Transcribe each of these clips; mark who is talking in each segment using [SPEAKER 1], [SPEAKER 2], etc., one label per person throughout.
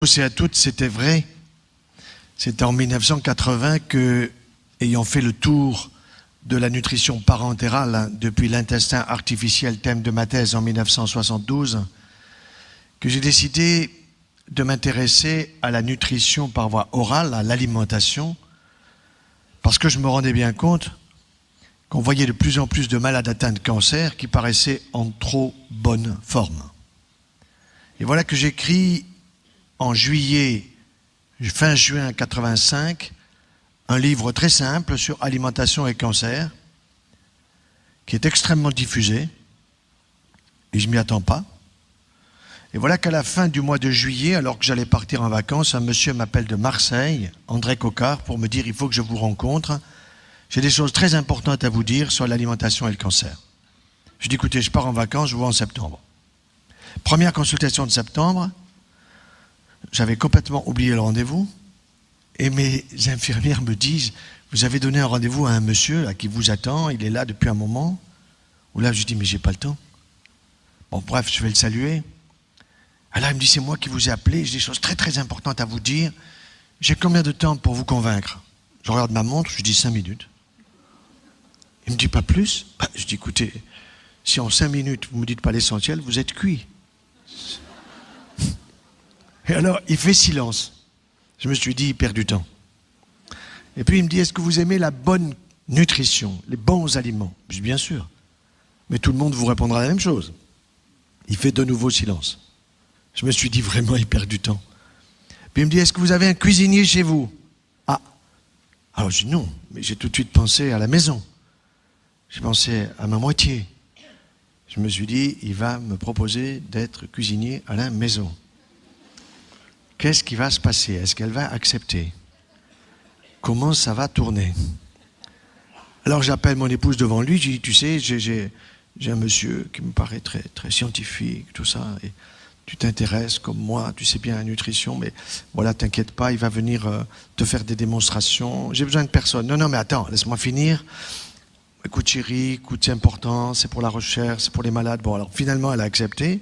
[SPEAKER 1] tous et à toutes, c'était vrai. C'était en 1980 que, ayant fait le tour de la nutrition parentérale depuis l'intestin artificiel, thème de ma thèse en 1972, que j'ai décidé de m'intéresser à la nutrition par voie orale, à l'alimentation, parce que je me rendais bien compte qu'on voyait de plus en plus de malades atteints de cancer qui paraissaient en trop bonne forme. Et voilà que j'écris en fin juin 85, un livre très simple sur alimentation et cancer, qui est extrêmement diffusé, et je ne m'y attends pas. Et voilà qu'à la fin du mois de juillet, alors que j'allais partir en vacances, un monsieur m'appelle de Marseille, André Coquart, pour me dire « il faut que je vous rencontre, j'ai des choses très importantes à vous dire sur l'alimentation et le cancer ». Je dis « écoutez, je pars en vacances, je vous vois en septembre ». Première consultation de septembre, j'avais complètement oublié le rendez-vous, et mes infirmières me disent « vous avez donné un rendez-vous à un monsieur là, qui vous attend, il est là depuis un moment ». Ou là, je dis « mais j'ai pas le temps ». Bon, bref, je vais le saluer. Alors il me dit, c'est moi qui vous ai appelé, j'ai des choses très très importantes à vous dire. J'ai combien de temps pour vous convaincre? Je regarde ma montre, je dis 5 minutes. Il me dit, pas plus? Je dis, écoutez, si en 5 minutes vous ne me dites pas l'essentiel, vous êtes cuit. Et alors, il fait silence. Je me suis dit, il perd du temps. Et puis il me dit, est-ce que vous aimez la bonne nutrition, les bons aliments? Je dis, bien sûr. Mais tout le monde vous répondra la même chose. Il fait de nouveau silence. Je me suis dit, vraiment, il perd du temps. Puis il me dit, est-ce que vous avez un cuisinier chez vous? Ah. Alors je dis non, mais j'ai tout de suite pensé à la maison. J'ai pensé à ma moitié. Je me suis dit, il va me proposer d'être cuisinier à la maison. Qu'est-ce qui va se passer? Est-ce qu'elle va accepter? Comment ça va tourner? Alors j'appelle mon épouse devant lui, je dis, tu sais, j'ai un monsieur qui me paraît très, très scientifique, tout ça, et tu t'intéresses comme moi, tu sais bien la nutrition, mais voilà, t'inquiète pas, il va venir te faire des démonstrations. J'ai besoin de personne. Non, mais attends, laisse-moi finir. Écoute chérie, écoute, c'est important, c'est pour la recherche, c'est pour les malades. Bon, alors finalement, elle a accepté.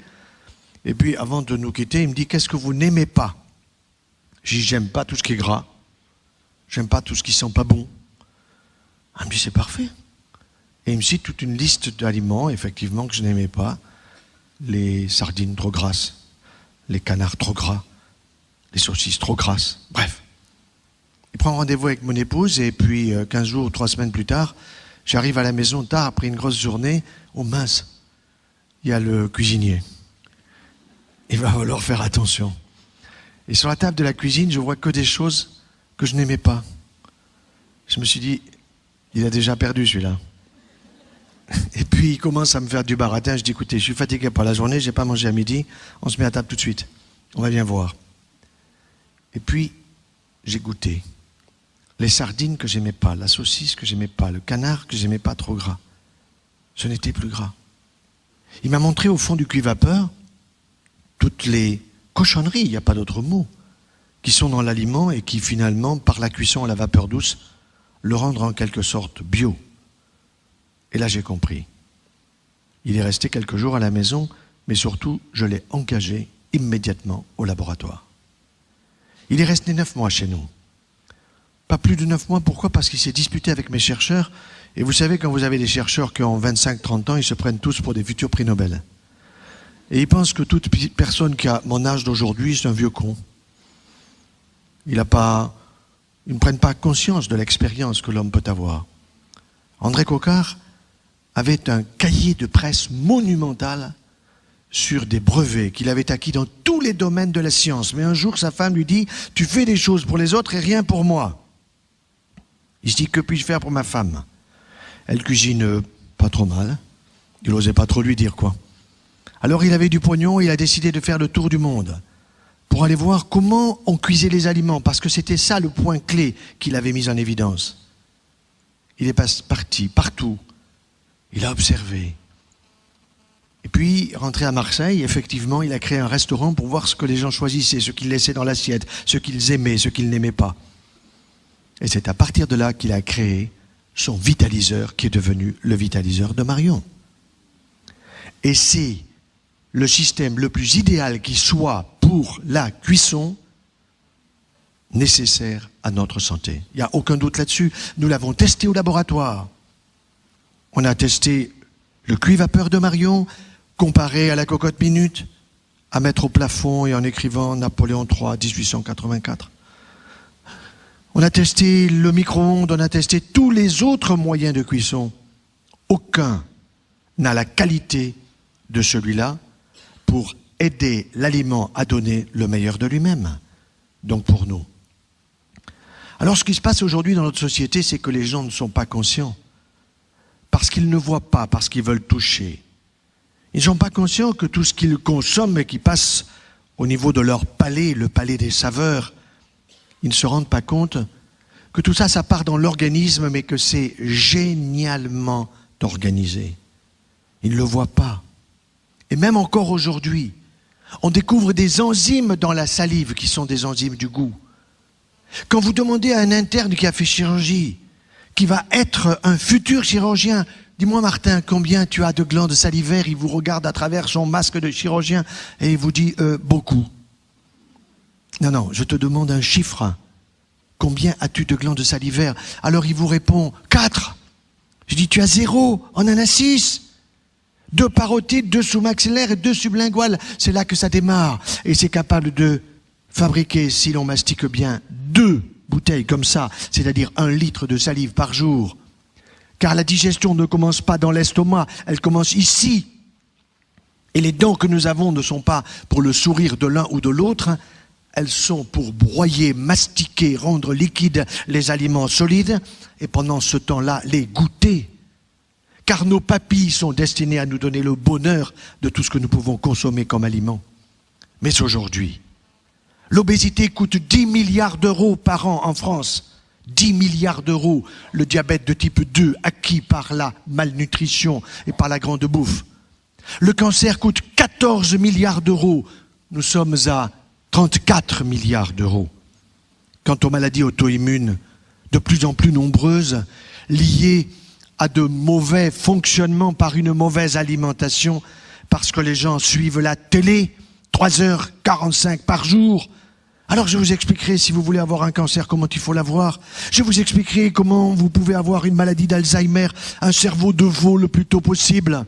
[SPEAKER 1] Et puis, avant de nous quitter, il me dit, qu'est-ce que vous n'aimez pas? J'ai dit, j'aime pas tout ce qui est gras. J'aime pas tout ce qui sent pas bon. Il me dit, c'est parfait. Et il me cite toute une liste d'aliments, effectivement, que je n'aimais pas. Les sardines trop grasses, les canards trop gras, les saucisses trop grasses, bref. Il prend rendez-vous avec mon épouse et puis 15 jours ou 3 semaines plus tard, j'arrive à la maison tard après une grosse journée. Oh mince, il y a le cuisinier. Il va falloir faire attention. Et sur la table de la cuisine, je vois que des choses que je n'aimais pas. Je me suis dit, il a déjà perdu celui-là. Et puis il commence à me faire du baratin. Je dis, écoutez, je suis fatigué par la journée, je n'ai pas mangé à midi, on se met à table tout de suite. On va bien voir. Et puis, j'ai goûté. Les sardines que j'aimais pas, la saucisse que j'aimais pas, le canard que j'aimais pas trop gras. Ce n'était plus gras. Il m'a montré au fond du cuit-vapeur toutes les cochonneries, il n'y a pas d'autre mot, qui sont dans l'aliment et qui finalement, par la cuisson à la vapeur douce, le rendent en quelque sorte bio. Et là, j'ai compris. Il est resté quelques jours à la maison, mais surtout, je l'ai engagé immédiatement au laboratoire. Il est resté 9 mois chez nous. Pas plus de 9 mois, pourquoi? Parce qu'il s'est disputé avec mes chercheurs. Et vous savez, quand vous avez des chercheurs qui ont 25-30 ans, ils se prennent tous pour des futurs prix Nobel. Et ils pensent que toute personne qui a mon âge d'aujourd'hui, c'est un vieux con. Ils ne prennent pas conscience de l'expérience que l'homme peut avoir. André Coquart avait un cahier de presse monumental sur des brevets qu'il avait acquis dans tous les domaines de la science. Mais un jour, sa femme lui dit « Tu fais des choses pour les autres et rien pour moi. » Il se dit « Que puis-je faire pour ma femme ?» Elle cuisine pas trop mal. Il n'osait pas trop lui dire quoi. Alors il avait du pognon et il a décidé de faire le tour du monde pour aller voir comment on cuisait les aliments, parce que c'était ça le point clé qu'il avait mis en évidence. Il est parti partout. Il a observé. Et puis, rentré à Marseille, effectivement, il a créé un restaurant pour voir ce que les gens choisissaient, ce qu'ils laissaient dans l'assiette, ce qu'ils aimaient, ce qu'ils n'aimaient pas. Et c'est à partir de là qu'il a créé son vitaliseur, qui est devenu le vitaliseur de Marion. Et c'est le système le plus idéal qui soit pour la cuisson nécessaires à notre santé. Il n'y a aucun doute là-dessus. Nous l'avons testé au laboratoire. On a testé le cuit vapeur de Marion comparé à la cocotte minute, à mettre au plafond et en écrivant Napoléon III, 1884. On a testé le micro-ondes, on a testé tous les autres moyens de cuisson. Aucun n'a la qualité de celui-là pour aider l'aliment à donner le meilleur de lui-même. Donc pour nous. Alors ce qui se passe aujourd'hui dans notre société, c'est que les gens ne sont pas conscients. Parce qu'ils ne voient pas, parce qu'ils veulent toucher. Ils ne sont pas conscients que tout ce qu'ils consomment et qui passe au niveau de leur palais, le palais des saveurs, ils ne se rendent pas compte que tout ça, ça part dans l'organisme, mais que c'est génialement organisé. Ils ne le voient pas. Et même encore aujourd'hui, on découvre des enzymes dans la salive qui sont des enzymes du goût. Quand vous demandez à un interne qui a fait chirurgie, qui va être un futur chirurgien, dis-moi Martin, combien tu as de glandes salivaires? Il vous regarde à travers son masque de chirurgien et il vous dit beaucoup. Non, je te demande un chiffre. Combien as-tu de glandes salivaires? Alors il vous répond 4. Je dis tu as 0, on en a 6. 2 parotides, 2 sous-maxillaires et 2 sublinguales. C'est là que ça démarre. Et c'est capable de fabriquer, si l'on mastique bien, 2 bouteilles comme ça, c'est-à-dire 1 litre de salive par jour. Car la digestion ne commence pas dans l'estomac, elle commence ici. Et les dents que nous avons ne sont pas pour le sourire de l'un ou de l'autre, elles sont pour broyer, mastiquer, rendre liquides les aliments solides, et pendant ce temps-là, les goûter. Car nos papilles sont destinées à nous donner le bonheur de tout ce que nous pouvons consommer comme aliment. Mais aujourd'hui, l'obésité coûte 10 milliards d'euros par an en France. 10 milliards d'euros, le diabète de type 2 acquis par la malnutrition et par la grande bouffe. Le cancer coûte 14 milliards d'euros. Nous sommes à 34 milliards d'euros. Quant aux maladies auto-immunes, de plus en plus nombreuses, liées à de mauvais fonctionnements par une mauvaise alimentation, parce que les gens suivent la télé 3h45 par jour. Alors je vous expliquerai, si vous voulez avoir un cancer, comment il faut l'avoir. Je vous expliquerai comment vous pouvez avoir une maladie d'Alzheimer, un cerveau de veau le plus tôt possible.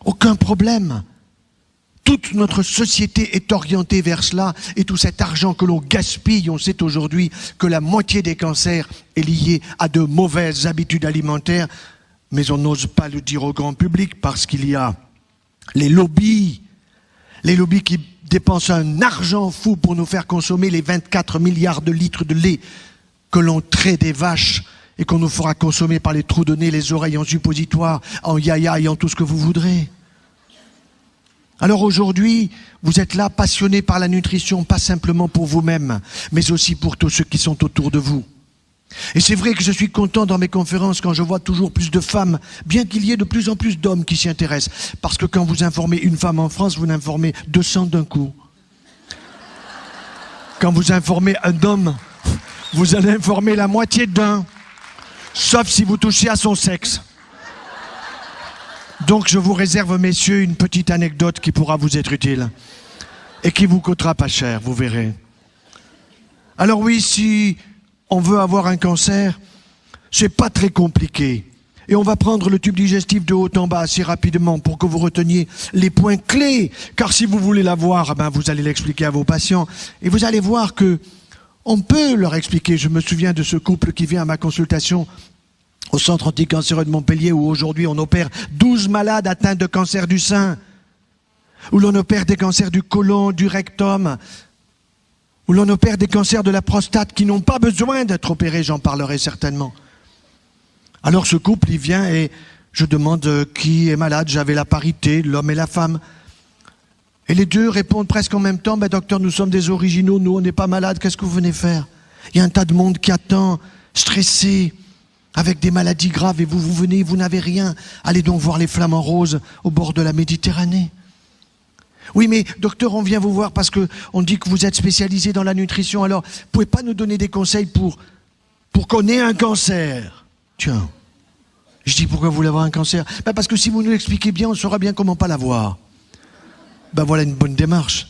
[SPEAKER 1] Aucun problème. Toute notre société est orientée vers cela, et tout cet argent que l'on gaspille, on sait aujourd'hui que la moitié des cancers est liée à de mauvaises habitudes alimentaires, mais on n'ose pas le dire au grand public parce qu'il y a les lobbies qui dépensent un argent fou pour nous faire consommer les 24 milliards de litres de lait que l'on traite des vaches et qu'on nous fera consommer par les trous de nez, les oreilles en suppositoire, en yaya et en tout ce que vous voudrez. Alors aujourd'hui, vous êtes là passionnés par la nutrition, pas simplement pour vous-même, mais aussi pour tous ceux qui sont autour de vous. Et c'est vrai que je suis content dans mes conférences quand je vois toujours plus de femmes, bien qu'il y ait de plus en plus d'hommes qui s'y intéressent. Parce que quand vous informez une femme en France, vous en informez 200 d'un coup. Quand vous informez un homme, vous allez informer la moitié d'un, sauf si vous touchez à son sexe. Donc je vous réserve, messieurs, une petite anecdote qui pourra vous être utile et qui vous coûtera pas cher, vous verrez. Alors oui, si on veut avoir un cancer, c'est pas très compliqué. Et on va prendre le tube digestif de haut en bas assez rapidement pour que vous reteniez les points clés. Car si vous voulez l'avoir, vous allez l'expliquer à vos patients. Et vous allez voir que on peut leur expliquer. Je me souviens de ce couple qui vient à ma consultation au centre anticancéreux de Montpellier, où aujourd'hui on opère 12 malades atteints de cancer du sein, où l'on opère des cancers du côlon, du rectum, où l'on opère des cancers de la prostate qui n'ont pas besoin d'être opérés, j'en parlerai certainement. Alors ce couple, il vient et je demande qui est malade, j'avais la parité, l'homme et la femme. Et les deux répondent presque en même temps, docteur, nous sommes des originaux, nous on n'est pas malades, qu'est-ce que vous venez faire? Il y a un tas de monde qui attend, stressé, avec des maladies graves, et vous venez, vous n'avez rien. Allez donc voir les flamants roses au bord de la Méditerranée. Oui, mais docteur, on vient vous voir parce qu'on dit que vous êtes spécialisé dans la nutrition, alors vous ne pouvez pas nous donner des conseils pour qu'on ait un cancer? Tiens, je dis pourquoi vous voulez avoir un cancer? Parce que si vous nous l'expliquez bien, on saura bien comment pas l'avoir. Voilà une bonne démarche.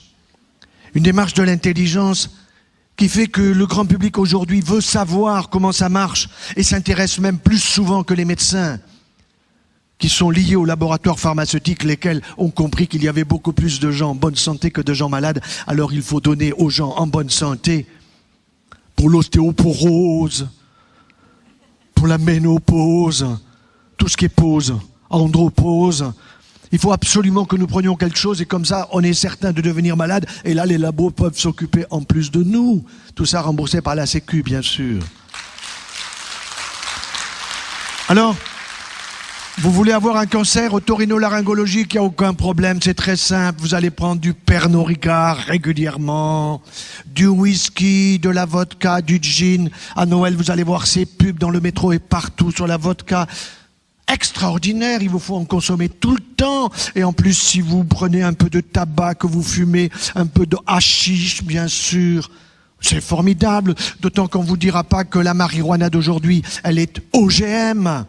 [SPEAKER 1] Une démarche de l'intelligence qui fait que le grand public aujourd'hui veut savoir comment ça marche et s'intéresse même plus souvent que les médecins qui sont liés aux laboratoires pharmaceutiques, lesquels ont compris qu'il y avait beaucoup plus de gens en bonne santé que de gens malades. Alors il faut donner aux gens en bonne santé pour l'ostéoporose, pour la ménopause, tout ce qui est pause, andropause. Il faut absolument que nous prenions quelque chose et comme ça, on est certain de devenir malade. Et là, les labos peuvent s'occuper en plus de nous. Tout ça remboursé par la Sécu, bien sûr. Alors, vous voulez avoir un cancer otorhinolaryngologique, il n'y a aucun problème, c'est très simple. Vous allez prendre du Pernod Ricard régulièrement, du whisky, de la vodka, du gin. À Noël, vous allez voir ces pubs dans le métro et partout sur la vodka. Extraordinaire, il vous faut en consommer tout le temps. Et en plus, si vous prenez un peu de tabac, que vous fumez un peu de hashish, bien sûr, c'est formidable. D'autant qu'on ne vous dira pas que la marijuana d'aujourd'hui, elle est OGM.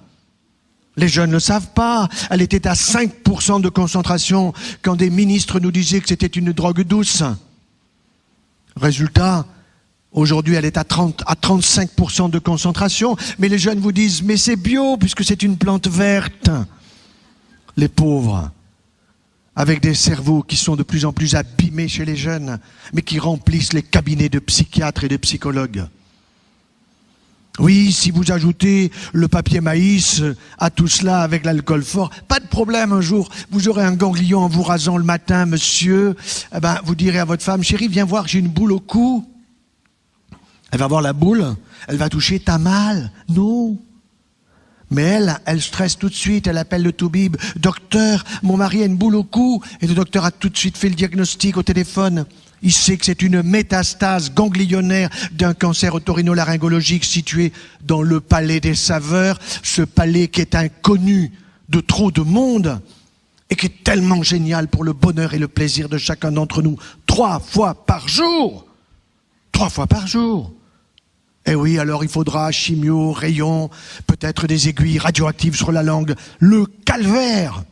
[SPEAKER 1] Les jeunes ne le savent pas. Elle était à 5% de concentration quand des ministres nous disaient que c'était une drogue douce. Résultat, aujourd'hui, elle est à 35% de concentration. Mais les jeunes vous disent, mais c'est bio puisque c'est une plante verte. Les pauvres, avec des cerveaux qui sont de plus en plus abîmés chez les jeunes, mais qui remplissent les cabinets de psychiatres et de psychologues. Oui, si vous ajoutez le papier maïs à tout cela avec l'alcool fort, pas de problème un jour. Vous aurez un ganglion en vous rasant le matin, monsieur. Eh ben, vous direz à votre femme, chérie, viens voir, j'ai une boule au cou. Elle va voir la boule, elle va toucher, t'as mal. Non. Mais elle stresse tout de suite, elle appelle le toubib. Docteur, mon mari a une boule au cou. Et le docteur a tout de suite fait le diagnostic au téléphone. Il sait que c'est une métastase ganglionnaire d'un cancer otorhinolaryngologique situé dans le palais des saveurs, ce palais qui est inconnu de trop de monde et qui est tellement génial pour le bonheur et le plaisir de chacun d'entre nous. 3 fois par jour. 3 fois par jour. Eh oui, alors il faudra chimio, rayons, peut-être des aiguilles radioactives sur la langue. Le calvaire.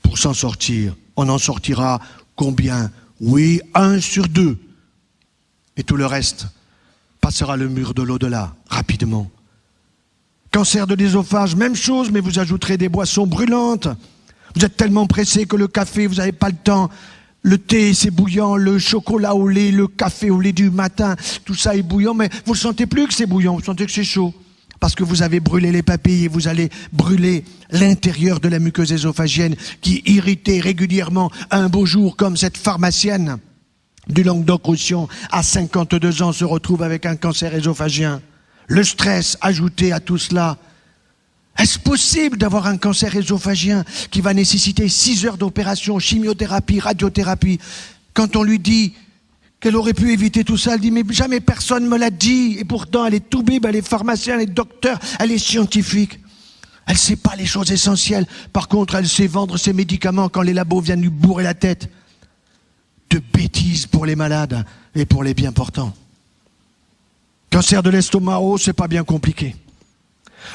[SPEAKER 1] Pour s'en sortir, on en sortira combien ? Oui, 1 sur 2. Et tout le reste passera le mur de l'au-delà, rapidement. Cancer de l'ésophage, même chose, mais vous ajouterez des boissons brûlantes. Vous êtes tellement pressé que le café, vous n'avez pas le temps. Le thé, c'est bouillant, le chocolat au lait, le café au lait du matin, tout ça est bouillant, mais vous ne sentez plus que c'est bouillant, vous sentez que c'est chaud. Parce que vous avez brûlé les papilles et vous allez brûler l'intérieur de la muqueuse ésophagienne qui, irritée régulièrement, un beau jour, comme cette pharmacienne du Languedoc-Roussillon, à 52 ans, se retrouve avec un cancer œsophagien. Le stress ajouté à tout cela. Est-ce possible d'avoir un cancer œsophagien qui va nécessiter 6 heures d'opération, chimiothérapie, radiothérapie? Quand on lui dit qu'elle aurait pu éviter tout ça, elle dit, mais jamais personne ne me l'a dit. Et pourtant, elle est toubib, elle est pharmacienne, elle est docteur, elle est scientifique. Elle ne sait pas les choses essentielles. Par contre, elle sait vendre ses médicaments quand les labos viennent lui bourrer la tête. De bêtises pour les malades et pour les bien portants. Cancer de l'estomac, oh, c'est pas bien compliqué.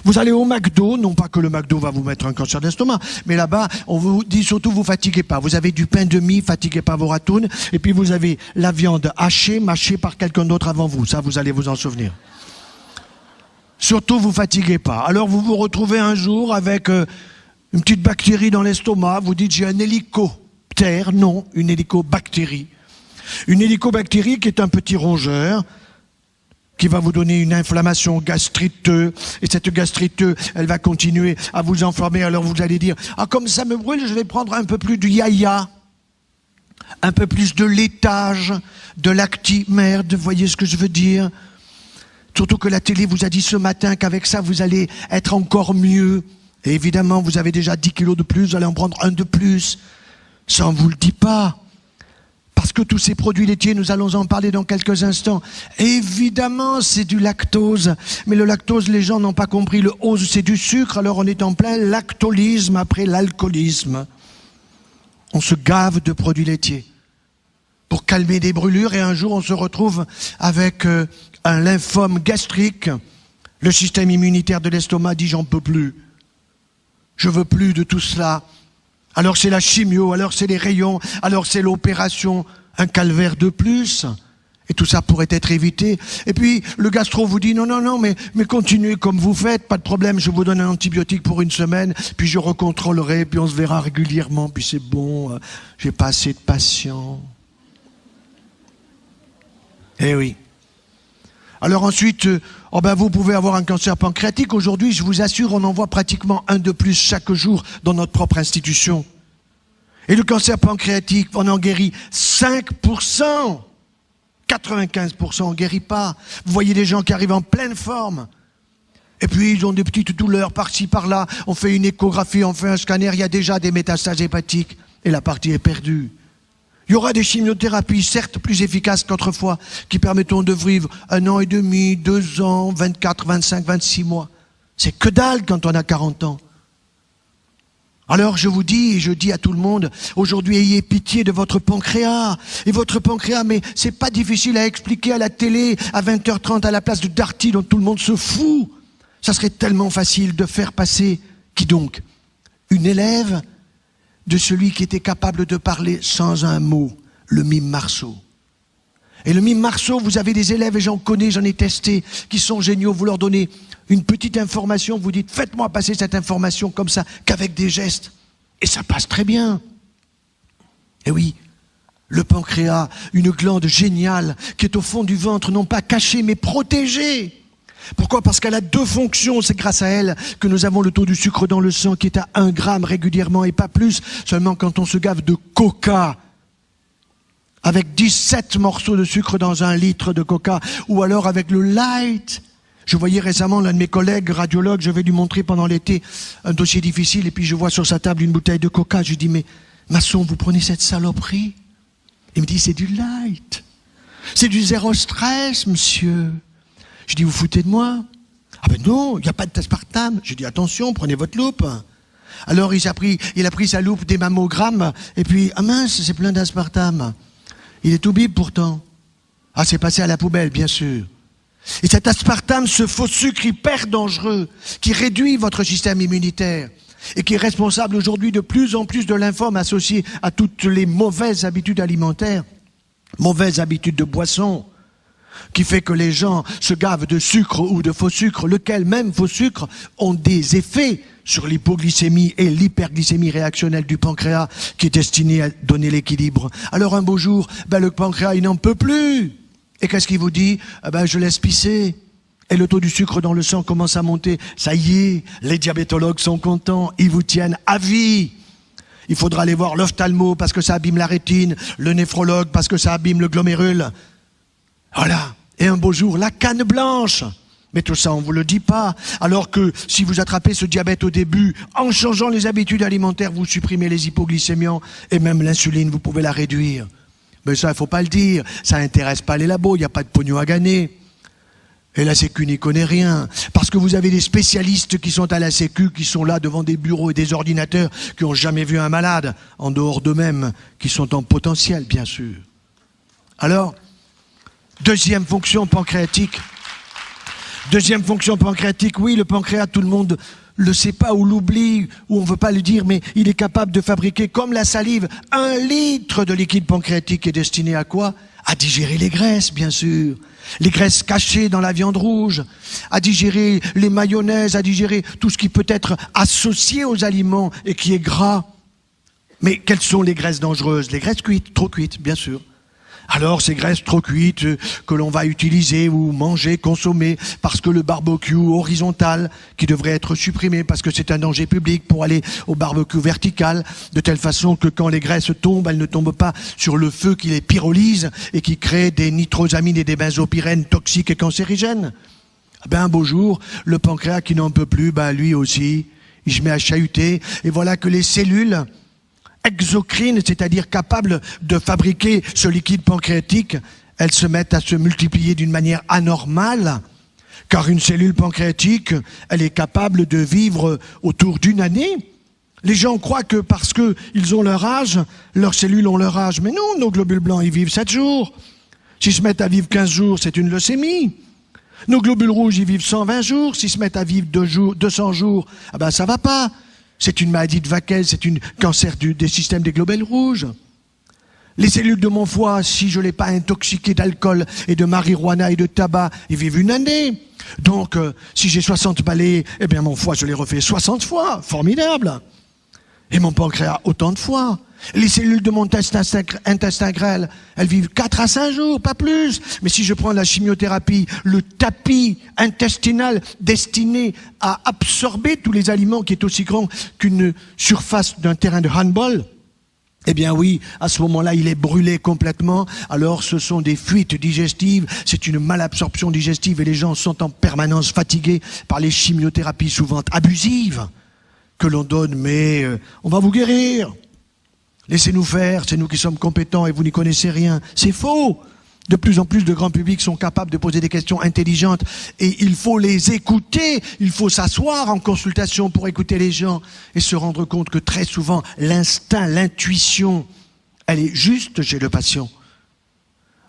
[SPEAKER 1] Vous allez au McDo, non pas que le McDo va vous mettre un cancer d'estomac, mais là-bas, on vous dit surtout, vous fatiguez pas. Vous avez du pain de mie, fatiguez pas vos ratounes, et puis vous avez la viande hachée, mâchée par quelqu'un d'autre avant vous. Ça, vous allez vous en souvenir. Surtout, vous fatiguez pas. Alors, vous vous retrouvez un jour avec une petite bactérie dans l'estomac. Vous dites, j'ai un hélicoptère. Non, une hélicobactérie. Une hélicobactérie qui est un petit rongeur qui va vous donner une inflammation gastriteux, et cette gastriteux, elle va continuer à vous enflammer, alors vous allez dire, ah comme ça me brûle, je vais prendre un peu plus de yaya, un peu plus de laitage, de lactimerde, vous voyez ce que je veux dire? Surtout que la télé vous a dit ce matin qu'avec ça, vous allez être encore mieux, et évidemment, vous avez déjà 10 kilos de plus, vous allez en prendre un de plus, ça on vous le dit pas. Parce que tous ces produits laitiers, nous allons en parler dans quelques instants. Évidemment, c'est du lactose. Mais le lactose, les gens n'ont pas compris. Le ose, c'est du sucre. Alors on est en plein lactolisme après l'alcoolisme. On se gave de produits laitiers pour calmer des brûlures. Et un jour, on se retrouve avec un lymphome gastrique. Le système immunitaire de l'estomac dit « j'en peux plus. Je veux plus de tout cela ». Alors c'est la chimio, alors c'est les rayons, alors c'est l'opération, un calvaire de plus. Et tout ça pourrait être évité. Et puis, le gastro vous dit, non, mais continuez comme vous faites, pas de problème, je vous donne un antibiotique pour une semaine, puis je recontrôlerai, puis on se verra régulièrement, puis c'est bon, j'ai pas assez de patients. Eh oui. Alors ensuite, vous pouvez avoir un cancer pancréatique. Aujourd'hui, je vous assure, on en voit pratiquement un de plus chaque jour dans notre propre institution. Et le cancer pancréatique, on en guérit 5%. 95%, on ne guérit pas. Vous voyez des gens qui arrivent en pleine forme. Et puis, ils ont des petites douleurs par-ci, par-là. On fait une échographie, on fait un scanner, il y a déjà des métastases hépatiques. Et la partie est perdue. Il y aura des chimiothérapies, certes plus efficaces qu'autrefois, qui permettront de vivre 1 an et demi, 2 ans, 24, 25, 26 mois. C'est que dalle quand on a 40 ans. Alors je vous dis, et je dis à tout le monde, aujourd'hui ayez pitié de votre pancréas. Et votre pancréas, mais c'est pas difficile à expliquer à la télé, à 20h30 à la place de Darty dont tout le monde se fout. Ça serait tellement facile de faire passer, qui donc? Une élève de celui qui était capable de parler sans un mot, le mime Marceau. Et le mime Marceau, vous avez des élèves, et j'en connais, j'en ai testé, qui sont géniaux, vous leur donnez une petite information, vous dites, faites-moi passer cette information comme ça, qu'avec des gestes. Et ça passe très bien. Et oui, le pancréas, une glande géniale, qui est au fond du ventre, non pas cachée, mais protégée. Pourquoi? Parce qu'elle a 2 fonctions, c'est grâce à elle que nous avons le taux du sucre dans le sang qui est à 1 gramme régulièrement et pas plus, seulement quand on se gave de coca. Avec 17 morceaux de sucre dans 1 litre de coca, ou alors avec le light. Je voyais récemment l'un de mes collègues radiologues, je vais lui montrer pendant l'été un dossier difficile, et puis je vois sur sa table une bouteille de coca. Je lui dis, mais Masson, vous prenez cette saloperie? Il me dit, c'est du light. C'est du 0 stress, monsieur. Je dis, vous foutez de moi? Ah ben non, il n'y a pas d'aspartame. Je dis, attention, prenez votre loupe. Alors il a pris sa loupe des mammogrammes, et puis, ah mince, c'est plein d'aspartame. Il est tout bip pourtant. Ah, c'est passé à la poubelle, bien sûr. Et cet aspartame, ce faux sucre hyper dangereux, qui réduit votre système immunitaire, et qui est responsable aujourd'hui de plus en plus de lymphomes associés à toutes les mauvaises habitudes alimentaires, mauvaises habitudes de boisson, qui fait que les gens se gavent de sucre ou de faux sucre, lequel même faux sucre ont des effets sur l'hypoglycémie et l'hyperglycémie réactionnelle du pancréas qui est destiné à donner l'équilibre. Alors un beau jour, le pancréas il n'en peut plus. Et qu'est-ce qu'il vous dit? Je laisse pisser. Et le taux du sucre dans le sang commence à monter. Ça y est, les diabétologues sont contents, ils vous tiennent à vie. Il faudra aller voir l'ophtalmo parce que ça abîme la rétine, le néphrologue parce que ça abîme le glomérule. Voilà. Et un beau jour, la canne blanche. Mais tout ça, on ne vous le dit pas. Alors que si vous attrapez ce diabète au début, en changeant les habitudes alimentaires, vous supprimez les hypoglycémiants et même l'insuline, vous pouvez la réduire. Mais ça, il ne faut pas le dire. Ça n'intéresse pas les labos, il n'y a pas de pognon à gagner. Et la Sécu n'y connaît rien. Parce que vous avez des spécialistes qui sont à la Sécu, qui sont là devant des bureaux et des ordinateurs, qui n'ont jamais vu un malade, en dehors d'eux-mêmes, qui sont en potentiel, bien sûr. Alors, deuxième fonction pancréatique. Deuxième fonction pancréatique, oui, le pancréas, tout le monde le sait pas ou l'oublie, ou on veut pas le dire, mais il est capable de fabriquer, comme la salive, 1 litre de liquide pancréatique est destiné à quoi? À digérer les graisses, bien sûr. Les graisses cachées dans la viande rouge, à digérer les mayonnaises, à digérer tout ce qui peut être associé aux aliments et qui est gras. Mais quelles sont les graisses dangereuses? Les graisses cuites, trop cuites, bien sûr. Alors ces graisses trop cuites que l'on va utiliser ou manger, consommer, parce que le barbecue horizontal, qui devrait être supprimé parce que c'est un danger public, pour aller au barbecue vertical, de telle façon que quand les graisses tombent, elles ne tombent pas sur le feu qui les pyrolyse et qui crée des nitrosamines et des benzopyrènes toxiques et cancérigènes. Un beau jour, le pancréas qui n'en peut plus, lui aussi, il se met à chahuter, et voilà que les cellules exocrines, c'est-à-dire capables de fabriquer ce liquide pancréatique, elles se mettent à se multiplier d'une manière anormale, car une cellule pancréatique, elle est capable de vivre autour d'1 année. Les gens croient que parce qu'ils ont leur âge, leurs cellules ont leur âge. Mais non, nos globules blancs, ils vivent 7 jours. S'ils se mettent à vivre 15 jours, c'est une leucémie. Nos globules rouges, ils vivent 120 jours. S'ils se mettent à vivre 200 jours, ça va pas. C'est une maladie de Vaquel, c'est un cancer des systèmes des globules rouges. Les cellules de mon foie, si je ne l'ai pas intoxiqué d'alcool et de marijuana et de tabac, ils vivent une année. Donc, si j'ai 60 balais, eh bien mon foie, je l'ai refait 60 fois. Formidable. Et mon pancréas, autant de fois. Les cellules de mon intestin grêle, elles vivent 4 à 5 jours, pas plus. Mais si je prends la chimiothérapie, le tapis intestinal destiné à absorber tous les aliments qui est aussi grand qu'une surface d'un terrain de handball, eh bien oui, à ce moment-là, il est brûlé complètement. Alors ce sont des fuites digestives, c'est une malabsorption digestive et les gens sont en permanence fatigués par les chimiothérapies souvent abusives que l'on donne. Mais on va vous guérir. Laissez-nous faire, c'est nous qui sommes compétents et vous n'y connaissez rien. C'est faux. De plus en plus de grands publics sont capables de poser des questions intelligentes et il faut les écouter. Il faut s'asseoir en consultation pour écouter les gens et se rendre compte que très souvent, l'instinct, l'intuition, elle est juste chez le patient.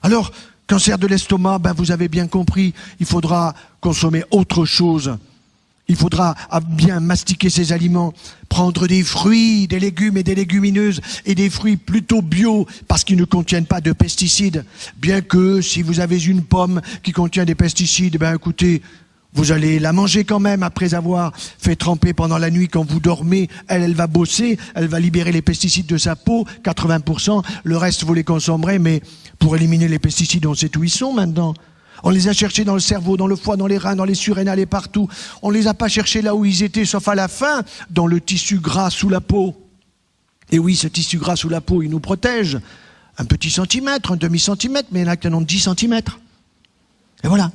[SPEAKER 1] Alors, cancer de l'estomac, vous avez bien compris, il faudra consommer autre chose. Il faudra bien mastiquer ces aliments, prendre des fruits, des légumes et des légumineuses et des fruits plutôt bio parce qu'ils ne contiennent pas de pesticides. Bien que si vous avez une pomme qui contient des pesticides, écoutez, vous allez la manger quand même après avoir fait tremper pendant la nuit quand vous dormez. Elle va bosser, elle va libérer les pesticides de sa peau, 80%. Le reste, vous les consommerez, mais pour éliminer les pesticides, on sait où ils sont maintenant. On les a cherchés dans le cerveau, dans le foie, dans les reins, dans les surrénales et partout. On ne les a pas cherchés là où ils étaient, sauf à la fin, dans le tissu gras sous la peau. Et oui, ce tissu gras sous la peau, il nous protège. Un petit centimètre, un demi-centimètre, mais il y en a qui en ont 10 centimètres. Et voilà.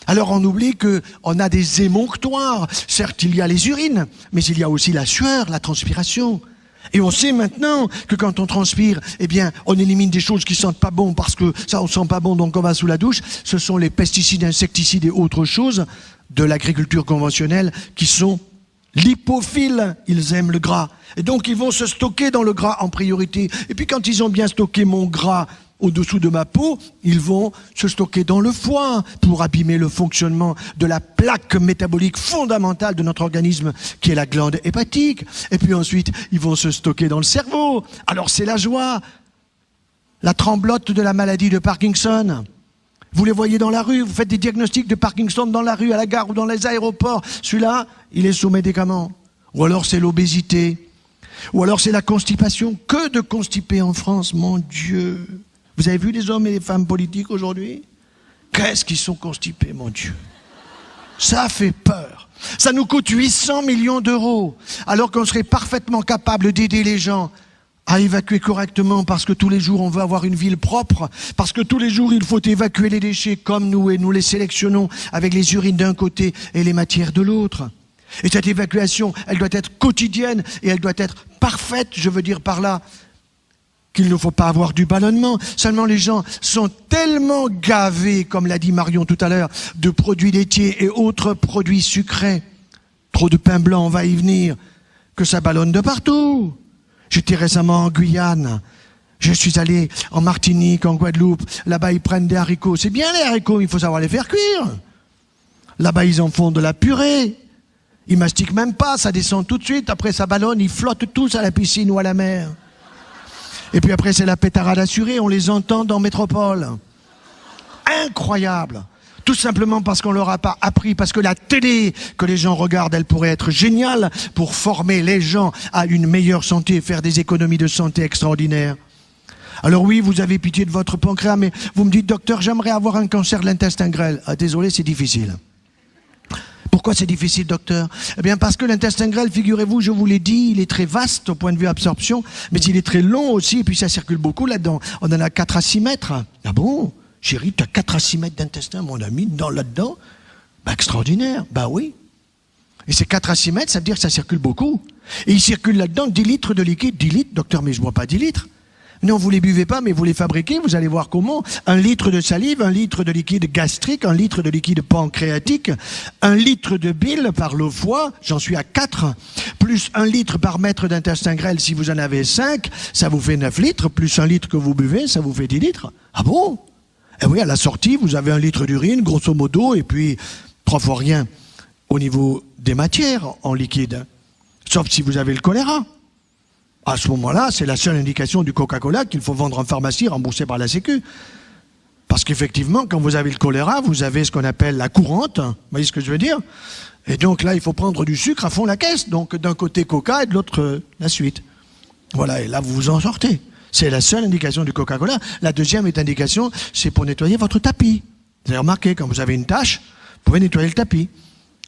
[SPEAKER 1] Alors on oublie qu'on a des émonctoires. Certes, il y a les urines, mais il y a aussi la sueur, la transpiration. Et on sait maintenant que quand on transpire, on élimine des choses qui sentent pas bon parce que ça, on sent pas bon, donc on va sous la douche. Ce sont les pesticides, insecticides et autres choses de l'agriculture conventionnelle qui sont lipophiles. Ils aiment le gras. Et donc, ils vont se stocker dans le gras en priorité. Et puis, quand ils ont bien stocké mon gras au-dessous de ma peau, ils vont se stocker dans le foie pour abîmer le fonctionnement de la plaque métabolique fondamentale de notre organisme, qui est la glande hépatique. Et puis ensuite, ils vont se stocker dans le cerveau. Alors c'est la joie, la tremblote de la maladie de Parkinson. Vous les voyez dans la rue, vous faites des diagnostics de Parkinson dans la rue, à la gare ou dans les aéroports. Celui-là, il est sous médicaments. Ou alors c'est l'obésité. Ou alors c'est la constipation. Que de constipés en France, mon Dieu! Vous avez vu les hommes et les femmes politiques aujourd'hui? Qu'est-ce qu'ils sont constipés, mon Dieu! Ça fait peur. Ça nous coûte 800 millions d'euros, alors qu'on serait parfaitement capable d'aider les gens à évacuer correctement, parce que tous les jours on veut avoir une ville propre, parce que tous les jours il faut évacuer les déchets comme nous, et nous les sélectionnons avec les urines d'un côté et les matières de l'autre. Et cette évacuation, elle doit être quotidienne et elle doit être parfaite, je veux dire par là qu'il ne faut pas avoir du ballonnement. Seulement les gens sont tellement gavés, comme l'a dit Marion tout à l'heure, de produits laitiers et autres produits sucrés. Trop de pain blanc, on va y venir, que ça ballonne de partout. J'étais récemment en Guyane. Je suis allé en Martinique, en Guadeloupe. Là-bas, ils prennent des haricots. C'est bien les haricots, il faut savoir les faire cuire. Là-bas, ils en font de la purée. Ils mastiquent même pas, ça descend tout de suite. Après, ça ballonne, ils flottent tous à la piscine ou à la mer. Et puis après, c'est la pétarade assurée, on les entend dans Métropole. Incroyable. Tout simplement parce qu'on leur a pas appris, parce que la télé que les gens regardent, elle pourrait être géniale pour former les gens à une meilleure santé et faire des économies de santé extraordinaires. Alors oui, vous avez pitié de votre pancréas, mais vous me dites, docteur, j'aimerais avoir un cancer de l'intestin grêle. Ah, désolé, c'est difficile. Pourquoi c'est difficile, docteur? Eh bien, parce que l'intestin grêle, figurez-vous, je vous l'ai dit, il est très vaste au point de vue absorption, mais il est très long aussi, et puis ça circule beaucoup là-dedans. On en a 4 à 6 mètres. Ah bon? Chérie, tu as 4 à 6 mètres d'intestin, mon ami, là-dedans? Extraordinaire. Oui. Et ces 4 à 6 mètres, ça veut dire que ça circule beaucoup. Et il circule là-dedans 10 litres de liquide. 10 litres, docteur, mais je ne bois pas 10 litres. Non, vous les buvez pas, mais vous les fabriquez, vous allez voir comment. 1 litre de salive, 1 litre de liquide gastrique, 1 litre de liquide pancréatique, 1 litre de bile par le foie, j'en suis à 4, plus 1 litre par mètre d'intestin grêle si vous en avez 5, ça vous fait 9 litres, plus 1 litre que vous buvez, ça vous fait 10 litres. Ah bon? Eh oui, à la sortie, vous avez 1 litre d'urine, grosso modo, et puis 3 fois rien au niveau des matières en liquide. Sauf si vous avez le choléra. À ce moment-là, c'est la seule indication du Coca-Cola qu'il faut vendre en pharmacie remboursée par la Sécu. Parce qu'effectivement, quand vous avez le choléra, vous avez ce qu'on appelle la courante. Vous voyez ce que je veux dire? Et donc là, il faut prendre du sucre à fond la caisse. Donc d'un côté Coca et de l'autre la suite. Voilà, et là vous vous en sortez. C'est la seule indication du Coca-Cola. La deuxième indication, c'est pour nettoyer votre tapis. Vous avez remarqué, quand vous avez une tache, vous pouvez nettoyer le tapis.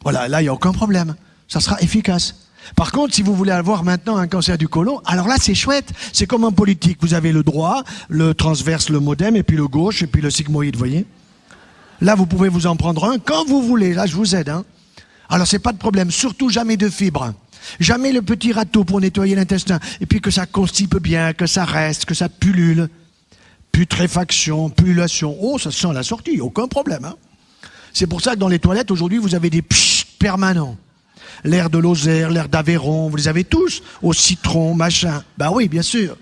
[SPEAKER 1] Voilà, là, il n'y a aucun problème. Ça sera efficace. Par contre, si vous voulez avoir maintenant un cancer du côlon, alors là, c'est chouette. C'est comme en politique. Vous avez le droit, le transverse, le modem, et puis le gauche, et puis le sigmoïde, vous voyez? Là, vous pouvez vous en prendre un quand vous voulez. Là, je vous aide. Hein. Alors, c'est pas de problème. Surtout, jamais de fibres. Jamais le petit râteau pour nettoyer l'intestin. Et puis que ça constipe bien, que ça reste, que ça pullule. Putréfaction, pullulation. Oh, ça sent la sortie. Aucun problème. Hein. C'est pour ça que dans les toilettes, aujourd'hui, vous avez des pshhh permanents. L'air de Lozère, l'air d'Aveyron, vous les avez tous, au citron, machin. Ben oui, bien sûr.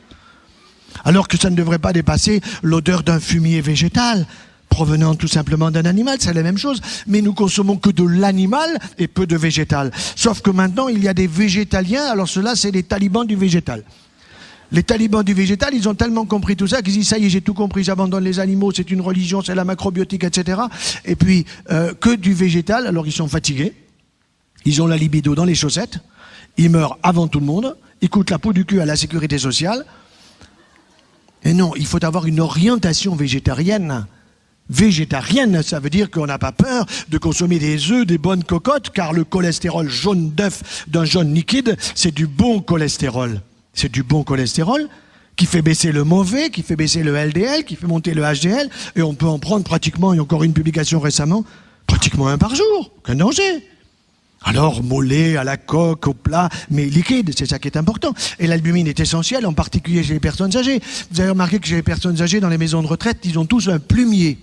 [SPEAKER 1] Alors que ça ne devrait pas dépasser l'odeur d'un fumier végétal, provenant tout simplement d'un animal, c'est la même chose. Mais nous consommons que de l'animal et peu de végétal. Sauf que maintenant, il y a des végétaliens, alors ceux-là, c'est les talibans du végétal. Les talibans du végétal, ils ont tellement compris tout ça qu'ils disent, ça y est, j'ai tout compris, j'abandonne les animaux, c'est une religion, c'est la macrobiotique, etc. Et puis, que du végétal, alors ils sont fatigués. Ils ont la libido dans les chaussettes, ils meurent avant tout le monde, ils coûtent la peau du cul à la sécurité sociale. Et non, il faut avoir une orientation végétarienne. Végétarienne, ça veut dire qu'on n'a pas peur de consommer des œufs, des bonnes cocottes, car le cholestérol jaune d'œuf d'un jaune liquide, c'est du bon cholestérol. C'est du bon cholestérol qui fait baisser le mauvais, qui fait baisser le LDL, qui fait monter le HDL, et on peut en prendre pratiquement, il y a encore une publication récemment, pratiquement un par jour, aucun danger. Alors, mollet, à la coque, au plat, mais liquide, c'est ça qui est important. Et l'albumine est essentielle, en particulier chez les personnes âgées. Vous avez remarqué que chez les personnes âgées, dans les maisons de retraite, ils ont tous un plumier.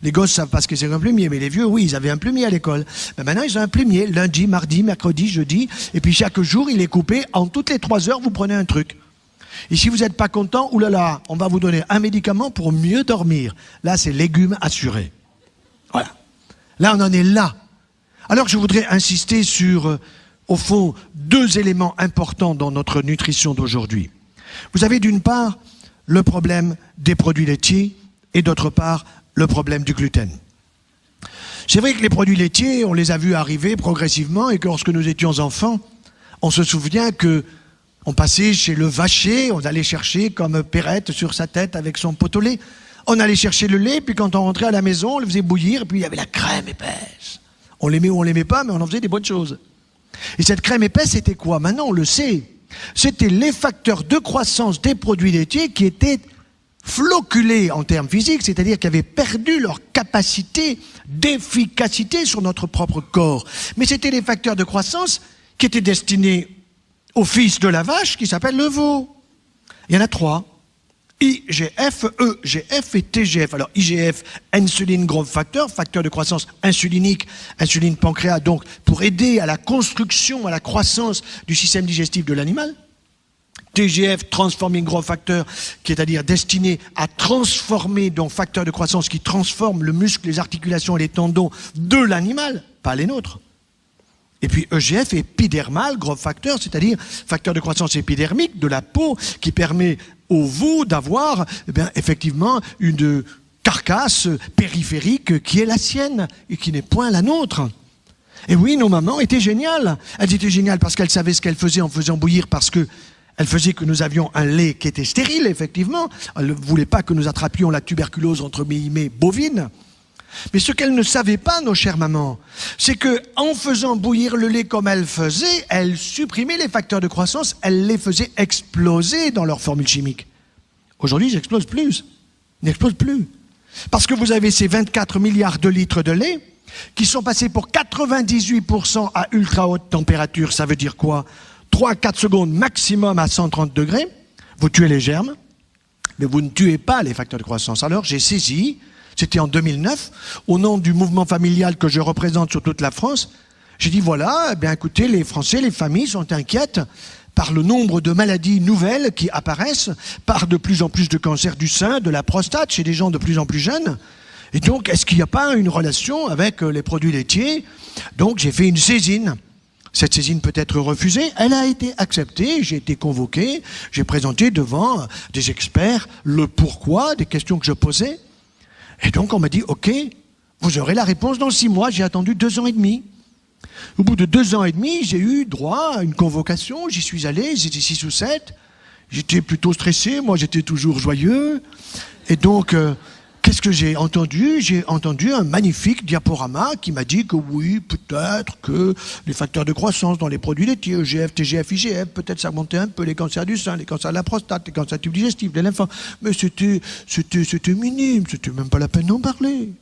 [SPEAKER 1] Les gosses savent pas ce que c'est un plumier, mais les vieux, oui, ils avaient un plumier à l'école. Ben maintenant, ils ont un plumier, lundi, mardi, mercredi, jeudi, et puis chaque jour, il est coupé. En toutes les 3 heures, vous prenez un truc. Et si vous n'êtes pas content, oulala, on va vous donner un médicament pour mieux dormir. Là, c'est légumes assurés. Voilà. Là, on en est là. Alors je voudrais insister sur, au fond, 2 éléments importants dans notre nutrition d'aujourd'hui. Vous avez d'une part le problème des produits laitiers et d'autre part le problème du gluten. C'est vrai que les produits laitiers, on les a vus arriver progressivement et que lorsque nous étions enfants, on se souvient que on passait chez le vacher, on allait chercher comme Perrette sur sa tête avec son pot au lait. On allait chercher le lait, puis quand on rentrait à la maison, on le faisait bouillir, et puis il y avait la crème épaisse. On l'aimait ou on l'aimait pas, mais on en faisait des bonnes choses. Et cette crème épaisse, c'était quoi? Maintenant, on le sait. C'était les facteurs de croissance des produits laitiers qui étaient floculés en termes physiques, c'est-à-dire qui avaient perdu leur capacité d'efficacité sur notre propre corps. Mais c'était les facteurs de croissance qui étaient destinés au fils de la vache qui s'appelle le veau. Il y en a 3. IGF, EGF et TGF. Alors IGF, insuline growth factor, facteur de croissance insulinique, insuline pancréas, donc pour aider à la construction, à la croissance du système digestif de l'animal. TGF, transforming growth factor, qui est à dire destiné à transformer, donc facteur de croissance qui transforme le muscle, les articulations et les tendons de l'animal, pas les nôtres. Et puis EGF, épidermal, growth factor, c'est-à-dire facteur de croissance épidermique de la peau qui permet au veau d'avoir effectivement une carcasse périphérique qui est la sienne et qui n'est point la nôtre. Et oui, nos mamans étaient géniales. Elles étaient géniales parce qu'elles savaient ce qu'elles faisaient en faisant bouillir, parce que elles faisaient que nous avions un lait qui était stérile, effectivement. Elles ne voulaient pas que nous attrapions la tuberculose entre guillemets bovine. Mais ce qu'elles ne savaient pas, nos chères mamans, c'est qu'en faisant bouillir le lait comme elles faisaient, elles supprimaient les facteurs de croissance, elles les faisaient exploser dans leur formule chimique. Aujourd'hui, ils n'explosent plus. Ils n'explosent plus. Parce que vous avez ces 24 milliards de litres de lait qui sont passés pour 98% à ultra haute température. Ça veut dire quoi? 3-4 secondes maximum à 130 degrés. Vous tuez les germes, mais vous ne tuez pas les facteurs de croissance. Alors j'ai saisi... C'était en 2009, au nom du mouvement familial que je représente sur toute la France. J'ai dit voilà, eh bien écoutez, les Français, les familles sont inquiètes par le nombre de maladies nouvelles qui apparaissent, par de plus en plus de cancers du sein, de la prostate chez des gens de plus en plus jeunes. Et donc, est-ce qu'il n'y a pas une relation avec les produits laitiers? Donc j'ai fait une saisine Cette saisine peut être refusée. Elle a été acceptée, j'ai été convoqué, j'ai présenté devant des experts le pourquoi, des questions que je posais. Et donc on m'a dit, ok, vous aurez la réponse dans 6 mois. J'ai attendu 2 ans et demi. Au bout de 2 ans et demi, j'ai eu droit à une convocation, j'y suis allé, j'étais 6 ou 7. J'étais plutôt stressé, moi j'étais toujours joyeux. Et donc, qu'est-ce que j'ai entendu? J'ai entendu un magnifique diaporama qui m'a dit que oui, peut-être que les facteurs de croissance dans les produits laitiers, EGF, TGF, IGF, peut-être ça augmentait un peu les cancers du sein, les cancers de la prostate, les cancers du tube digestif, de l'enfant. Mais c'était minime, c'était même pas la peine d'en parler.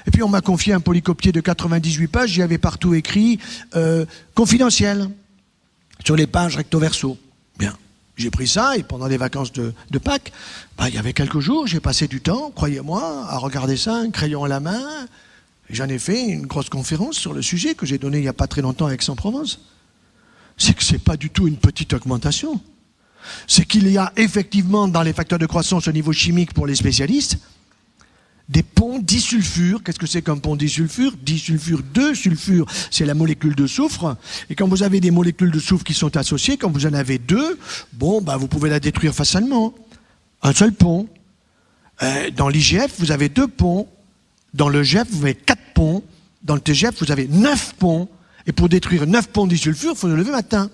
[SPEAKER 1] Et puis on m'a confié un polycopier de 98 pages, j'y avais partout écrit confidentiel sur les pages recto-verso. Bien. J'ai pris ça et pendant les vacances de Pâques, il y avait quelques jours, j'ai passé du temps, croyez-moi, à regarder ça, un crayon à la main. Et j'en ai fait une grosse conférence sur le sujet que j'ai donnée il n'y a pas très longtemps à Aix-en-Provence. C'est que ce n'est pas du tout une petite augmentation. C'est qu'il y a effectivement dans les facteurs de croissance au niveau chimique pour les spécialistes, des ponts disulfure. Qu'est-ce que c'est qu'un pont disulfure? Disulfure, 2 sulfures, c'est la molécule de soufre. Et quand vous avez des molécules de soufre qui sont associées, quand vous en avez 2, vous pouvez la détruire facilement. Un seul pont. Dans l'IGF, vous avez 2 ponts. Dans l'EGF, vous avez 4 ponts. Dans le TGF, vous avez 9 ponts. Et pour détruire 9 ponts disulfure, il faut le lever matin.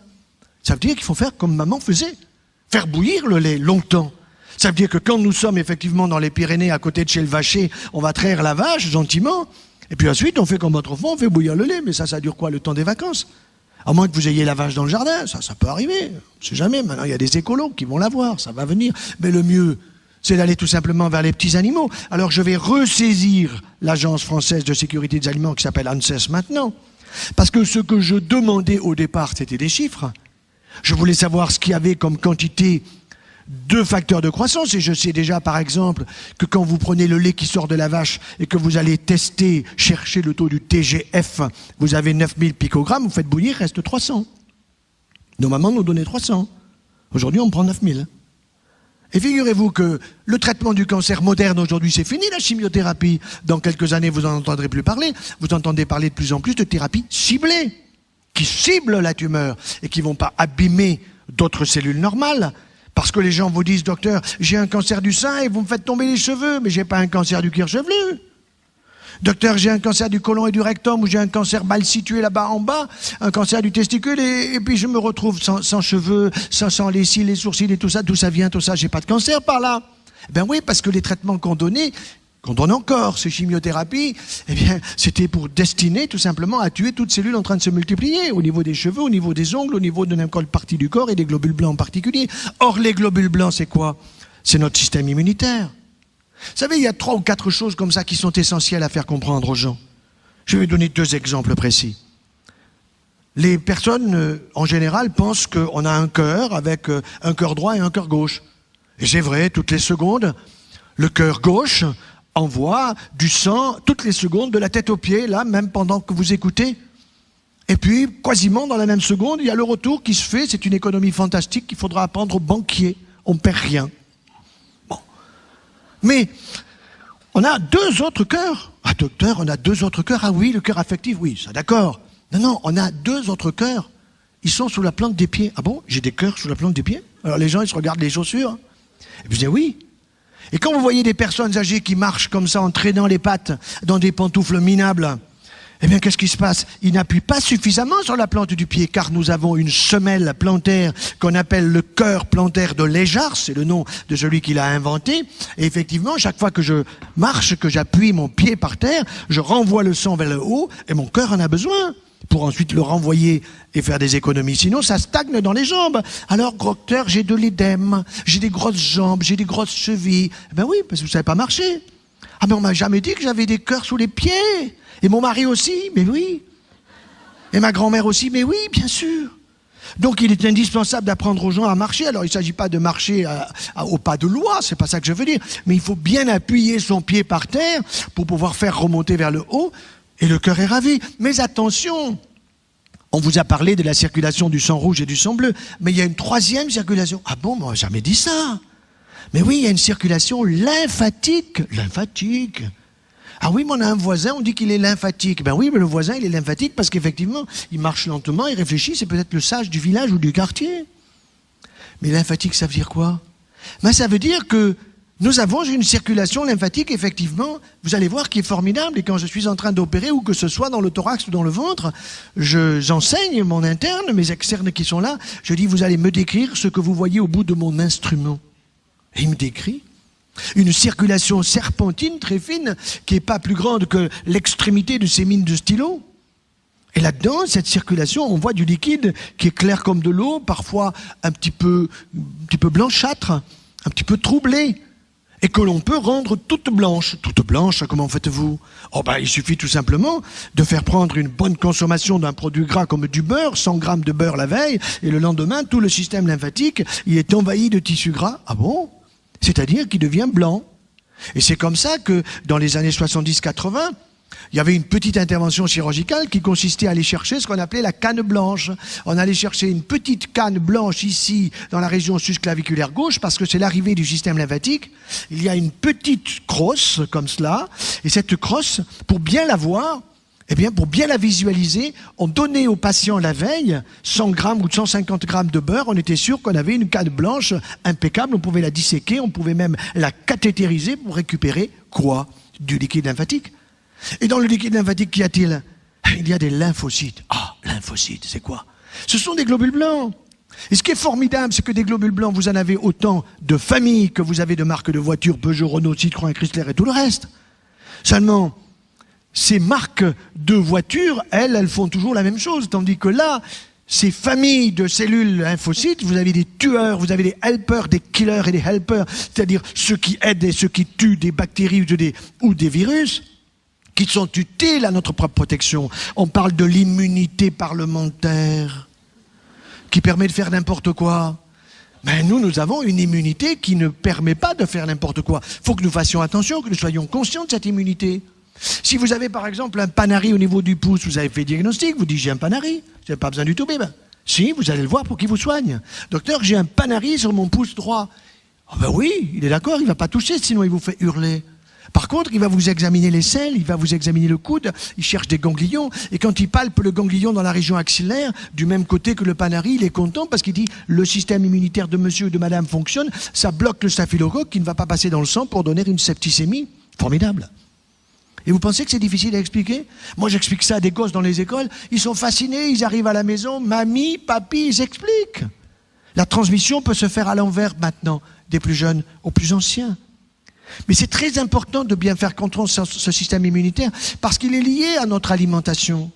[SPEAKER 1] Ça veut dire qu'il faut faire comme maman faisait. Faire bouillir le lait longtemps. Ça veut dire que quand nous sommes effectivement dans les Pyrénées, à côté de chez le vacher, on va traire la vache gentiment, et puis ensuite on fait comme autrefois, on fait bouillir le lait. Mais ça dure quoi, le temps des vacances? À moins que vous ayez la vache dans le jardin, ça peut arriver. On ne sait jamais, maintenant il y a des écolos qui vont la voir, ça va venir. Mais le mieux, c'est d'aller tout simplement vers les petits animaux. Alors je vais ressaisir l'Agence française de sécurité des aliments qui s'appelle ANSES maintenant. Parce que ce que je demandais au départ, c'était des chiffres. Je voulais savoir ce qu'il y avait comme quantité de facteurs de croissance, et je sais déjà par exemple que quand vous prenez le lait qui sort de la vache et que vous allez tester, chercher le taux du TGF, vous avez 9000 picogrammes, vous faites bouillir, il reste 300. Nos mamans nous donnaient 300. Aujourd'hui on prend 9000. Et figurez-vous que le traitement du cancer moderne aujourd'hui, c'est fini la chimiothérapie. Dans quelques années vous n'en entendrez plus parler. Vous entendez parler de plus en plus de thérapies ciblées, qui ciblent la tumeur et qui ne vont pas abîmer d'autres cellules normales. Parce que les gens vous disent, docteur, j'ai un cancer du sein et vous me faites tomber les cheveux, mais j'ai pas un cancer du cuir chevelu. Docteur, j'ai un cancer du côlon et du rectum, ou j'ai un cancer mal situé là-bas en bas, un cancer du testicule, et puis je me retrouve sans cheveux, sans les cils, les sourcils et tout ça. D'où ça vient tout ça? J'ai pas de cancer par là. Ben oui, parce que les traitements qu'on donnait, qu'on donne encore, ces chimiothérapies, c'était pour destiner tout simplement à tuer toutes cellules en train de se multiplier, au niveau des cheveux, au niveau des ongles, au niveau de n'importe quelle partie du corps, et des globules blancs en particulier. Or, les globules blancs, c'est quoi? C'est notre système immunitaire. Vous savez, il y a 3 ou 4 choses comme ça qui sont essentielles à faire comprendre aux gens. Je vais donner 2 exemples précis. Les personnes, en général, pensent qu'on a un cœur avec un cœur droit et un cœur gauche. Et c'est vrai, toutes les secondes, le cœur gauche envoie du sang toutes les secondes de la tête aux pieds, là, même pendant que vous écoutez. Et puis, quasiment dans la même seconde, il y a le retour qui se fait. C'est une économie fantastique qu'il faudra apprendre aux banquiers. On ne perd rien. Bon. Mais on a 2 autres cœurs. Ah, docteur, on a 2 autres cœurs. Ah oui, le cœur affectif, oui, ça d'accord. Non, on a 2 autres cœurs. Ils sont sous la plante des pieds. Ah bon? J'ai des cœurs sous la plante des pieds? Alors les gens, ils se regardent les chaussures. Et puis je dis oui. Et quand vous voyez des personnes âgées qui marchent comme ça en traînant les pattes dans des pantoufles minables, eh bien qu'est-ce qui se passe? Ils n'appuient pas suffisamment sur la plante du pied, car nous avons une semelle plantaire qu'on appelle le cœur plantaire de Léjart, c'est le nom de celui qui l'a inventé. Et effectivement, chaque fois que je marche, que j'appuie mon pied par terre, je renvoie le sang vers le haut, et mon cœur en a besoin pour ensuite le renvoyer et faire des économies. Sinon, ça stagne dans les jambes. Alors, docteur, j'ai de l'édème, j'ai des grosses jambes, j'ai des grosses chevilles. Eh ben oui, parce que vous ne savez pas marcher. Ah mais on m'a jamais dit que j'avais des cœurs sous les pieds. Et mon mari aussi, mais oui. Et ma grand-mère aussi, mais oui, bien sûr. Donc il est indispensable d'apprendre aux gens à marcher. Alors il ne s'agit pas de marcher au pas de loi, c'est pas ça que je veux dire. Mais il faut bien appuyer son pied par terre pour pouvoir faire remonter vers le haut. Et le cœur est ravi. Mais attention, on vous a parlé de la circulation du sang rouge et du sang bleu. Mais il y a une 3e circulation. Ah bon, moi, jamais dit ça. Mais oui, il y a une circulation lymphatique. Lymphatique. Ah oui, mais on a un voisin, on dit qu'il est lymphatique. Ben oui, mais le voisin, il est lymphatique parce qu'effectivement, il marche lentement, il réfléchit, c'est peut-être le sage du village ou du quartier. Mais lymphatique, ça veut dire quoi? Ben ça veut dire que nous avons une circulation lymphatique, effectivement, vous allez voir, qui est formidable. Et quand je suis en train d'opérer, ou que ce soit dans le thorax ou dans le ventre, j'enseigne mon interne, mes externes qui sont là, je dis, vous allez me décrire ce que vous voyez au bout de mon instrument. Et il me décrit une circulation serpentine très fine, qui n'est pas plus grande que l'extrémité de ces mines de stylo. Et là-dedans, cette circulation, on voit du liquide qui est clair comme de l'eau, parfois un petit peu blanchâtre, un petit peu troublé, et que l'on peut rendre toute blanche. Toute blanche, comment faites-vous? Oh ben, il suffit tout simplement de faire prendre une bonne consommation d'un produit gras comme du beurre, 100 grammes de beurre la veille, et le lendemain, tout le système lymphatique, il est envahi de tissu gras. Ah bon? C'est-à-dire qu'il devient blanc. Et c'est comme ça que, dans les années 70-80, il y avait une petite intervention chirurgicale qui consistait à aller chercher ce qu'on appelait la canne blanche. On allait chercher une petite canne blanche ici, dans la région susclaviculaire gauche, parce que c'est l'arrivée du système lymphatique. Il y a une petite crosse, comme cela, et cette crosse, pour bien la voir, eh bien, pour bien la visualiser, on donnait aux patients la veille 100 grammes ou 150 grammes de beurre. On était sûr qu'on avait une canne blanche impeccable. On pouvait la disséquer, on pouvait même la cathétériser pour récupérer quoi? Du liquide lymphatique. Et dans le liquide lymphatique, qu'y a-t-il? Il y a des lymphocytes. Ah, lymphocytes, c'est quoi? Ce sont des globules blancs. Et ce qui est formidable, c'est que des globules blancs, vous en avez autant de familles que vous avez de marques de voitures, Peugeot, Renault, Citroën, Chrysler et tout le reste. Seulement, ces marques de voitures, elles font toujours la même chose. Tandis que là, ces familles de cellules lymphocytes, vous avez des tueurs, vous avez des helpers, des killers et des helpers, c'est-à-dire ceux qui aident et ceux qui tuent des bactéries ou des virus, qui sont utiles à notre propre protection. On parle de l'immunité parlementaire, qui permet de faire n'importe quoi. Mais nous avons une immunité qui ne permet pas de faire n'importe quoi. Il faut que nous fassions attention, que nous soyons conscients de cette immunité. Si vous avez par exemple un panari au niveau du pouce, vous avez fait diagnostic, vous dites j'ai un panari, vous n'avez pas besoin du tout, mais ben, si, vous allez le voir pour qu'il vous soigne. Docteur, j'ai un panari sur mon pouce droit. Ah ben oui, il est d'accord, il ne va pas toucher, sinon il vous fait hurler. Par contre, il va vous examiner les selles, il va vous examiner le coude, il cherche des ganglions, et quand il palpe le ganglion dans la région axillaire, du même côté que le panari, il est content parce qu'il dit le système immunitaire de monsieur ou de madame fonctionne, ça bloque le staphylocoque qui ne va pas passer dans le sang pour donner une septicémie. Formidable. Et vous pensez que c'est difficile à expliquer? Moi, j'explique ça à des gosses dans les écoles. Ils sont fascinés, ils arrivent à la maison, mamie, papy, ils expliquent. La transmission peut se faire à l'envers maintenant, des plus jeunes aux plus anciens. Mais c'est très important de bien faire comprendre ce système immunitaire parce qu'il est lié à notre alimentation.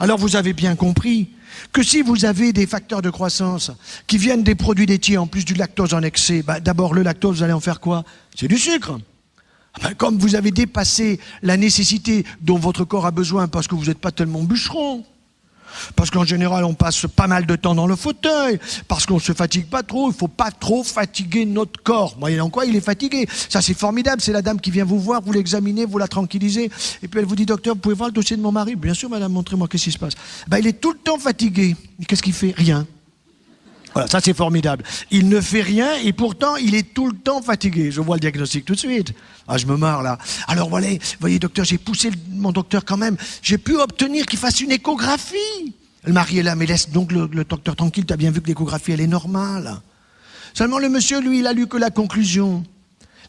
[SPEAKER 1] Alors vous avez bien compris que si vous avez des facteurs de croissance qui viennent des produits laitiers en plus du lactose en excès, d'abord le lactose, vous allez en faire quoi? C'est du sucre. Comme vous avez dépassé la nécessité dont votre corps a besoin parce que vous n'êtes pas tellement bûcheron, parce qu'en général on passe pas mal de temps dans le fauteuil, parce qu'on ne se fatigue pas trop, il ne faut pas trop fatiguer notre corps. Moyennant quoi, il est fatigué. Ça c'est formidable, c'est la dame qui vient vous voir, vous l'examinez, vous la tranquillisez, et puis elle vous dit docteur, vous pouvez voir le dossier de mon mari? Bien sûr madame, montrez-moi qu'est-ce qui se passe. Il est tout le temps fatigué. Et qu'est-ce qu'il fait? Rien. Voilà, ça c'est formidable. Il ne fait rien et pourtant il est tout le temps fatigué. Je vois le diagnostic tout de suite. Ah, je me marre là. Alors voilà, voyez docteur, j'ai poussé mon docteur quand même. J'ai pu obtenir qu'il fasse une échographie. Le mari est là, mais laisse donc le docteur tranquille, tu as bien vu que l'échographie elle est normale. Seulement le monsieur, lui, il a lu que la conclusion.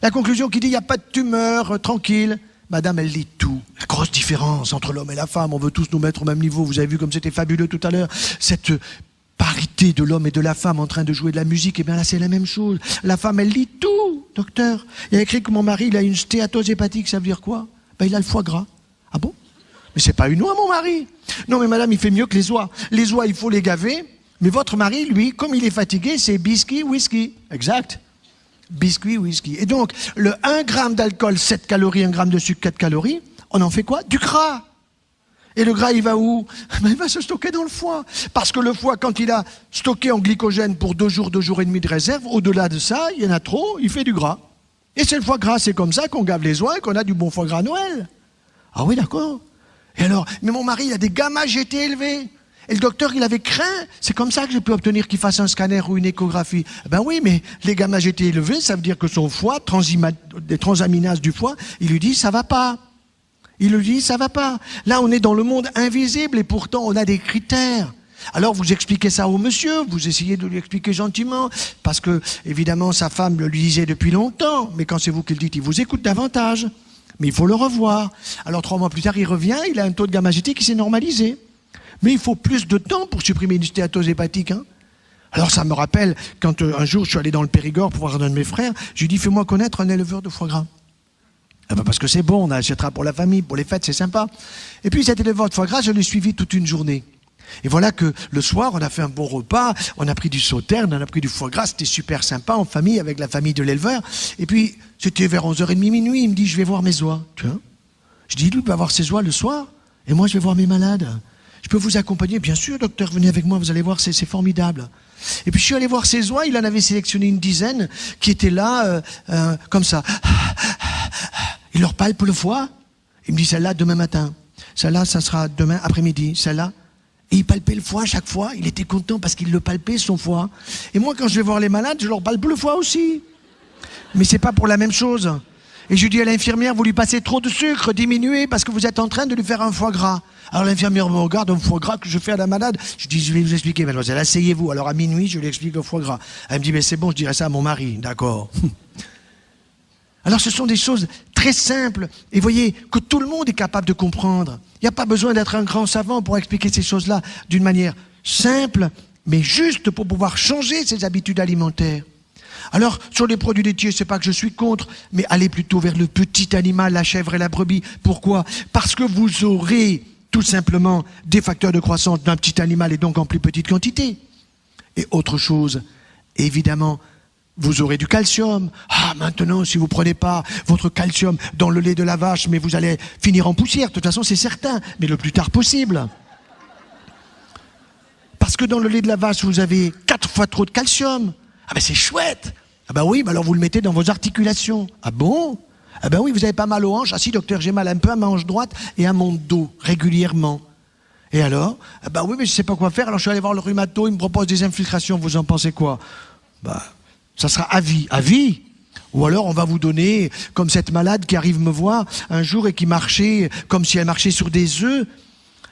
[SPEAKER 1] La conclusion qui dit il n'y a pas de tumeur, tranquille. Madame, elle lit tout. La grosse différence entre l'homme et la femme, on veut tous nous mettre au même niveau. Vous avez vu comme c'était fabuleux tout à l'heure. Cette parité de l'homme et de la femme en train de jouer de la musique, et bien là c'est la même chose. La femme elle lit tout, docteur. Il y a écrit que mon mari il a une stéatose hépatique, ça veut dire quoi? Il a le foie gras. Ah bon? Mais c'est pas une oie mon mari. Non mais madame il fait mieux que les oies. Les oies il faut les gaver, mais votre mari lui, comme il est fatigué, c'est biscuit, whisky. Exact. Biscuit, whisky. Et donc le 1 gramme d'alcool, 7 calories, 1 gramme de sucre, 4 calories, on en fait quoi? Du gras. Et le gras, il va où? Il va se stocker dans le foie. Parce que le foie, quand il a stocké en glycogène pour 2 jours et demi de réserve, au-delà de ça, il y en a trop, il fait du gras. Et c'est le foie gras, c'est comme ça qu'on gave les oies et qu'on a du bon foie gras à Noël. Ah oui, d'accord. Et alors, mais mon mari, il a des gamma-GT élevés. Et le docteur, il avait craint. C'est comme ça que j'ai pu obtenir qu'il fasse un scanner ou une échographie. Ben oui, mais les gamma-GT élevés, ça veut dire que son foie, des transaminases du foie, il lui dit, ça va pas. Il le dit, ça va pas. Là, on est dans le monde invisible et pourtant on a des critères. Alors vous expliquez ça au monsieur, vous essayez de lui expliquer gentiment, parce que évidemment sa femme le lui disait depuis longtemps, mais quand c'est vous qui le dites, il vous écoute davantage. Mais il faut le revoir. Alors 3 mois plus tard, il revient, il a un taux de gamma-GT qui s'est normalisé. Mais il faut plus de temps pour supprimer une stéatose hépatique. Hein. Alors ça me rappelle, quand un jour je suis allé dans le Périgord pour voir un de mes frères, je lui ai dit, fais-moi connaître un éleveur de foie gras. Ah ben parce que c'est bon, on achètera pour la famille, pour les fêtes, c'est sympa. Et puis cet éleveur de foie gras, je l'ai suivi toute une journée. Et voilà que le soir, on a fait un bon repas, on a pris du sauterne, on a pris du foie gras, c'était super sympa en famille, avec la famille de l'éleveur. Et puis, c'était vers 11h30, minuit, il me dit, je vais voir mes oies. Tu vois ? Je dis, lui, il va voir ses oies le soir, et moi, je vais voir mes malades. Je peux vous accompagner? Bien sûr, docteur, venez avec moi, vous allez voir, c'est formidable. Et puis, je suis allé voir ses oies, il en avait sélectionné une dizaine, qui étaient là, comme ça. Il leur palpe le foie. Il me dit, celle-là, demain matin. Celle-là, ça sera demain après-midi. Celle-là. Et il palpait le foie chaque fois. Il était content parce qu'il le palpait, son foie. Et moi, quand je vais voir les malades, je leur palpe le foie aussi. Mais c'est pas pour la même chose. Et je dis à l'infirmière, vous lui passez trop de sucre, diminuez, parce que vous êtes en train de lui faire un foie gras. Alors l'infirmière me regarde, un foie gras que je fais à la malade. Je dis, je vais vous expliquer, mademoiselle, asseyez-vous. Alors à minuit, je lui explique le foie gras. Elle me dit, mais c'est bon, je dirai ça à mon mari. D'accord. Alors ce sont des choses très simples, et voyez que tout le monde est capable de comprendre. Il n'y a pas besoin d'être un grand savant pour expliquer ces choses-là d'une manière simple, mais juste pour pouvoir changer ses habitudes alimentaires. Alors sur les produits laitiers, c'est pas que je suis contre, mais allez plutôt vers le petit animal, la chèvre et la brebis. Pourquoi? Parce que vous aurez tout simplement des facteurs de croissance d'un petit animal et donc en plus petite quantité. Et autre chose, évidemment, vous aurez du calcium. Ah, maintenant, si vous prenez pas votre calcium dans le lait de la vache, mais vous allez finir en poussière. De toute façon, c'est certain, mais le plus tard possible. Parce que dans le lait de la vache, vous avez 4 fois trop de calcium. Ah ben c'est chouette. Ah ben oui, ben alors vous le mettez dans vos articulations. Ah bon? Ah ben oui, vous avez pas mal aux hanches. Ah si, docteur, j'ai mal un peu à ma hanche droite et à mon dos, régulièrement. Et alors? Ah ben oui, mais je sais pas quoi faire. Alors je suis allé voir le rhumato, il me propose des infiltrations. Vous en pensez quoi? Bah... ça sera à vie. À vie. Ou alors on va vous donner, comme cette malade qui arrive me voir un jour et qui marchait comme si elle marchait sur des œufs.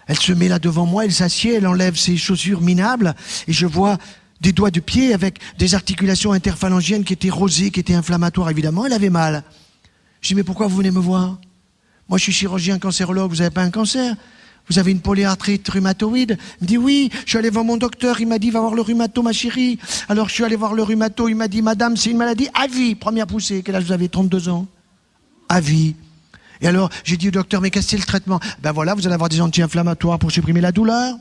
[SPEAKER 1] Elle se met là devant moi, elle s'assied, elle enlève ses chaussures minables et je vois des doigts de pied avec des articulations interphalangiennes qui étaient rosées, qui étaient inflammatoires. Évidemment, elle avait mal. Je dis, mais pourquoi vous venez me voir? Moi, je suis chirurgien cancérologue, vous n'avez pas un cancer? Vous avez une polyarthrite rhumatoïde? Il me dit oui, je suis allé voir mon docteur, il m'a dit va voir le rhumato ma chérie. Alors je suis allé voir le rhumato, il m'a dit madame c'est une maladie à vie, première poussée, quel âge vous avez? 32 ans. À vie. Et alors j'ai dit au docteur mais qu'est-ce que c'est le traitement? Ben voilà, vous allez avoir des anti-inflammatoires pour supprimer la douleur.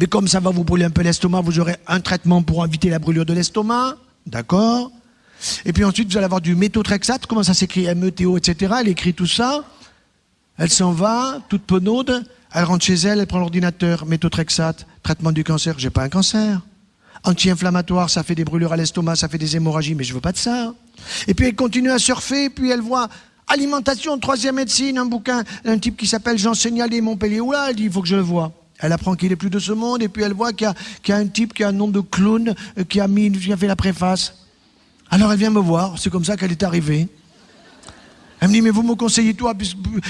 [SPEAKER 1] Mais comme ça va vous brûler un peu l'estomac, vous aurez un traitement pour éviter la brûlure de l'estomac. D'accord? Et puis ensuite vous allez avoir du méthotrexate, comment ça s'écrit? M-E-T-O, etc. Elle écrit tout ça. Elle s'en va, toute penaude. Elle rentre chez elle, elle prend l'ordinateur, méthotrexate, traitement du cancer, j'ai pas un cancer. Anti-inflammatoire, ça fait des brûlures à l'estomac, ça fait des hémorragies, mais je veux pas de ça. Et puis elle continue à surfer, puis elle voit alimentation, 3e médecine, un bouquin, un type qui s'appelle Jean Seignalé Montpellier, oula, elle dit, il faut que je le voie. Elle apprend qu'il est plus de ce monde, et puis elle voit qu'il y a un type qui a un nom de clown, qui a fait la préface. Alors elle vient me voir, c'est comme ça qu'elle est arrivée. Elle me dit, mais vous me conseillez toi,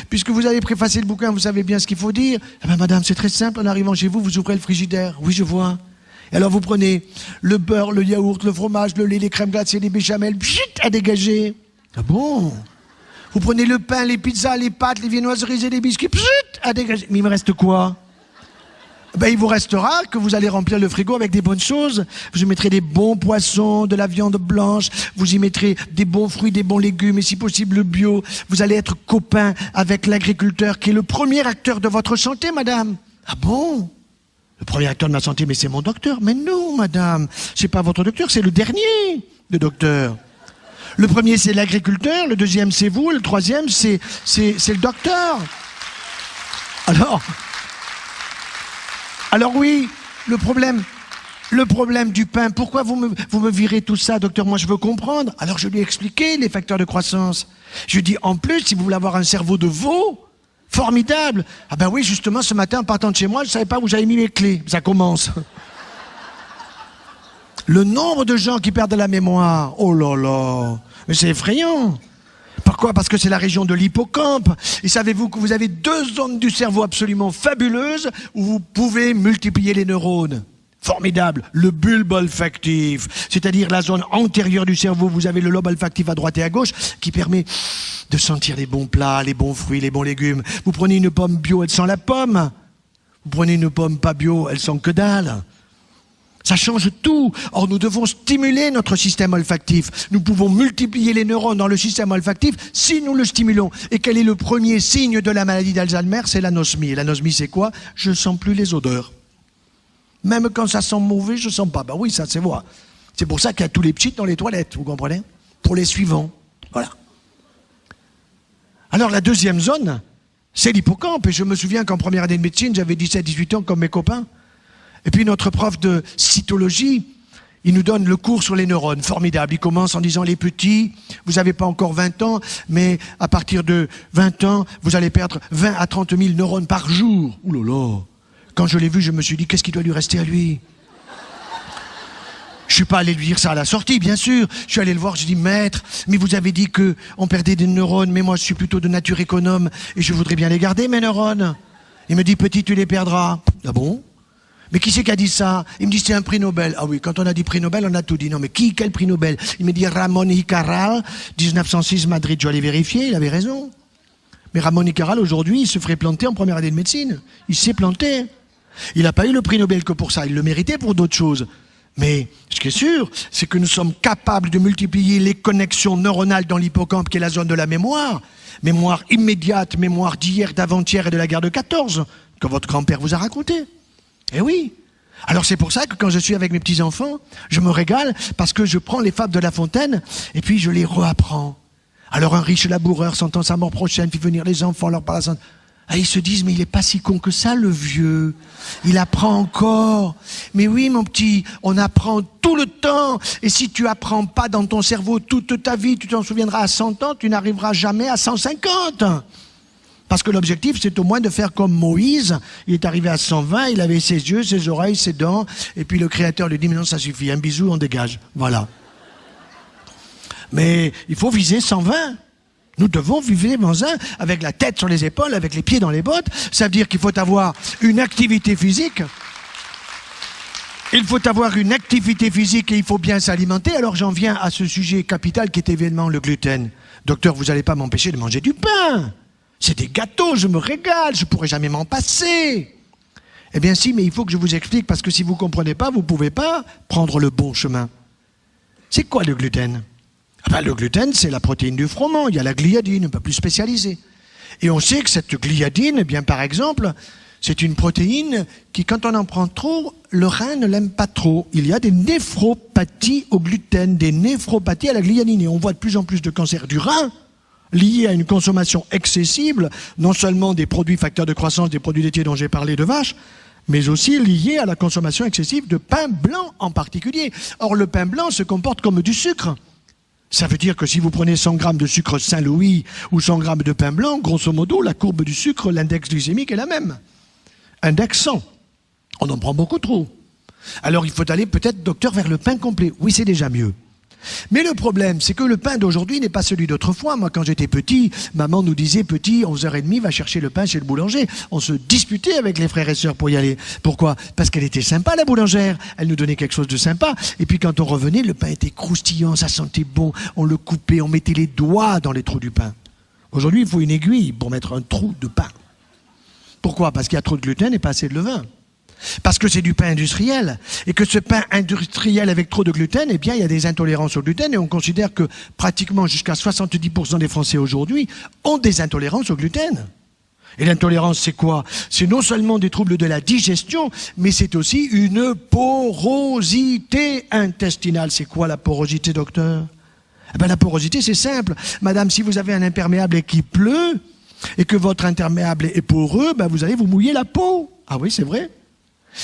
[SPEAKER 1] puisque vous avez préfacé le bouquin, vous savez bien ce qu'il faut dire. Eh bien, madame, c'est très simple, en arrivant chez vous, vous ouvrez le frigidaire. Oui, je vois. Et alors, vous prenez le beurre, le yaourt, le fromage, le lait, les crèmes glacées, les béchamels, pchit, à dégager. Ah bon? Vous prenez le pain, les pizzas, les pâtes, les viennoiseries et les biscuits, pchit, à dégager. Mais il me reste quoi? Ben, il vous restera que vous allez remplir le frigo avec des bonnes choses. Vous y mettrez des bons poissons, de la viande blanche, vous y mettrez des bons fruits, des bons légumes, et si possible bio. Vous allez être copain avec l'agriculteur qui est le premier acteur de votre santé, madame. Ah bon? Le premier acteur de ma santé, mais c'est mon docteur. Mais non, madame, c'est pas votre docteur, c'est le dernier, le docteur. Le premier, c'est l'agriculteur, le deuxième, c'est vous, le troisième, c'est le docteur. Alors oui, le problème du pain, pourquoi vous me virez tout ça, docteur? Moi, je veux comprendre. Alors, je lui ai expliqué les facteurs de croissance. Je lui ai dit, en plus, si vous voulez avoir un cerveau de veau, formidable. Ah ben oui, justement, ce matin, en partant de chez moi, je ne savais pas où j'avais mis mes clés. Ça commence. Le nombre de gens qui perdent la mémoire, oh là là, mais c'est effrayant. Pourquoi? Parce que c'est la région de l'hippocampe. Et savez-vous que vous avez 2 zones du cerveau absolument fabuleuses où vous pouvez multiplier les neurones? Formidable. Le bulbe olfactif, c'est-à-dire la zone antérieure du cerveau. Vous avez le lobe olfactif à droite et à gauche qui permet de sentir les bons plats, les bons fruits, les bons légumes. Vous prenez une pomme bio, elle sent la pomme. Vous prenez une pomme pas bio, elle sent que dalle. Ça change tout. Or, nous devons stimuler notre système olfactif. Nous pouvons multiplier les neurones dans le système olfactif si nous le stimulons. Et quel est le premier signe de la maladie d'Alzheimer? C'est l'anosmie. Et l'anosmie, c'est quoi? Je ne sens plus les odeurs. Même quand ça sent mauvais, je ne sens pas. Ben oui, ça c'est vrai. C'est pour ça qu'il y a tous les petits dans les toilettes, vous comprenez? Pour les suivants. Voilà. Alors, la deuxième zone, c'est l'hippocampe. Et je me souviens qu'en première année de médecine, j'avais 17-18 ans comme mes copains. Et puis notre prof de cytologie, il nous donne le cours sur les neurones, formidable. Il commence en disant, les petits, vous n'avez pas encore 20 ans, mais à partir de 20 ans, vous allez perdre 20 à 30 000 neurones par jour. Ouh là là. Quand je l'ai vu, je me suis dit, qu'est-ce qui doit lui rester à lui? Je suis pas allé lui dire ça à la sortie, bien sûr. Je suis allé le voir, je dis, maître, mais vous avez dit qu'on perdait des neurones, mais moi je suis plutôt de nature économe et je voudrais bien les garder, mes neurones. Il me dit, petit, tu les perdras. Ah bon? Mais qui c'est qui a dit ça? Il me dit, c'est un prix Nobel. Ah oui, quand on a dit prix Nobel, on a tout dit. Non, mais quel prix Nobel? Il me dit, Ramón y Cajal, 1906, Madrid. Je dois aller vérifier, il avait raison. Mais Ramón y Cajal, aujourd'hui, il se ferait planter en première année de médecine. Il s'est planté. Il n'a pas eu le prix Nobel que pour ça. Il le méritait pour d'autres choses. Mais ce qui est sûr, c'est que nous sommes capables de multiplier les connexions neuronales dans l'hippocampe, qui est la zone de la mémoire. Mémoire immédiate, mémoire d'hier, d'avant-hier et de la guerre de 14, que votre grand-père vous a raconté. Eh oui. Alors c'est pour ça que quand je suis avec mes petits-enfants, je me régale parce que je prends les fables de La Fontaine et puis je les réapprends. Alors un riche laboureur sentant sa mort prochaine fit venir les enfants, leur parlant. Ah, ils se disent, mais il est pas si con que ça, le vieux. Il apprend encore. Mais oui, mon petit, on apprend tout le temps. Et si tu apprends pas dans ton cerveau toute ta vie, tu t'en souviendras à 100 ans, tu n'arriveras jamais à 150. Parce que l'objectif, c'est au moins de faire comme Moïse. Il est arrivé à 120, il avait ses yeux, ses oreilles, ses dents. Et puis le Créateur lui dit, mais non, ça suffit. Un bisou, on dégage. Voilà. Mais il faut viser 120. Nous devons viser 120 avec la tête sur les épaules, avec les pieds dans les bottes. Ça veut dire qu'il faut avoir une activité physique. Il faut avoir une activité physique et il faut bien s'alimenter. Alors j'en viens à ce sujet capital qui est évidemment le gluten. Docteur, vous n'allez pas m'empêcher de manger du pain. C'est des gâteaux, je me régale, je ne pourrai jamais m'en passer. Eh bien si, mais il faut que je vous explique, parce que si vous ne comprenez pas, vous ne pouvez pas prendre le bon chemin. C'est quoi le gluten? Le gluten, c'est la protéine du froment, il y a la gliadine, un peu plus spécialisée. Et on sait que cette gliadine, eh bien par exemple, c'est une protéine qui, quand on en prend trop, le rein ne l'aime pas trop. Il y a des néphropathies au gluten, des néphropathies à la gliadine. Et on voit de plus en plus de cancers du rein, lié à une consommation excessive, non seulement des produits facteurs de croissance, des produits laitiers dont j'ai parlé de vaches, mais aussi lié à la consommation excessive de pain blanc en particulier. Or, le pain blanc se comporte comme du sucre. Ça veut dire que si vous prenez 100 grammes de sucre Saint-Louis ou 100 grammes de pain blanc, grosso modo, la courbe du sucre, l'index glycémique est la même. Index 100. On en prend beaucoup trop. Alors, il faut aller peut-être, docteur, vers le pain complet. Oui, c'est déjà mieux. Mais le problème, c'est que le pain d'aujourd'hui n'est pas celui d'autrefois. Moi, quand j'étais petit, maman nous disait, petit, 11h30, va chercher le pain chez le boulanger. On se disputait avec les frères et sœurs pour y aller. Pourquoi? Parce qu'elle était sympa, la boulangère. Elle nous donnait quelque chose de sympa. Et puis quand on revenait, le pain était croustillant, ça sentait bon. On le coupait, on mettait les doigts dans les trous du pain. Aujourd'hui, il faut une aiguille pour mettre un trou de pain. Pourquoi? Parce qu'il y a trop de gluten et pas assez de levain. Parce que c'est du pain industriel, et que ce pain industriel avec trop de gluten, eh bien, il y a des intolérances au gluten, et on considère que pratiquement jusqu'à 70% des Français aujourd'hui ont des intolérances au gluten. Et l'intolérance, c'est quoi? C'est non seulement des troubles de la digestion, mais c'est aussi une porosité intestinale. C'est quoi la porosité, docteur? Eh bien, la porosité, c'est simple. Madame, si vous avez un imperméable et qu'il pleut, et que votre imperméable est poreux, ben vous allez vous mouiller la peau. Ah oui, c'est vrai.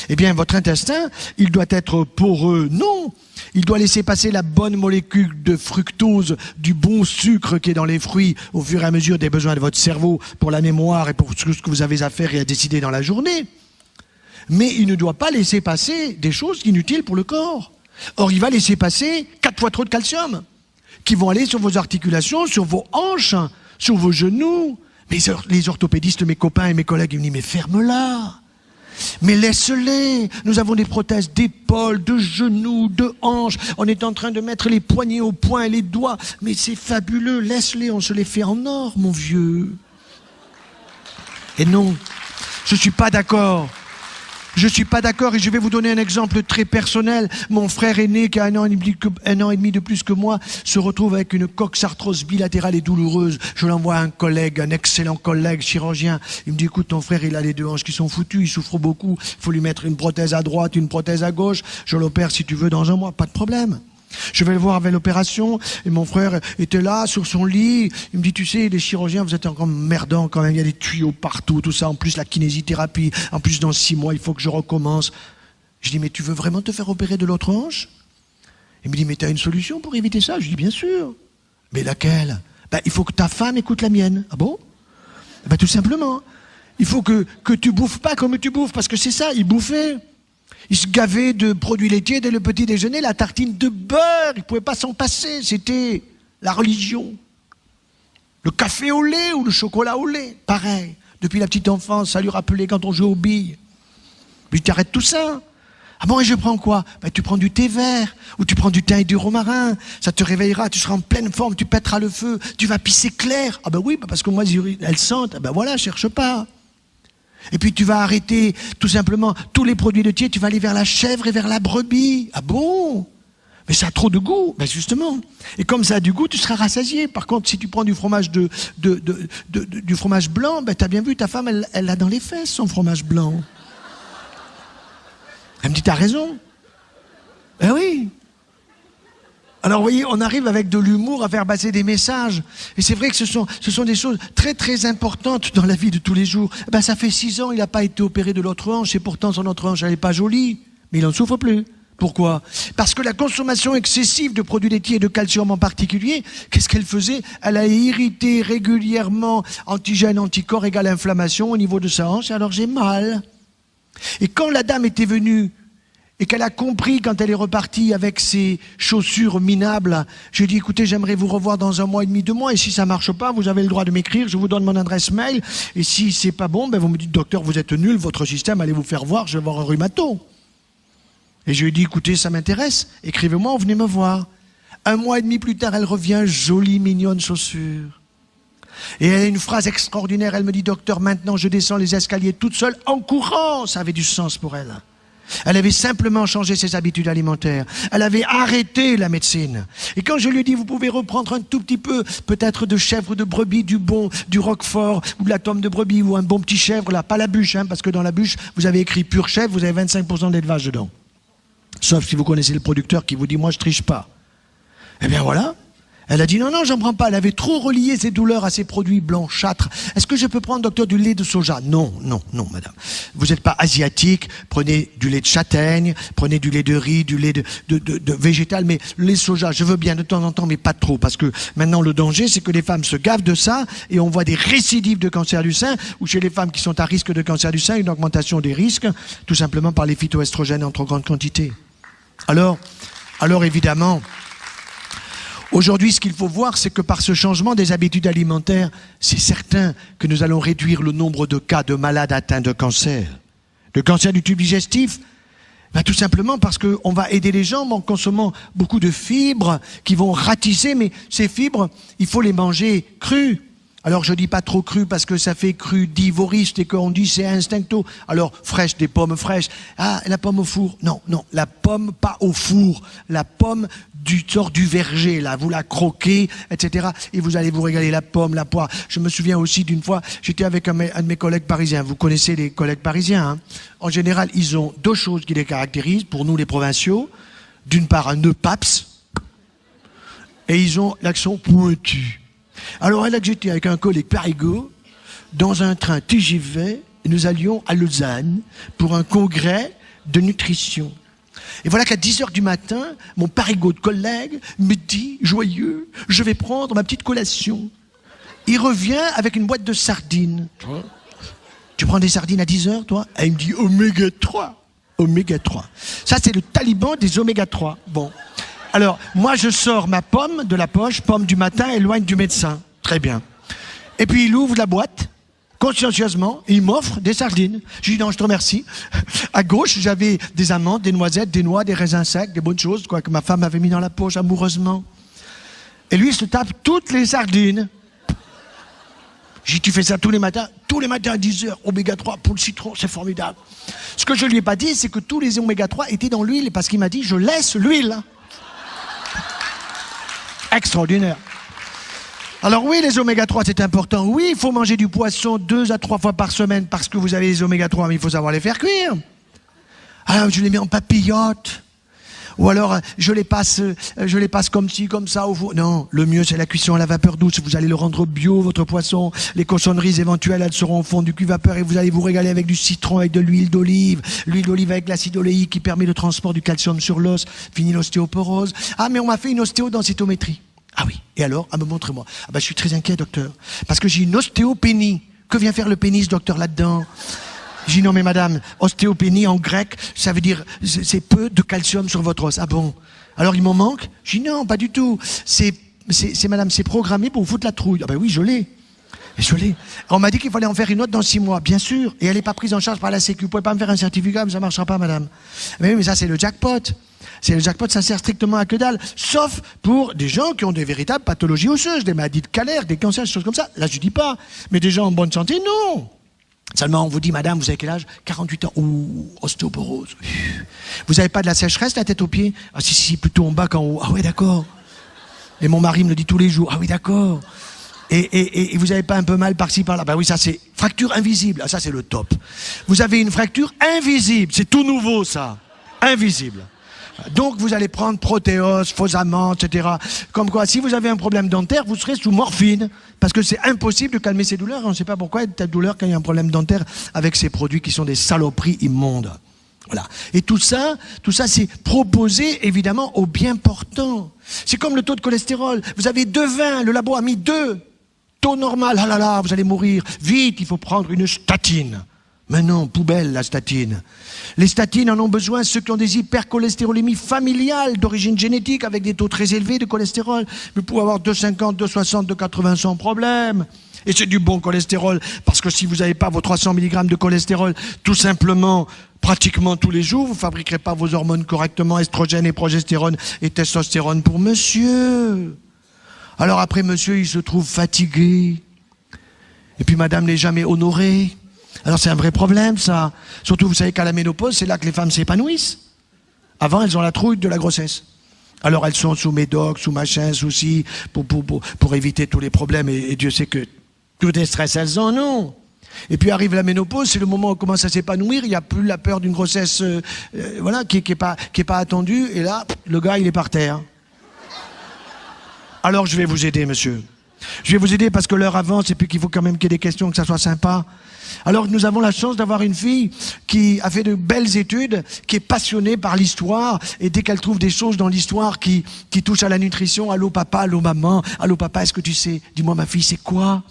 [SPEAKER 1] Eh bien, votre intestin, il doit être poreux. Non, il doit laisser passer la bonne molécule de fructose, du bon sucre qui est dans les fruits, au fur et à mesure des besoins de votre cerveau, pour la mémoire et pour tout ce que vous avez à faire et à décider dans la journée. Mais il ne doit pas laisser passer des choses inutiles pour le corps. Or, il va laisser passer 4 fois trop de calcium, qui vont aller sur vos articulations, sur vos hanches, sur vos genoux. Mais les orthopédistes, mes copains et mes collègues, ils me disent, mais ferme-la. Mais laisse-les. Nous avons des prothèses d'épaules, de genoux, de hanches. On est en train de mettre les poignets au point et les doigts. Mais c'est fabuleux. Laisse-les. On se les fait en or, mon vieux. Et non, je suis pas d'accord. Je suis pas d'accord et je vais vous donner un exemple très personnel. Mon frère aîné, qui a un an et demi de plus que moi, se retrouve avec une coxarthrose bilatérale et douloureuse. Je l'envoie à un collègue, un excellent collègue chirurgien. Il me dit, écoute, ton frère, il a les deux hanches qui sont foutues, il souffre beaucoup. Il faut lui mettre une prothèse à droite, une prothèse à gauche. Je l'opère si tu veux dans un mois, pas de problème. Je vais le voir avec l'opération et mon frère était là sur son lit. Il me dit, tu sais, les chirurgiens, vous êtes encore merdants quand même. Il y a des tuyaux partout, tout ça. En plus, la kinésithérapie. En plus, dans 6 mois, il faut que je recommence. Je dis, mais tu veux vraiment te faire opérer de l'autre hanche? Il me dit, mais tu as une solution pour éviter ça? Je dis, bien sûr. Mais laquelle? Il faut que ta femme écoute la mienne. Ah bon? Tout simplement. Il faut que tu bouffes pas comme tu bouffes. Parce que c'est ça, il bouffait. Il se gavait de produits laitiers dès le petit déjeuner, la tartine de beurre, il ne pouvait pas s'en passer, c'était la religion. Le café au lait ou le chocolat au lait, pareil. Depuis la petite enfance, ça lui rappelait quand on jouait aux billes. Puis tu arrêtes tout ça. Ah bon, et je prends quoi? Tu prends du thé vert, ou tu prends du thym et du romarin, ça te réveillera, tu seras en pleine forme, tu pèteras le feu, tu vas pisser clair. Ah oui, parce que moi, elles sentent, voilà, cherche pas. Et puis tu vas arrêter tout simplement tous les produits laitiers, tu vas aller vers la chèvre et vers la brebis. Ah bon? Mais ça a trop de goût. Justement. Et comme ça a du goût, tu seras rassasié. Par contre, si tu prends du fromage du fromage blanc, t'as bien vu, ta femme, elle a dans les fesses son fromage blanc. Elle me dit, t'as raison. Eh oui. Alors, vous voyez, on arrive avec de l'humour à faire passer des messages. Et c'est vrai que ce sont des choses très, très importantes dans la vie de tous les jours. Ça fait 6 ans, il n'a pas été opéré de l'autre hanche, et pourtant son autre hanche, elle n'est pas jolie. Mais il n'en souffre plus. Pourquoi? Parce que la consommation excessive de produits laitiers et de calcium en particulier, qu'est-ce qu'elle faisait? Elle a irrité régulièrement antigène, anticorps égale inflammation au niveau de sa hanche, alors j'ai mal. Et quand la dame était venue, et qu'elle a compris quand elle est repartie avec ses chaussures minables, j'ai dit, écoutez, j'aimerais vous revoir dans 1 mois et demi, 2 mois, et si ça marche pas, vous avez le droit de m'écrire, je vous donne mon adresse mail, et si c'est pas bon, vous me dites, docteur, vous êtes nul, votre système, allez vous faire voir, je vais voir un rhumato. Et je lui ai dit, écoutez, ça m'intéresse, écrivez-moi, venez me voir. 1 mois et demi plus tard, elle revient, jolie, mignonne chaussure. Et elle a une phrase extraordinaire, elle me dit, docteur, maintenant je descends les escaliers toute seule, en courant, ça avait du sens pour elle. Elle avait simplement changé ses habitudes alimentaires. Elle avait arrêté la médecine. Et quand je lui ai dit, vous pouvez reprendre un tout petit peu, peut-être de chèvre, de brebis, du roquefort, ou de la tome de brebis, ou un bon petit chèvre, là, pas la bûche, parce que dans la bûche, vous avez écrit pure chèvre, vous avez 25% d'élevage dedans. Sauf si vous connaissez le producteur qui vous dit, moi je triche pas. Eh bien voilà. Elle a dit non, j'en prends pas. Elle avait trop relié ses douleurs à ses produits blanchâtres. Est-ce que je peux prendre, docteur, du lait de soja? Non, madame. Vous n'êtes pas asiatique. Prenez du lait de châtaigne, prenez du lait de riz, du lait de végétal. Mais le lait de soja, je veux bien de temps en temps, mais pas trop. Parce que maintenant, le danger, c'est que les femmes se gavent de ça et on voit des récidives de cancer du sein, ou chez les femmes qui sont à risque de cancer du sein, une augmentation des risques, tout simplement par les phytoestrogènes en trop grande quantité. Alors évidemment, aujourd'hui, ce qu'il faut voir, c'est que par ce changement des habitudes alimentaires, c'est certain que nous allons réduire le nombre de cas de malades atteints de cancer. Le cancer du tube digestif, tout simplement parce qu'on va aider les gens en consommant beaucoup de fibres qui vont ratisser, mais ces fibres, il faut les manger crues. Alors je dis pas trop cru parce que ça fait cru d'ivoriste et qu'on dit c'est instincto. Alors fraîche, des pommes fraîches. Ah, la pomme au four. Non, la pomme pas au four. La pomme sort du verger, là. Vous la croquez, etc. Et vous allez vous régaler la pomme, la poire. Je me souviens aussi d'une fois, j'étais avec un de mes collègues parisiens. Vous connaissez les collègues parisiens, hein? En général, ils ont 2 choses qui les caractérisent, pour nous les provinciaux. D'une part, un nœud paps. Et ils ont l'accent pointu. Alors là que j'étais avec un collègue parigot dans un train TGV et nous allions à Lausanne pour un congrès de nutrition. Et voilà qu'à 10h du matin, mon parigot de collègue me dit, joyeux, je vais prendre ma petite collation. Il revient avec une boîte de sardines. Tu prends des sardines à 10h, toi? Et il me dit oméga 3. Oméga 3. Ça, c'est le taliban des oméga 3. Bon. Alors, moi, je sors ma pomme de la poche, pomme du matin, éloigne du médecin. Très bien. Et puis, il ouvre la boîte, consciencieusement, et il m'offre des sardines. Je lui dis non, je te remercie. À gauche, j'avais des amandes, des noisettes, des noix, des raisins secs, des bonnes choses, quoi, que ma femme avait mis dans la poche amoureusement. Et lui, il se tape toutes les sardines. J'ai dit, tu fais ça tous les matins à 10h, oméga 3 pour le citron, c'est formidable. Ce que je lui ai pas dit, c'est que tous les oméga 3 étaient dans l'huile, parce qu'il m'a dit, je laisse l'huile. Extraordinaire. Alors oui, les oméga 3, c'est important. Oui, il faut manger du poisson 2 à 3 fois par semaine, parce que vous avez les oméga 3, mais il faut savoir les faire cuire. Alors, je les mets en papillote. Ou alors, je les passe comme ci, comme ça au four. Non, le mieux, c'est la cuisson à la vapeur douce. Vous allez le rendre bio, votre poisson. Les cochonneries éventuelles, elles seront au fond du cuve vapeur et vous allez vous régaler avec du citron, avec de l'huile d'olive. L'huile d'olive avec l'acide oléique qui permet le transport du calcium sur l'os. Fini l'ostéoporose. Ah, mais on m'a fait une ostéodensitométrie. Ah oui. Et alors? Ah, montrez-moi. Ah bah, je suis très inquiet, docteur. Parce que j'ai une ostéopénie. Que vient faire le pénis, docteur, là-dedans? J'ai dit non mais madame, ostéopénie en grec, ça veut dire c'est peu de calcium sur votre os. Ah bon? Alors il m'en manque? J'ai dit non, pas du tout. C'est madame, c'est programmé pour vous foutre la trouille. Ah ben oui, je l'ai. Je l'ai. On m'a dit qu'il fallait en faire une autre dans 6 mois, bien sûr. Et elle n'est pas prise en charge par la Sécu. Vous pouvez pas me faire un certificat, mais ça marchera pas, madame. Mais oui, mais ça c'est le jackpot. C'est le jackpot, ça sert strictement à que dalle. Sauf pour des gens qui ont des véritables pathologies osseuses, des maladies de Calère, des cancers, des choses comme ça. Là, je dis pas. Mais des gens en bonne santé, non. Seulement, on vous dit, madame, vous avez quel âge? 48 ans. Ouh, ostéoporose. Vous n'avez pas de la sécheresse, la tête aux pieds? Ah si, plutôt en bas qu'en haut. Ah ouais, d'accord. Et mon mari me le dit tous les jours. Ah oui, d'accord. Et vous n'avez pas un peu mal par-ci, par-là? Ben oui, ça c'est fracture invisible. Ah, ça c'est le top. Vous avez une fracture invisible. C'est tout nouveau, ça. Invisible. Donc vous allez prendre protéos, Fosaman, etc. Comme quoi, si vous avez un problème dentaire, vous serez sous morphine. Parce que c'est impossible de calmer ces douleurs. On ne sait pas pourquoi il y a de telle douleur quand il y a un problème dentaire avec ces produits qui sont des saloperies immondes. Voilà. Et tout ça c'est proposé évidemment aux bien portants. C'est comme le taux de cholestérol. Vous avez 2 vins, le labo a mis 2. Taux normal, ah là là, vous allez mourir. Vite, il faut prendre une statine. Mais non, poubelle la statine. Les statines en ont besoin ceux qui ont des hypercholestérolémies familiales d'origine génétique avec des taux très élevés de cholestérol. Vous pouvez avoir 2,50, 2,60, 2,80 sans problème. Et c'est du bon cholestérol parce que si vous n'avez pas vos 300 mg de cholestérol tout simplement, pratiquement tous les jours, vous ne fabriquerez pas vos hormones correctement, estrogène et progestérone et testostérone pour monsieur. Alors après monsieur, il se trouve fatigué. Et puis madame n'est jamais honorée. Alors c'est un vrai problème, ça. Surtout, vous savez qu'à la ménopause, c'est là que les femmes s'épanouissent. Avant, elles ont la trouille de la grossesse. Alors elles sont sous médoc, sous machin, souci, pour éviter tous les problèmes. Et Dieu sait que tous les stress, elles en ont. Et puis arrive la ménopause, c'est le moment où on commence à s'épanouir. Il n'y a plus la peur d'une grossesse, voilà, qui est pas attendue. Et là, le gars, il est par terre. Alors je vais vous aider, monsieur. Je vais vous aider parce que l'heure avance et puis qu'il faut quand même qu'il y ait des questions, que ça soit sympa. Alors nous avons la chance d'avoir une fille qui a fait de belles études, qui est passionnée par l'histoire, et dès qu'elle trouve des choses dans l'histoire qui touchent à la nutrition, allô papa, allô maman, allô papa, est-ce que tu sais? Dis-moi ma fille, c'est quoi?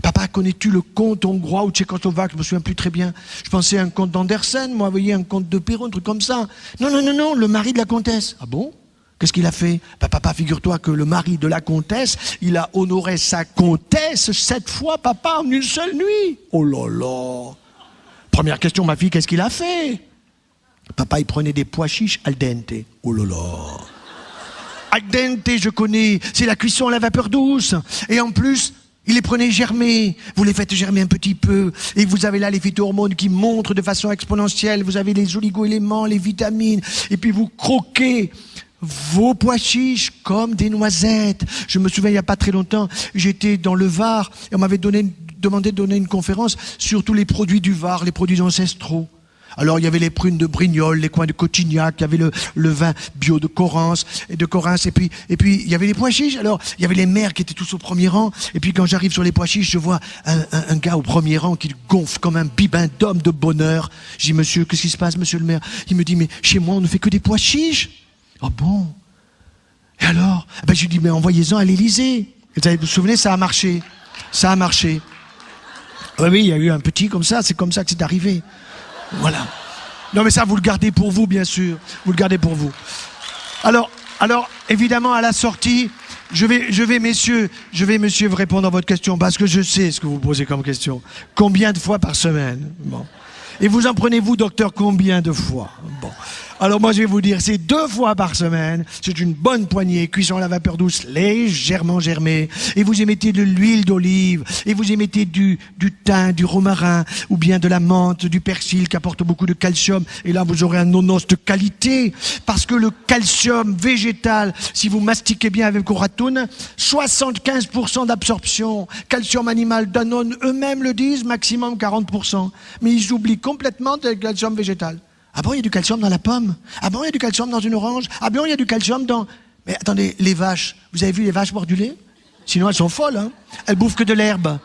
[SPEAKER 1] Papa, connais-tu le conte hongrois ou tchécoslovaque? Je me souviens plus très bien. Je pensais à un conte d'Andersen, moi, vous voyez, un conte de Perrault, un truc comme ça. Non, le mari de la comtesse. Ah bon? Qu'est-ce qu'il a fait? Ben, papa, figure-toi que le mari de la comtesse, il a honoré sa comtesse 7 fois, papa, en une seule nuit. Oh là là. Première question, ma fille, qu'est-ce qu'il a fait? Papa, il prenait des pois chiches al dente. Oh là là. Al dente, je connais. C'est la cuisson à la vapeur douce. Et en plus, il les prenait germer. Vous les faites germer un petit peu. Et vous avez là les phytohormones qui montrent de façon exponentielle. Vous avez les oligo-éléments, les vitamines. Et puis vous croquez vos pois chiches comme des noisettes. Je me souviens, il n'y a pas très longtemps, j'étais dans le Var et on m'avait demandé de donner une conférence sur tous les produits du Var, les produits ancestraux. Alors il y avait les prunes de Brignoles, les coins de Cotignac, il y avait le vin bio de Correns, et puis il y avait les pois chiches. Alors il y avait les maires qui étaient tous au premier rang, et puis quand j'arrive sur les pois chiches, je vois un gars au premier rang qui gonfle comme un bibin d'homme de bonheur. Je dis, monsieur, qu'est-ce qui se passe, monsieur le maire? Il me dit, mais chez moi on ne fait que des pois chiches. Oh bon? Et alors? Ben, je lui dis, mais envoyez-en à l'Élysée. Vous vous souvenez, ça a marché. Ça a marché. Oui, il y a eu un petit comme ça, c'est comme ça que c'est arrivé. Voilà. Non, mais ça, vous le gardez pour vous, bien sûr. Vous le gardez pour vous. Alors, Alors, évidemment, à la sortie, je vais, messieurs, vous répondre à votre question, parce que je sais ce que vous posez comme question. Combien de fois par semaine? Bon. Et vous en prenez-vous, docteur, combien de fois? Bon. Alors moi, je vais vous dire, c'est 2 fois par semaine. C'est une bonne poignée, cuisson à la vapeur douce, légèrement germée. Et vous y mettez de l'huile d'olive. Et vous y mettez du thym, du romarin, ou bien de la menthe, du persil qui apporte beaucoup de calcium. Et là, vous aurez un nonos de qualité. Parce que le calcium végétal, si vous mastiquez bien avec Oratoun, 75% d'absorption. Calcium animal, Danone, eux-mêmes le disent, maximum 40%. Mais ils oublient complètement le calcium végétal. Ah bon, il y a du calcium dans la pomme? Ah bon, il y a du calcium dans une orange? Ah bon, il y a du calcium dans... Mais attendez, les vaches, vous avez vu les vaches boire du lait? Sinon, elles sont folles, hein. Elles bouffent que de l'herbe.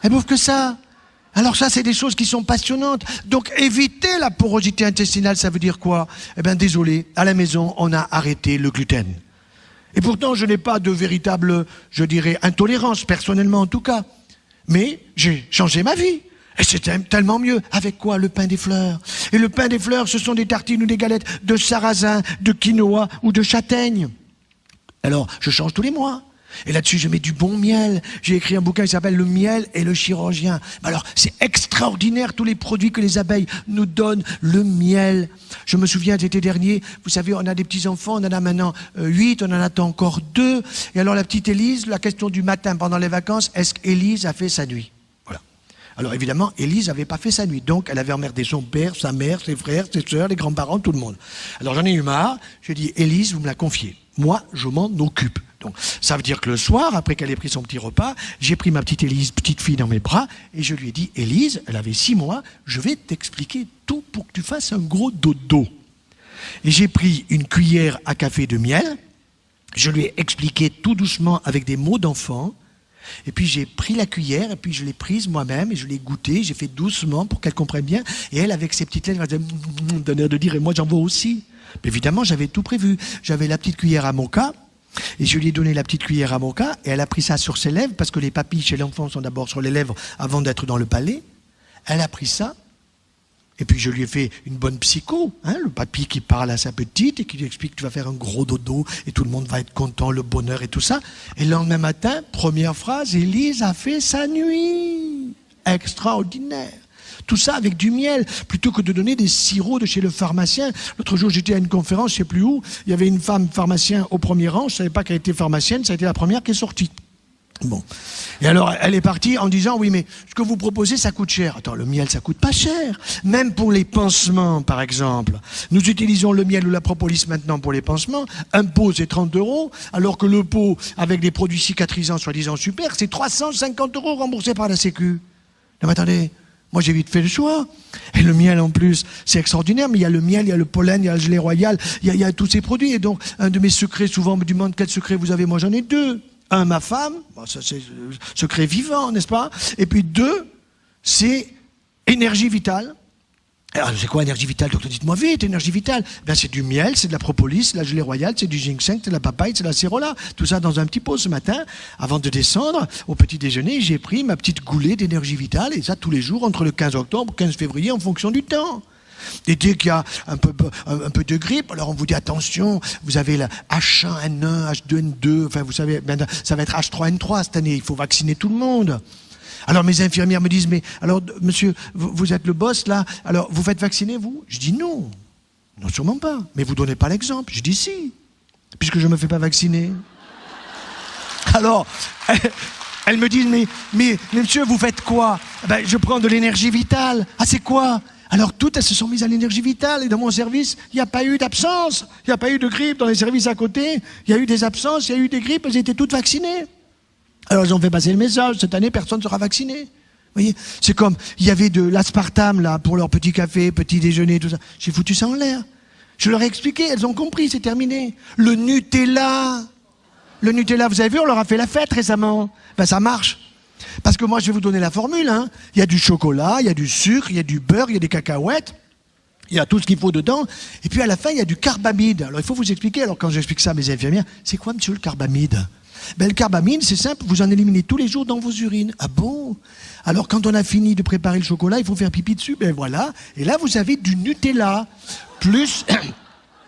[SPEAKER 1] Elles bouffent que ça. Alors ça, c'est des choses qui sont passionnantes. Donc, éviter la porosité intestinale, ça veut dire quoi? Eh bien, désolé, à la maison, on a arrêté le gluten. Et pourtant, je n'ai pas de véritable, je dirais, intolérance, personnellement en tout cas. Mais j'ai changé ma vie. Et c'est tellement mieux. Avec quoi? Le pain des fleurs. Et le pain des fleurs, ce sont des tartines ou des galettes de sarrasin, de quinoa ou de châtaigne. Alors, je change tous les mois. Et là-dessus, je mets du bon miel. J'ai écrit un bouquin qui s'appelle « Le miel et le chirurgien ». Alors, c'est extraordinaire tous les produits que les abeilles nous donnent. Le miel. Je me souviens l'été dernier, vous savez, on a des petits-enfants, on en a maintenant 8, on en attend encore 2. Et alors, la petite Élise, la question du matin pendant les vacances, est-ce qu'Élise a fait sa nuit? Alors évidemment, Élise n'avait pas fait sa nuit, donc elle avait emmerdé son père, sa mère, ses frères, ses sœurs, les grands-parents, tout le monde. Alors j'en ai eu marre, j'ai dit, Élise, vous me la confiez. Moi, je m'en occupe. Donc ça veut dire que le soir, après qu'elle ait pris son petit repas, j'ai pris ma petite Élise, petite fille dans mes bras, et je lui ai dit, Élise, elle avait 6 mois, je vais t'expliquer tout pour que tu fasses un gros dodo. Et j'ai pris une cuillère à café de miel, je lui ai expliqué tout doucement avec des mots d'enfant. Et puis j'ai pris la cuillère, et puis je l'ai prise moi-même, et je l'ai goûtée, j'ai fait doucement pour qu'elle comprenne bien. Et elle, avec ses petites lèvres, elle d'un air de dire, et moi j'en veux aussi. Mais évidemment, j'avais tout prévu. J'avais la petite cuillère à moka, et je lui ai donné la petite cuillère à moka, et elle a pris ça sur ses lèvres, parce que les papilles chez l'enfant sont d'abord sur les lèvres avant d'être dans le palais. Elle a pris ça, et puis je lui ai fait une bonne psycho, hein, le papy qui parle à sa petite et qui lui explique que tu vas faire un gros dodo et tout le monde va être content, le bonheur et tout ça. Et le lendemain matin, première phrase, Élise a fait sa nuit. Extraordinaire. Tout ça avec du miel, plutôt que de donner des sirops de chez le pharmacien. L'autre jour, j'étais à une conférence, je ne sais plus où, il y avait une femme pharmacien au premier rang, je ne savais pas qu'elle était pharmacienne, ça a été la première qui est sortie. Bon. Et alors, elle est partie en disant, oui, mais ce que vous proposez, ça coûte cher. Attends, le miel, ça coûte pas cher. Même pour les pansements, par exemple. Nous utilisons le miel ou la propolis maintenant pour les pansements. Un pot, c'est 30 €, alors que le pot, avec des produits cicatrisants, soi-disant super, c'est 350 € remboursés par la Sécu. Non, mais attendez. Moi, j'ai vite fait le choix. Et le miel, en plus, c'est extraordinaire. Mais il y a le miel, il y a le pollen, il y a le gelée royal, il y a tous ces produits. Et donc, un de mes secrets, souvent, on me demande quel secret vous avez. Moi, j'en ai 2. Un, ma femme, bon, ça c'est secret vivant, n'est-ce pas? Et puis 2, c'est énergie vitale. Alors, c'est quoi énergie vitale? Docteur, dites-moi vite, énergie vitale. Ben, c'est du miel, c'est de la propolis, c'est de la gelée royale, c'est du ginseng, c'est de la papaye, c'est de la cérola. Tout ça dans un petit pot ce matin. Avant de descendre au petit déjeuner, j'ai pris ma petite goulée d'énergie vitale, et ça tous les jours, entre le 15 octobre et le 15 février, en fonction du temps. Et dès qu'il y a un peu de grippe, alors on vous dit attention, vous avez la H1N1, H2N2, enfin vous savez, ça va être H3N3 cette année, il faut vacciner tout le monde. Alors mes infirmières me disent, mais alors monsieur, vous êtes le boss là, alors vous faites vacciner vous? Je dis non, non sûrement pas, mais vous donnez pas l'exemple. Je dis si, puisque je me fais pas vacciner. Alors, elles me disent, mais monsieur, vous faites quoi? Ben, je prends de l'énergie vitale. Ah, c'est quoi? Alors toutes, elles se sont mises à l'énergie vitale. Et dans mon service, il n'y a pas eu d'absence. Il n'y a pas eu de grippe dans les services à côté. Il y a eu des absences, il y a eu des grippes, elles étaient toutes vaccinées. Alors ils ont fait passer le message, cette année, personne ne sera vacciné. Vous voyez, c'est comme, il y avait de l'aspartame, là, pour leur petit café, petit déjeuner, tout ça. J'ai foutu ça en l'air. Je leur ai expliqué, elles ont compris, c'est terminé. Le Nutella, vous avez vu, on leur a fait la fête récemment. Ben ça marche. Parce que moi, je vais vous donner la formule, hein. Il y a du chocolat, il y a du sucre, il y a du beurre, il y a des cacahuètes. Il y a tout ce qu'il faut dedans. Et puis à la fin, il y a du carbamide. Alors il faut vous expliquer, alors quand j'explique ça à mes infirmières, c'est quoi monsieur le carbamide? Ben, le carbamide, c'est simple, vous en éliminez tous les jours dans vos urines. Ah bon? Alors quand on a fini de préparer le chocolat, il faut faire pipi dessus. Ben voilà. Et là, vous avez du Nutella. Plus...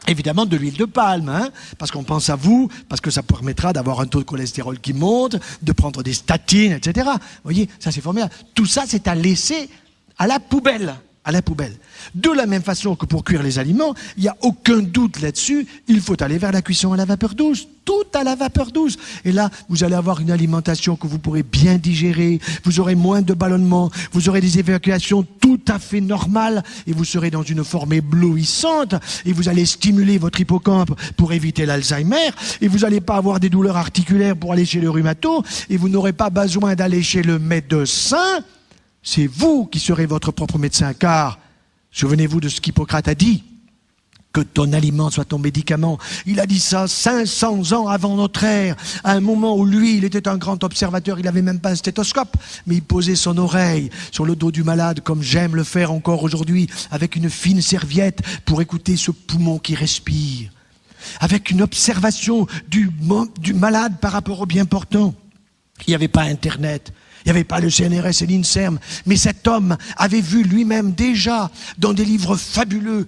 [SPEAKER 1] Évidemment de l'huile de palme, hein, parce qu'on pense à vous, parce que ça permettra d'avoir un taux de cholestérol qui monte, de prendre des statines, etc. Vous voyez, ça c'est formidable. Tout ça, c'est à laisser à la poubelle. À la poubelle. De la même façon que pour cuire les aliments, il n'y a aucun doute là-dessus, il faut aller vers la cuisson à la vapeur douce, tout à la vapeur douce. Et là, vous allez avoir une alimentation que vous pourrez bien digérer, vous aurez moins de ballonnements, vous aurez des évacuations tout à fait normales, et vous serez dans une forme éblouissante, et vous allez stimuler votre hippocampe pour éviter l'Alzheimer, et vous n'allez pas avoir des douleurs articulaires pour aller chez le rhumato, et vous n'aurez pas besoin d'aller chez le médecin. C'est vous qui serez votre propre médecin, car souvenez-vous de ce qu'Hippocrate a dit, que ton aliment soit ton médicament. Il a dit ça 500 ans avant notre ère, à un moment où lui, il était un grand observateur, il n'avait même pas un stéthoscope, mais il posait son oreille sur le dos du malade, comme j'aime le faire encore aujourd'hui, avec une fine serviette pour écouter ce poumon qui respire, avec une observation du malade par rapport au bien portant. Il n'y avait pas Internet. Il n'y avait pas le CNRS et l'INSERM, mais cet homme avait vu lui-même déjà, dans des livres fabuleux,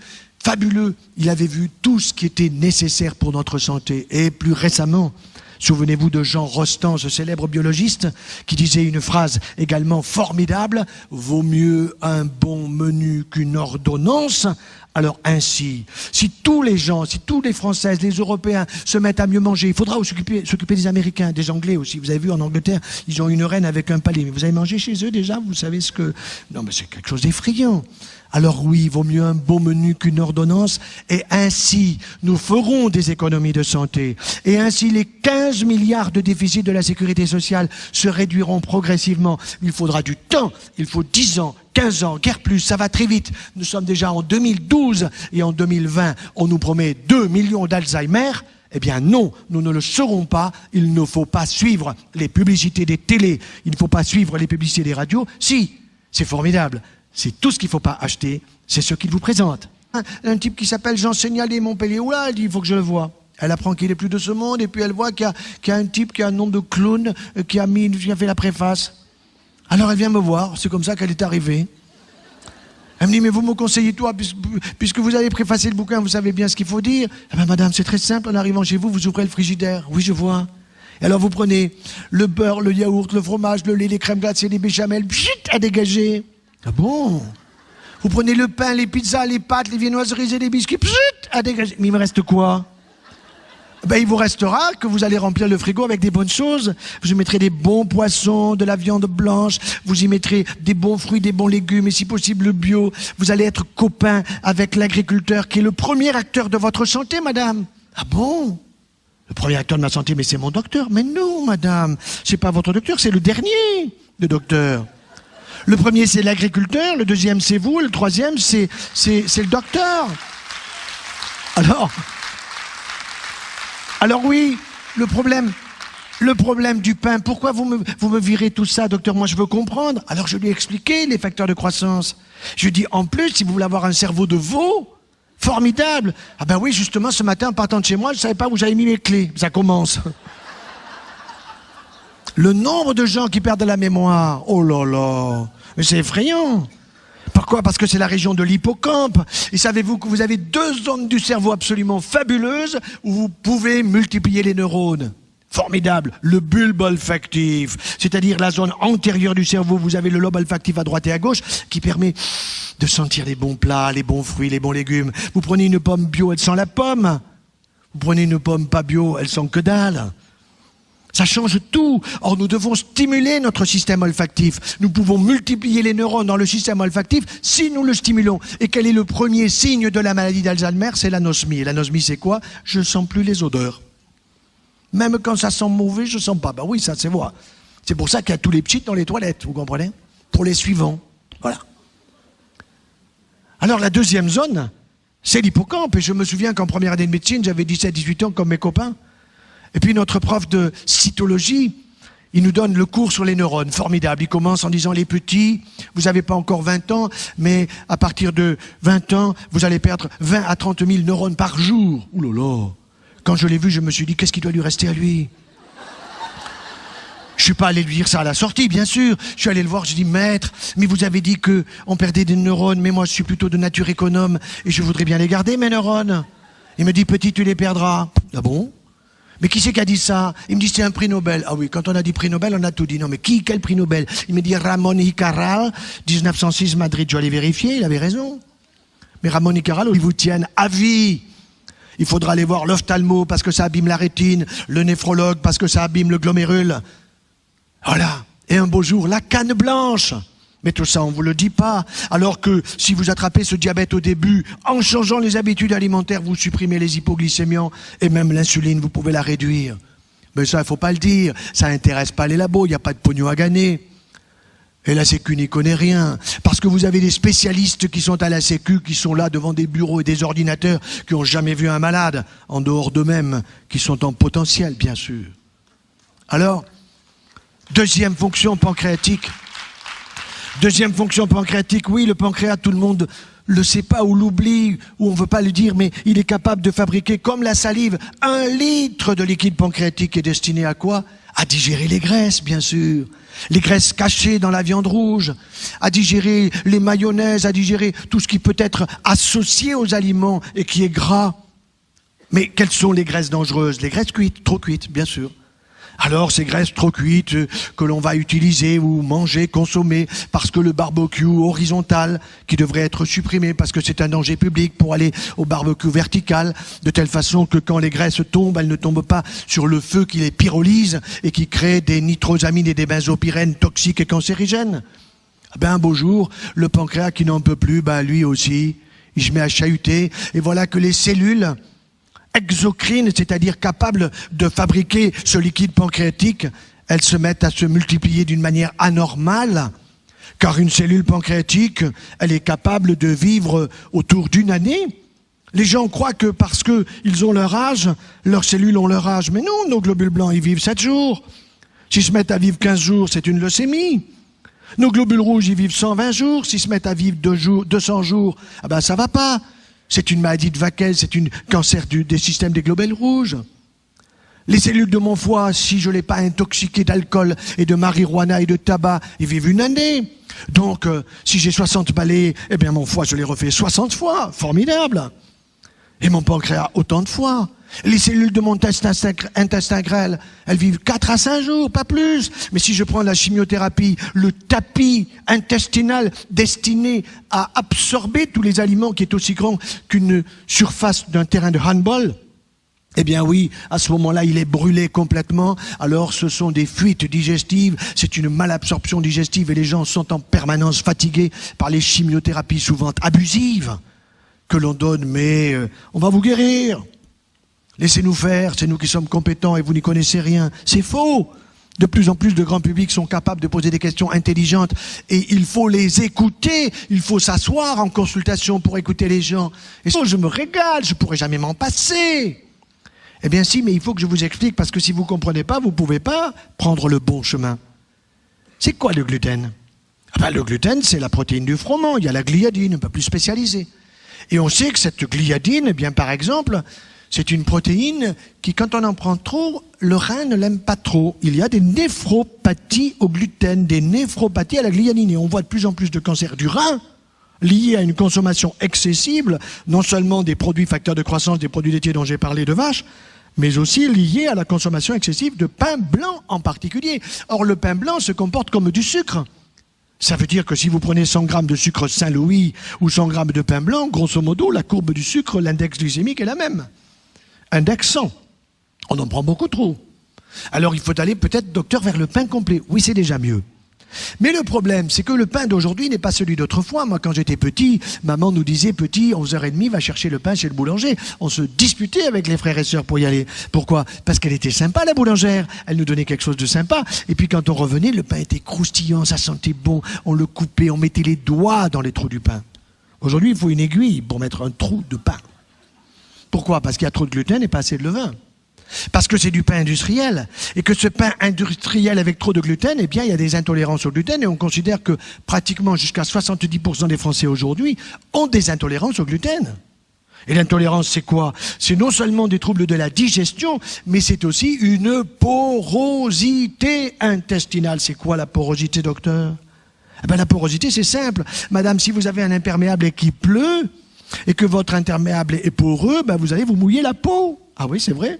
[SPEAKER 1] il avait vu tout ce qui était nécessaire pour notre santé. Et plus récemment, souvenez-vous de Jean Rostand, ce célèbre biologiste, qui disait une phrase également formidable, « Vaut mieux un bon menu qu'une ordonnance ». Alors ainsi, si tous les gens, si tous les Françaises, les Européens se mettent à mieux manger, il faudra s'occuper des Américains, des Anglais aussi. Vous avez vu en Angleterre, ils ont une reine avec un palais. Mais vous avez mangé chez eux déjà, vous savez ce que... Non mais c'est quelque chose d'effrayant. Alors oui, il vaut mieux un bon menu qu'une ordonnance, et ainsi, nous ferons des économies de santé. Et ainsi, les 15 milliards de déficit de la sécurité sociale se réduiront progressivement. Il faudra du temps, il faut 10 ans, 15 ans, guère plus, ça va très vite. Nous sommes déjà en 2012, et en 2020, on nous promet 2 millions d'Alzheimer. Eh bien non, nous ne le serons pas. Il ne faut pas suivre les publicités des télés, il ne faut pas suivre les publicités des radios. Si, c'est formidable. C'est tout ce qu'il ne faut pas acheter, c'est ce qu'il vous présente. Un type qui s'appelle Jean Seignalé Montpellier, oula, elle dit, il faut que je le voie. Elle apprend qu'il n'est plus de ce monde, et puis elle voit qu'il y a un type qui a un nom de clown, qui a fait la préface. Alors elle vient me voir, c'est comme ça qu'elle est arrivée. Elle me dit, mais vous me conseillez toi, puisque vous avez préfacé le bouquin, vous savez bien ce qu'il faut dire. Eh bien madame, c'est très simple, en arrivant chez vous, vous ouvrez le frigidaire. Oui, je vois. Et alors vous prenez le beurre, le yaourt, le fromage, le lait, les crèmes glacées, les béchamels, pchit, à dégager. Ah bon? Vous prenez le pain, les pizzas, les pâtes, les viennoiseries et les biscuits, pchit, à dégager. Mais il me reste quoi? Ben, il vous restera que vous allez remplir le frigo avec des bonnes choses. Vous y mettrez des bons poissons, de la viande blanche, vous y mettrez des bons fruits, des bons légumes, et si possible bio. Vous allez être copain avec l'agriculteur qui est le premier acteur de votre santé, madame. Ah bon? Le premier acteur de ma santé, mais c'est mon docteur. Mais non, madame, c'est pas votre docteur, c'est le dernier, le docteur. Le premier, c'est l'agriculteur, le deuxième, c'est vous, le troisième, c'est le docteur. Alors oui, le problème du pain, pourquoi vous me virez tout ça, docteur? Moi, je veux comprendre. Alors je lui ai expliqué les facteurs de croissance. Je lui ai dit, en plus, si vous voulez avoir un cerveau de veau, formidable. Ah ben oui, justement, ce matin, en partant de chez moi, je ne savais pas où j'avais mis mes clés. Ça commence. Le nombre de gens qui perdent la mémoire, oh là là, mais c'est effrayant. Pourquoi? Parce que c'est la région de l'hippocampe. Et savez-vous que vous avez 2 zones du cerveau absolument fabuleuses où vous pouvez multiplier les neurones. Formidable. Le bulbe olfactif, c'est-à-dire la zone antérieure du cerveau, vous avez le lobe olfactif à droite et à gauche qui permet de sentir les bons plats, les bons fruits, les bons légumes. Vous prenez une pomme bio, elle sent la pomme. Vous prenez une pomme pas bio, elle sent que dalle. Ça change tout. Or, nous devons stimuler notre système olfactif. Nous pouvons multiplier les neurones dans le système olfactif si nous le stimulons. Et quel est le premier signe de la maladie d'Alzheimer? C'est l'anosmie. Et l'anosmie, c'est quoi? Je ne sens plus les odeurs. Même quand ça sent mauvais, je ne sens pas. Ben oui, ça, c'est moi. C'est pour ça qu'il y a tous les petits dans les toilettes, vous comprenez? Pour les suivants. Voilà. Alors, la deuxième zone, c'est l'hippocampe. Et je me souviens qu'en première année de médecine, j'avais 17-18 ans comme mes copains. Et puis notre prof de cytologie, il nous donne le cours sur les neurones, formidable. Il commence en disant, les petits, vous n'avez pas encore 20 ans, mais à partir de 20 ans, vous allez perdre 20 à 30 000 neurones par jour. Ouh là là. Quand je l'ai vu, je me suis dit, qu'est-ce qui doit lui rester à lui? Je suis pas allé lui dire ça à la sortie, bien sûr. Je suis allé le voir, je dis, maître, mais vous avez dit qu'on perdait des neurones, mais moi je suis plutôt de nature économe, et je voudrais bien les garder, mes neurones. Il me dit, petit, tu les perdras. Ah bon? Mais qui c'est qui a dit ça? Il me dit, c'est un prix Nobel. Ah oui, quand on a dit prix Nobel, on a tout dit. Non, mais quel prix Nobel? Il me dit, Ramón y Cajal, 1906, Madrid. Je dois aller vérifier, il avait raison. Mais Ramón y Cajal, ils vous tiennent à vie. Il faudra aller voir l'ophtalmo parce que ça abîme la rétine, le néphrologue parce que ça abîme le glomérule. Voilà. Et un beau jour, la canne blanche. Mais tout ça, on ne vous le dit pas. Alors que si vous attrapez ce diabète au début, en changeant les habitudes alimentaires, vous supprimez les hypoglycémiants et même l'insuline, vous pouvez la réduire. Mais ça, il ne faut pas le dire. Ça n'intéresse pas les labos, il n'y a pas de pognon à gagner. Et la Sécu n'y connaît rien. Parce que vous avez des spécialistes qui sont à la Sécu, qui sont là devant des bureaux et des ordinateurs, qui n'ont jamais vu un malade, en dehors d'eux-mêmes, qui sont en potentiel, bien sûr. Alors, deuxième fonction pancréatique. Deuxième fonction pancréatique, oui, le pancréas, tout le monde le sait pas ou l'oublie, ou on veut pas le dire, mais il est capable de fabriquer, comme la salive, 1 litre de liquide pancréatique est destiné à quoi? À digérer les graisses, bien sûr. Les graisses cachées dans la viande rouge, à digérer les mayonnaises, à digérer tout ce qui peut être associé aux aliments et qui est gras. Mais quelles sont les graisses dangereuses? Les graisses cuites, trop cuites, bien sûr. Alors ces graisses trop cuites que l'on va utiliser ou manger, consommer, parce que le barbecue horizontal, qui devrait être supprimé parce que c'est un danger public, pour aller au barbecue vertical, de telle façon que quand les graisses tombent, elles ne tombent pas sur le feu qui les pyrolyse et qui crée des nitrosamines et des benzopyrènes toxiques et cancérigènes. Ben un beau jour, le pancréas qui n'en peut plus, ben lui aussi, il se met à chahuter, et voilà que les cellules exocrines, c'est-à-dire capables de fabriquer ce liquide pancréatique, elles se mettent à se multiplier d'une manière anormale, car une cellule pancréatique, elle est capable de vivre autour d'une année. Les gens croient que parce qu'ils ont leur âge, leurs cellules ont leur âge. Mais non, nos globules blancs, ils vivent 7 jours. S'ils se mettent à vivre 15 jours, c'est une leucémie. Nos globules rouges, ils vivent 120 jours. S'ils se mettent à vivre 200 jours, ah ben ça va pas. C'est une maladie de Vaquez, c'est un cancer des systèmes des globules rouges. Les cellules de mon foie, si je ne l'ai pas intoxiqué d'alcool et de marijuana et de tabac, ils vivent une année. Donc, si j'ai 60 balais, eh bien mon foie, je l'ai refait 60 fois. Formidable. Et mon pancréas, autant de fois. Les cellules de mon intestin grêle, elles vivent 4 à 5 jours, pas plus. Mais si je prends la chimiothérapie, le tapis intestinal destiné à absorber tous les aliments qui est aussi grand qu'une surface d'un terrain de handball, eh bien oui, à ce moment-là, il est brûlé complètement. Alors ce sont des fuites digestives, c'est une malabsorption digestive et les gens sont en permanence fatigués par les chimiothérapies souvent abusives que l'on donne. Mais on va vous guérir. Laissez-nous faire, c'est nous qui sommes compétents et vous n'y connaissez rien. C'est faux. De plus en plus de grands publics sont capables de poser des questions intelligentes et il faut les écouter. Il faut s'asseoir en consultation pour écouter les gens. Et ça, je me régale, je ne pourrai jamais m'en passer. Eh bien si, mais il faut que je vous explique parce que si vous ne comprenez pas, vous ne pouvez pas prendre le bon chemin. C'est quoi le gluten? Le gluten, c'est la protéine du froment. Il y a la gliadine, un peu plus spécialisée. Et on sait que cette gliadine, eh bien par exemple, c'est une protéine qui, quand on en prend trop, le rein ne l'aime pas trop. Il y a des néphropathies au gluten, des néphropathies à la gliadine. Et on voit de plus en plus de cancers du rein liés à une consommation excessive, non seulement des produits facteurs de croissance, des produits laitiers dont j'ai parlé de vache, mais aussi liés à la consommation excessive de pain blanc en particulier. Or, le pain blanc se comporte comme du sucre. Ça veut dire que si vous prenez 100 grammes de sucre Saint-Louis ou 100 grammes de pain blanc, grosso modo, la courbe du sucre, l'index glycémique est la même. Index 100. On en prend beaucoup trop. Alors il faut aller peut-être, docteur, vers le pain complet. Oui, c'est déjà mieux. Mais le problème, c'est que le pain d'aujourd'hui n'est pas celui d'autrefois. Moi, quand j'étais petit, maman nous disait, petit, 11h30, va chercher le pain chez le boulanger. On se disputait avec les frères et sœurs pour y aller. Pourquoi? Parce qu'elle était sympa, la boulangère. Elle nous donnait quelque chose de sympa. Et puis quand on revenait, le pain était croustillant, ça sentait bon. On le coupait, on mettait les doigts dans les trous du pain. Aujourd'hui, il faut une aiguille pour mettre un trou de pain. Pourquoi? Parce qu'il y a trop de gluten et pas assez de levain. Parce que c'est du pain industriel. Et que ce pain industriel avec trop de gluten, eh bien, il y a des intolérances au gluten et on considère que pratiquement jusqu'à 70% des Français aujourd'hui ont des intolérances au gluten. Et l'intolérance, c'est quoi? C'est non seulement des troubles de la digestion, mais c'est aussi une porosité intestinale. C'est quoi la porosité, docteur? Eh bien, la porosité, c'est simple. Madame, si vous avez un imperméable et qu'il pleut, et que votre imperméable est poreux, ben vous allez vous mouiller la peau. Ah oui, c'est vrai.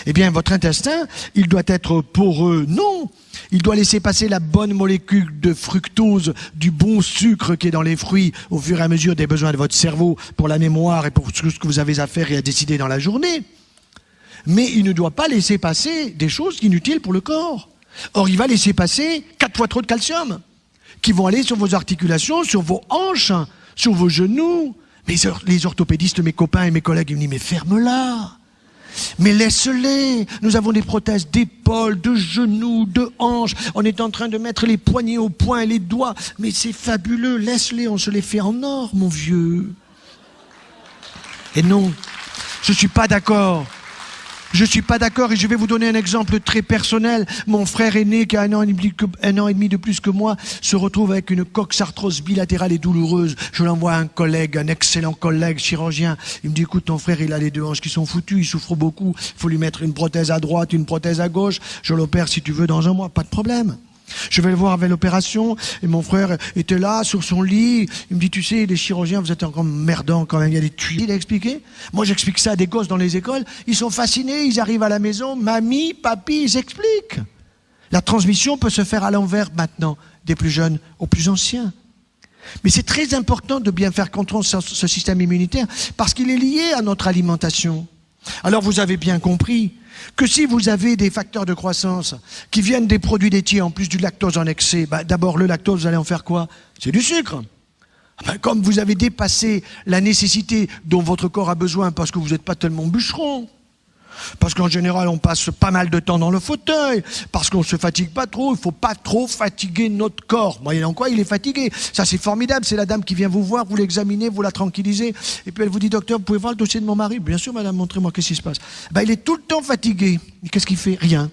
[SPEAKER 1] Eh bien, votre intestin, il doit être poreux. Non, il doit laisser passer la bonne molécule de fructose, du bon sucre qui est dans les fruits, au fur et à mesure des besoins de votre cerveau, pour la mémoire et pour tout ce que vous avez à faire et à décider dans la journée. Mais il ne doit pas laisser passer des choses inutiles pour le corps. Or, il va laisser passer 4 fois trop de calcium, qui vont aller sur vos articulations, sur vos hanches, sur vos genoux. Mais les orthopédistes, mes copains et mes collègues, ils me disent, mais ferme-la. Mais laisse-les. Nous avons des prothèses d'épaules, de genoux, de hanches. On est en train de mettre les poignets au point et les doigts. Mais c'est fabuleux. Laisse-les, on se les fait en or, mon vieux. Et non, je ne suis pas d'accord. Je ne suis pas d'accord et je vais vous donner un exemple très personnel. Mon frère aîné, qui a un an et demi de plus que moi, se retrouve avec une coxarthrose bilatérale et douloureuse. Je l'envoie à un collègue, un excellent collègue chirurgien. Il me dit, écoute, ton frère, il a les 2 hanches qui sont foutues, il souffre beaucoup. Il faut lui mettre une prothèse à droite, une prothèse à gauche. Je l'opère si tu veux dans 1 mois, pas de problème. Je vais le voir avec l'opération et mon frère était là sur son lit. Il me dit, tu sais, les chirurgiens, vous êtes encore merdants quand même, il y a des tuyaux. Il a expliqué. Moi, j'explique ça à des gosses dans les écoles. Ils sont fascinés, ils arrivent à la maison, mamie, papy, ils expliquent. La transmission peut se faire à l'envers maintenant, des plus jeunes aux plus anciens. Mais c'est très important de bien faire contrôler ce système immunitaire parce qu'il est lié à notre alimentation. Alors vous avez bien compris que si vous avez des facteurs de croissance qui viennent des produits laitiers en plus du lactose en excès, d'abord le lactose, vous allez en faire quoi? C'est du sucre. Comme vous avez dépassé la nécessité dont votre corps a besoin parce que vous n'êtes pas tellement bûcheron, parce qu'en général on passe pas mal de temps dans le fauteuil, parce qu'on ne se fatigue pas trop, il ne faut pas trop fatiguer notre corps. Moyennant quoi il est fatigué. Ça c'est formidable, c'est la dame qui vient vous voir, vous l'examinez, vous la tranquillisez, et puis elle vous dit, docteur, vous pouvez voir le dossier de mon mari? Bien sûr madame, montrez-moi, qu'est-ce qui se passe? Il est tout le temps fatigué. Et qu'est-ce qu'il fait? Rien.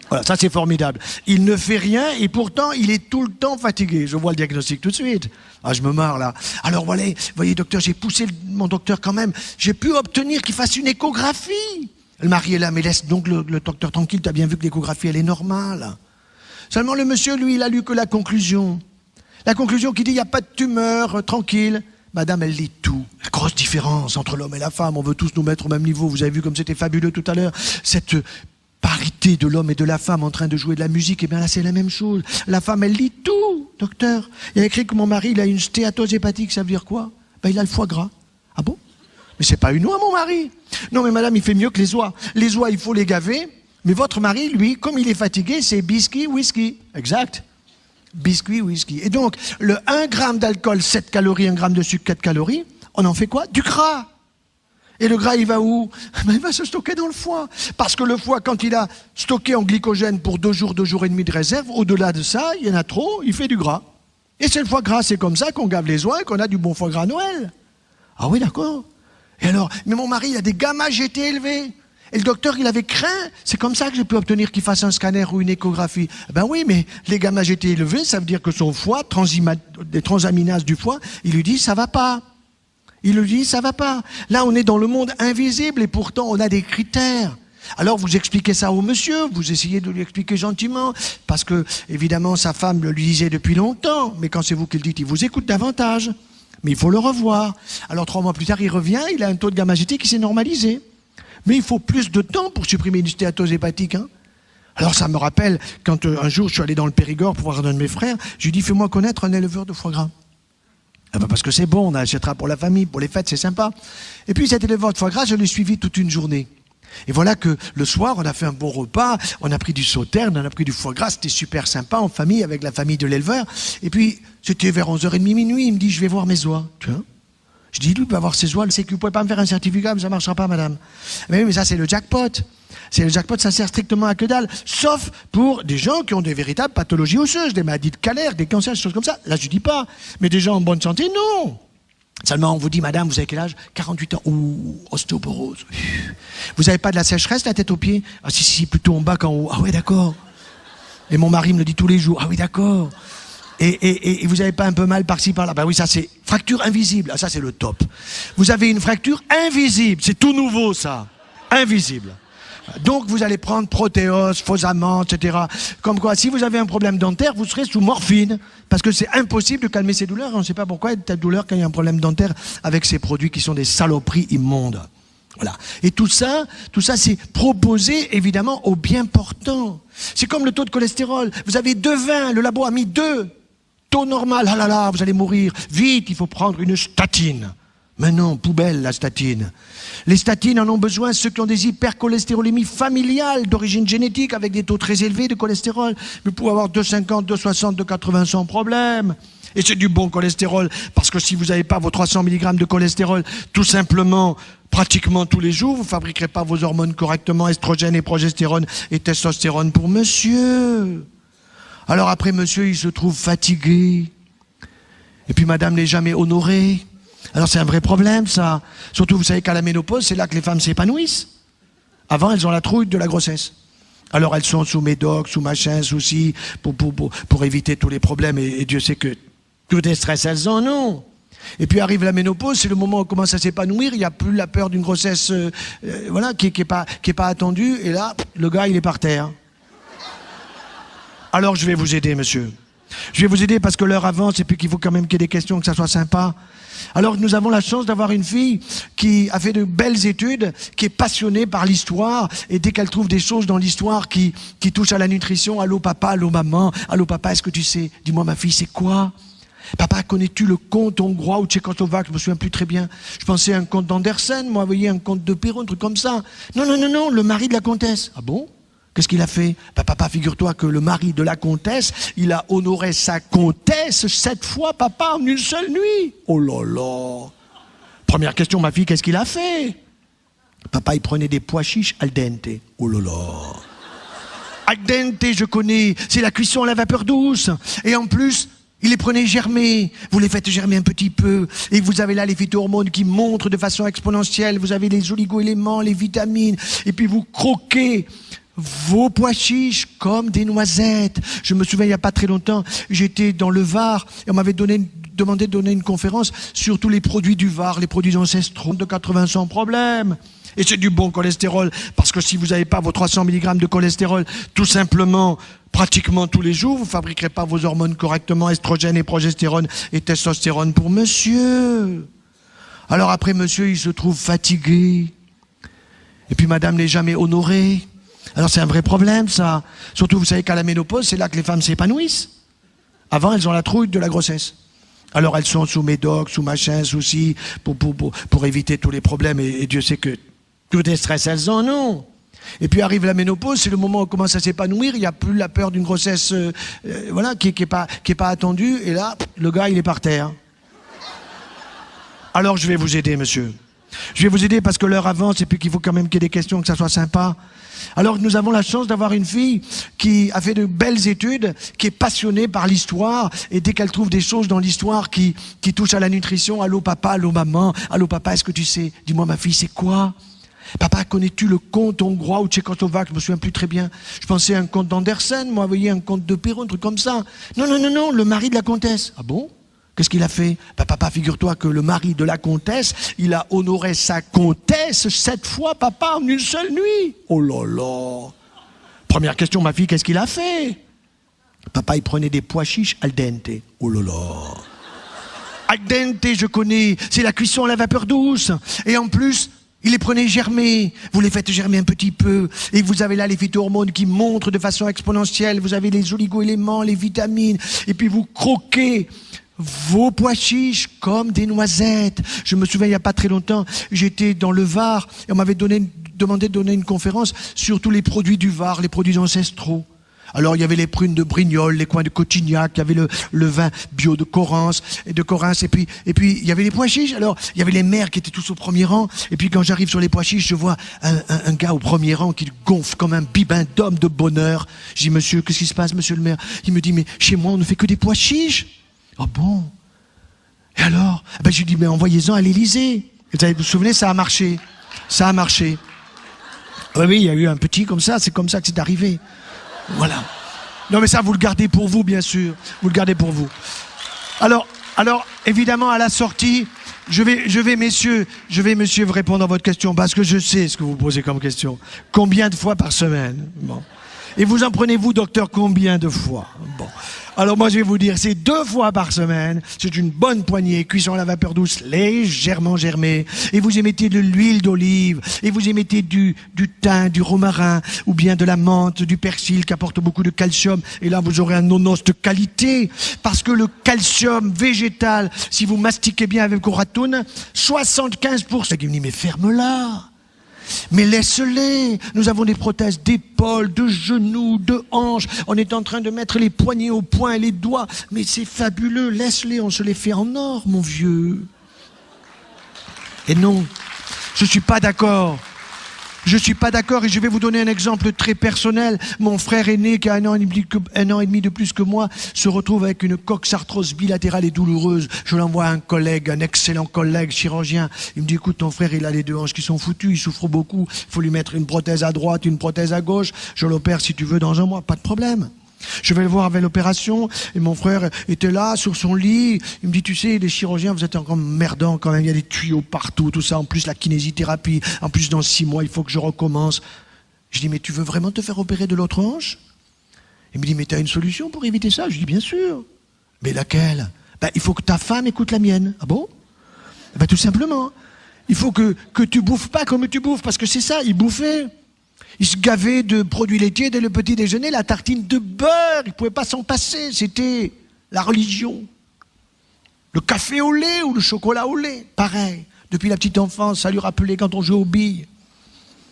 [SPEAKER 1] Voilà, ça c'est formidable. Il ne fait rien et pourtant il est tout le temps fatigué. Je vois le diagnostic tout de suite. Ah, je me marre là. Alors voilà, voyez docteur, j'ai poussé mon docteur quand même. J'ai pu obtenir qu'il fasse une échographie. Le mari est là, mais laisse donc le docteur tranquille, tu as bien vu que l'échographie elle est normale. Seulement le monsieur, lui, il a lu que la conclusion. La conclusion qui dit il n'y a pas de tumeur, tranquille. Madame, elle lit tout. La grosse différence entre l'homme et la femme, on veut tous nous mettre au même niveau. Vous avez vu comme c'était fabuleux tout à l'heure. Cette parité de l'homme et de la femme en train de jouer de la musique, et bien là c'est la même chose. La femme elle lit tout, docteur. Il y a écrit que mon mari il a une stéatose hépatique, ça veut dire quoi? Il a le foie gras. Ah bon? Mais c'est pas une oie mon mari. Non mais madame, il fait mieux que les oies. Les oies il faut les gaver, mais votre mari lui, comme il est fatigué, c'est biscuit, whisky. Exact. Biscuit, whisky. Et donc le 1 gramme d'alcool, 7 calories, 1 gramme de sucre, 4 calories, on en fait quoi? Du gras. Et le gras, il va où? Il va se stocker dans le foie. Parce que le foie, quand il a stocké en glycogène pour 2 jours, 2 jours et demi de réserve, au-delà de ça, il y en a trop, il fait du gras. Et c'est le foie gras, c'est comme ça qu'on gave les oies et qu'on a du bon foie gras à Noël. Ah oui, d'accord. Et alors, mais mon mari, il a des gamma-GT élevés. Et le docteur, il avait craint. C'est comme ça que j'ai pu obtenir qu'il fasse un scanner ou une échographie. Ben oui, mais les gamma-GT élevés, ça veut dire que son foie, des transaminases du foie, il lui dit, ça va pas. Il lui dit, ça va pas. Là, on est dans le monde invisible et pourtant, on a des critères. Alors, vous expliquez ça au monsieur, vous essayez de lui expliquer gentiment, parce que, évidemment, sa femme le lui disait depuis longtemps, mais quand c'est vous qui le dites, il vous écoute davantage. Mais il faut le revoir. Alors, 3 mois plus tard, il revient, il a un taux de gamma-GT qui s'est normalisé. Mais il faut plus de temps pour supprimer une stéatose hépatique, hein. Alors, ça me rappelle, quand un jour, je suis allé dans le Périgord pour voir un de mes frères, je lui ai dit, fais-moi connaître un éleveur de foie gras. Parce que c'est bon, on achètera pour la famille, pour les fêtes, c'est sympa. Et puis cet éleveur de foie gras, je l'ai suivi toute une journée. Et voilà que le soir, on a fait un bon repas, on a pris du sauterne, on a pris du foie gras, c'était super sympa, en famille, avec la famille de l'éleveur. Et puis, c'était vers 11h30, minuit, il me dit, je vais voir mes oies. Tu vois? Je dis, lui, il va voir ses oies, c'est que vous ne pouvez pas me faire un certificat, mais ça ne marchera pas, madame. Mais ça, c'est le jackpot. C'est le jackpot, ça sert strictement à que dalle. Sauf pour des gens qui ont des véritables pathologies osseuses, des maladies de Calère, des cancers, des choses comme ça. Là, je ne dis pas. Mais des gens en bonne santé, non. Seulement, on vous dit, madame, vous avez quel âge? 48 ans. Ouh, ostéoporose. Vous n'avez pas de la sécheresse, la tête aux pieds? Ah, si, plutôt en bas qu'en haut. Ah ouais, d'accord. Et mon mari me le dit tous les jours. Ah oui, d'accord. Et vous n'avez pas un peu mal par-ci, par-là? Ben oui, ça c'est fracture invisible. Ah, ça c'est le top. Vous avez une fracture invisible. C'est tout nouveau, ça. Invisible. Donc vous allez prendre Protéos, Fosaman, etc. Comme quoi, si vous avez un problème dentaire, vous serez sous morphine. Parce que c'est impossible de calmer ces douleurs. On ne sait pas pourquoi il y a de telles douleurs quand il y a un problème dentaire avec ces produits qui sont des saloperies immondes. Voilà. Et tout ça c'est proposé évidemment aux bien portants. C'est comme le taux de cholestérol. Vous avez 2 vins, le labo a mis 2. Taux normal, ah là là, vous allez mourir. Vite, il faut prendre une statine. Mais non, poubelle la statine. Les statines en ont besoin ceux qui ont des hypercholestérolémies familiales d'origine génétique avec des taux très élevés de cholestérol. Vous pouvez avoir 2,50, 2,60, 2,80 sans problème. Et c'est du bon cholestérol, parce que si vous n'avez pas vos 300 mg de cholestérol, tout simplement, pratiquement tous les jours, vous ne fabriquerez pas vos hormones correctement, estrogène et progestérone et testostérone pour monsieur. Alors après, monsieur, il se trouve fatigué. Et puis madame n'est jamais honorée. Alors c'est un vrai problème, ça. Surtout, vous savez qu'à la ménopause, c'est là que les femmes s'épanouissent. Avant, elles ont la trouille de la grossesse. Alors elles sont sous médoc, sous machin, soucis, pour éviter tous les problèmes. Et Dieu sait que tous les stress, elles en ont. Et puis arrive la ménopause, c'est le moment où on commence à s'épanouir. Il n'y a plus la peur d'une grossesse voilà, qui est pas attendue. Et là, le gars, il est par terre. Alors je vais vous aider, monsieur. Je vais vous aider parce que l'heure avance et puis qu'il faut quand même qu'il y ait des questions, que ça soit sympa. Alors nous avons la chance d'avoir une fille qui a fait de belles études, qui est passionnée par l'histoire, et dès qu'elle trouve des choses dans l'histoire qui touchent à la nutrition, allô papa, allô maman, allô papa, est-ce que tu sais? Dis-moi ma fille, c'est quoi? Papa, connais-tu le conte hongrois ou tchécoslovaque? Je me souviens plus très bien. Je pensais à un conte d'Andersen, moi, vous voyez, un conte de Perrault, un truc comme ça. Non, le mari de la comtesse. Ah bon? Qu'est-ce qu'il a fait? Papa, figure-toi que le mari de la comtesse, il a honoré sa comtesse 7 fois, papa, en une seule nuit. Oh là là. Première question, ma fille, qu'est-ce qu'il a fait? Papa, il prenait des pois chiches al dente. Oh là là. Al dente, je connais, c'est la cuisson à la vapeur douce. Et en plus, il les prenait germer. Vous les faites germer un petit peu. Et vous avez là les phytohormones qui montrent de façon exponentielle. Vous avez les oligo-éléments, les vitamines. Et puis vous croquez vos pois chiches comme des noisettes. Je me souviens, il n'y a pas très longtemps, j'étais dans le Var et on m'avait demandé de donner une conférence sur tous les produits du Var, les produits ancestraux de 80 sans problème. Et c'est du bon cholestérol, parce que si vous n'avez pas vos 300 mg de cholestérol, tout simplement, pratiquement tous les jours, vous ne fabriquerez pas vos hormones correctement, estrogène et progestérone et testostérone pour monsieur. Alors après, monsieur, il se trouve fatigué. Et puis madame n'est jamais honorée. Alors c'est un vrai problème, ça. Surtout, vous savez qu'à la ménopause, c'est là que les femmes s'épanouissent. Avant, elles ont la trouille de la grossesse. Alors elles sont sous médoc, sous machin, soucis, pour éviter tous les problèmes. Et Dieu sait que tous les stress, elles en ont. Et puis arrive la ménopause, c'est le moment où on commence à s'épanouir. Il n'y a plus la peur d'une grossesse voilà, qui est pas attendue. Et là, le gars, il est par terre. Alors je vais vous aider, monsieur. Je vais vous aider parce que l'heure avance et puis qu'il faut quand même qu'il y ait des questions, que ça soit sympa. Alors nous avons la chance d'avoir une fille qui a fait de belles études, qui est passionnée par l'histoire, et dès qu'elle trouve des choses dans l'histoire qui touchent à la nutrition, allô papa, allô maman, allô papa, est-ce que tu sais? Dis-moi ma fille, c'est quoi? Papa, connais-tu le conte hongrois ou tchécoslovaque? Je me souviens plus très bien. Je pensais à un conte d'Andersen, moi, vous voyez, un conte de Perrault, un truc comme ça. Non, le mari de la comtesse. Ah bon? Qu'est-ce qu'il a fait? Papa, figure-toi que le mari de la comtesse, il a honoré sa comtesse 7 fois, papa, en une seule nuit. Oh là là. Première question, ma fille, qu'est-ce qu'il a fait? Papa, il prenait des pois chiches al dente. Oh là là. Al dente, je connais, c'est la cuisson à la vapeur douce. Et en plus, il les prenait germer. Vous les faites germer un petit peu. Et vous avez là les phytohormones qui montrent de façon exponentielle. Vous avez les oligo-éléments, les vitamines. Et puis vous croquez vos pois chiches comme des noisettes. Je me souviens, il n'y a pas très longtemps, j'étais dans le Var et on m'avait demandé de donner une conférence sur tous les produits du Var, les produits ancestraux. Alors il y avait les prunes de Brignoles, les coins de Cotignac, il y avait le vin bio de Correns, et puis il y avait les pois chiches. Alors il y avait les mères qui étaient tous au premier rang, et puis quand j'arrive sur les pois chiches, je vois un gars au premier rang qui gonfle comme un bibin d'homme de bonheur. Je dis, monsieur, qu'est-ce qui se passe, monsieur le maire? Il me dit, mais chez moi on ne fait que des pois chiches. Ah bon? Et alors? Ben, je lui dis, mais envoyez-en à l'Élysée. Vous vous souvenez, ça a marché. Ça a marché. Oui, il y a eu un petit comme ça, c'est comme ça que c'est arrivé. Voilà. Non, mais ça, vous le gardez pour vous, bien sûr. Vous le gardez pour vous. Alors, évidemment, à la sortie, Messieurs, vous répondre à votre question parce que je sais ce que vous posez comme question. Combien de fois par semaine? Bon. Et vous en prenez-vous, docteur, combien de fois? Bon. Alors moi, je vais vous dire, c'est 2 fois par semaine. C'est une bonne poignée, cuisson à la vapeur douce, légèrement germée. Et vous y mettez de l'huile d'olive. Et vous y mettez du thym, du romarin, ou bien de la menthe, du persil qui apporte beaucoup de calcium. Et là, vous aurez un nonos de qualité. Parce que le calcium végétal, si vous mastiquez bien avec vos ratounes, 75%. Il me dit, mais ferme-la. Mais laisse-les. Nous avons des prothèses d'épaule, de genoux, de hanches. On est en train de mettre les poignets au poing et les doigts. Mais c'est fabuleux. Laisse-les. On se les fait en or, mon vieux. Et non, je suis pas d'accord. Je suis pas d'accord et je vais vous donner un exemple très personnel. Mon frère aîné, qui a un an et demi de plus que moi, se retrouve avec une coxarthrose bilatérale et douloureuse. Je l'envoie à un collègue, un excellent collègue chirurgien. Il me dit, écoute, ton frère, il a les 2 hanches qui sont foutues, il souffre beaucoup. Il faut lui mettre une prothèse à droite, une prothèse à gauche. Je l'opère si tu veux dans 1 mois, pas de problème. Je vais le voir avec l'opération et mon frère était là sur son lit. Il me dit, tu sais, les chirurgiens, vous êtes encore merdants quand même. Il y a des tuyaux partout, tout ça. En plus, la kinésithérapie. En plus, dans 6 mois, il faut que je recommence. Je dis, mais tu veux vraiment te faire opérer de l'autre hanche? Il me dit, mais tu as une solution pour éviter ça? Je dis, bien sûr. Mais laquelle? Il faut que ta femme écoute la mienne. Ah bon? Tout simplement. Il faut que tu bouffes pas comme tu bouffes. Parce que c'est ça, il bouffait. Il se gavait de produits laitiers dès le petit déjeuner, la tartine de beurre, il ne pouvait pas s'en passer, c'était la religion. Le café au lait ou le chocolat au lait, pareil. Depuis la petite enfance, ça lui rappelait quand on jouait aux billes.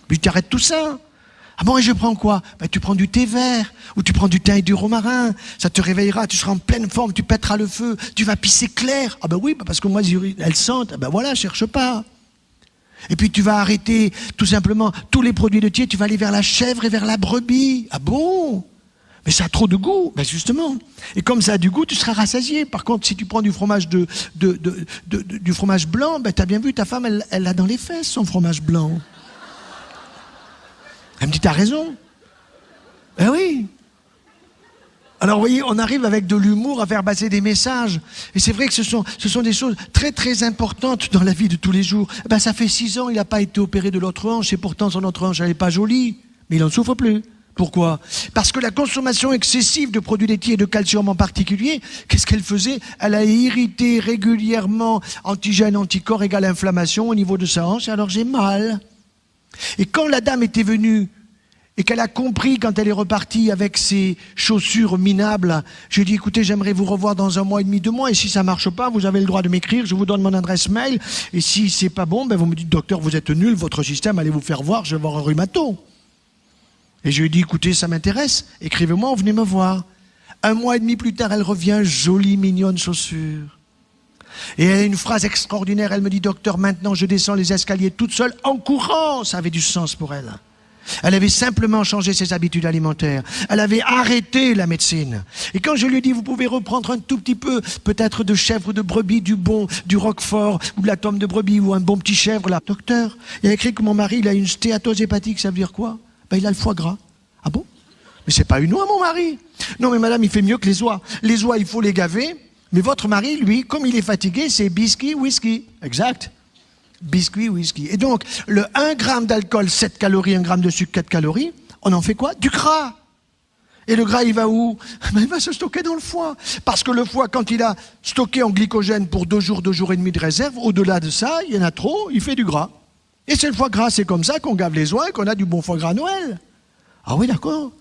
[SPEAKER 1] Mais tu arrêtes tout ça. Ah bon, et je prends quoi? Tu prends du thé vert, ou tu prends du thym et du romarin, ça te réveillera, tu seras en pleine forme, tu pèteras le feu, tu vas pisser clair. Ah ben oui, parce que moi, elles sentent, ah ben voilà, cherche pas. Et puis tu vas arrêter tout simplement tous les produits laitiers, tu vas aller vers la chèvre et vers la brebis. Ah bon? Mais ça a trop de goût. Ben justement. Et comme ça a du goût, tu seras rassasié. Par contre, si tu prends du fromage du fromage blanc, t'as bien vu, ta femme, elle a dans les fesses son fromage blanc. Elle me dit, t'as raison. Ben oui. Alors, vous voyez, on arrive avec de l'humour à faire passer des messages. Et c'est vrai que ce sont des choses très, très importantes dans la vie de tous les jours. Ça fait 6 ans, il n'a pas été opéré de l'autre hanche, et pourtant son autre hanche, elle n'est pas jolie. Mais il n'en souffre plus. Pourquoi? Parce que la consommation excessive de produits laitiers et de calcium en particulier, qu'est-ce qu'elle faisait? Elle a irrité régulièrement antigène, anticorps égale inflammation au niveau de sa hanche, et alors j'ai mal. Et quand la dame était venue, et qu'elle a compris quand elle est repartie avec ses chaussures minables, je lui ai dit, écoutez, j'aimerais vous revoir dans 1 mois et demi, 2 mois, et si ça marche pas, vous avez le droit de m'écrire, je vous donne mon adresse mail, et si c'est pas bon, vous me dites, docteur, vous êtes nul, votre système, allez vous faire voir, je vais voir un rhumato. Et je lui ai dit, écoutez, ça m'intéresse, écrivez-moi, venez me voir. 1 mois et demi plus tard, elle revient, jolie, mignonne chaussure. Et elle a une phrase extraordinaire, elle me dit, docteur, maintenant je descends les escaliers toute seule, en courant, ça avait du sens pour elle. Elle avait simplement changé ses habitudes alimentaires. Elle avait arrêté la médecine. Et quand je lui ai dit, vous pouvez reprendre un tout petit peu, peut-être de chèvre, de brebis, du roquefort, ou de la tome de brebis, ou un bon petit chèvre, là. Docteur, il y a écrit que mon mari, il a une stéatose hépatique, ça veut dire quoi? Il a le foie gras. Ah bon? Mais c'est pas une oie, mon mari. Non, mais madame, il fait mieux que les oies. Les oies, il faut les gaver. Mais votre mari, lui, comme il est fatigué, c'est biscuit, whisky. Exact. Biscuit, whisky. Et donc, le 1 gramme d'alcool, 7 calories, 1 gramme de sucre, 4 calories, on en fait quoi? Du gras. Et le gras, il va où? Il va se stocker dans le foie. Parce que le foie, quand il a stocké en glycogène pour 2 jours et demi de réserve, au-delà de ça, il y en a trop, il fait du gras. Et c'est le foie gras, c'est comme ça qu'on gave les oies et qu'on a du bon foie gras à Noël. Ah oui, d'accord.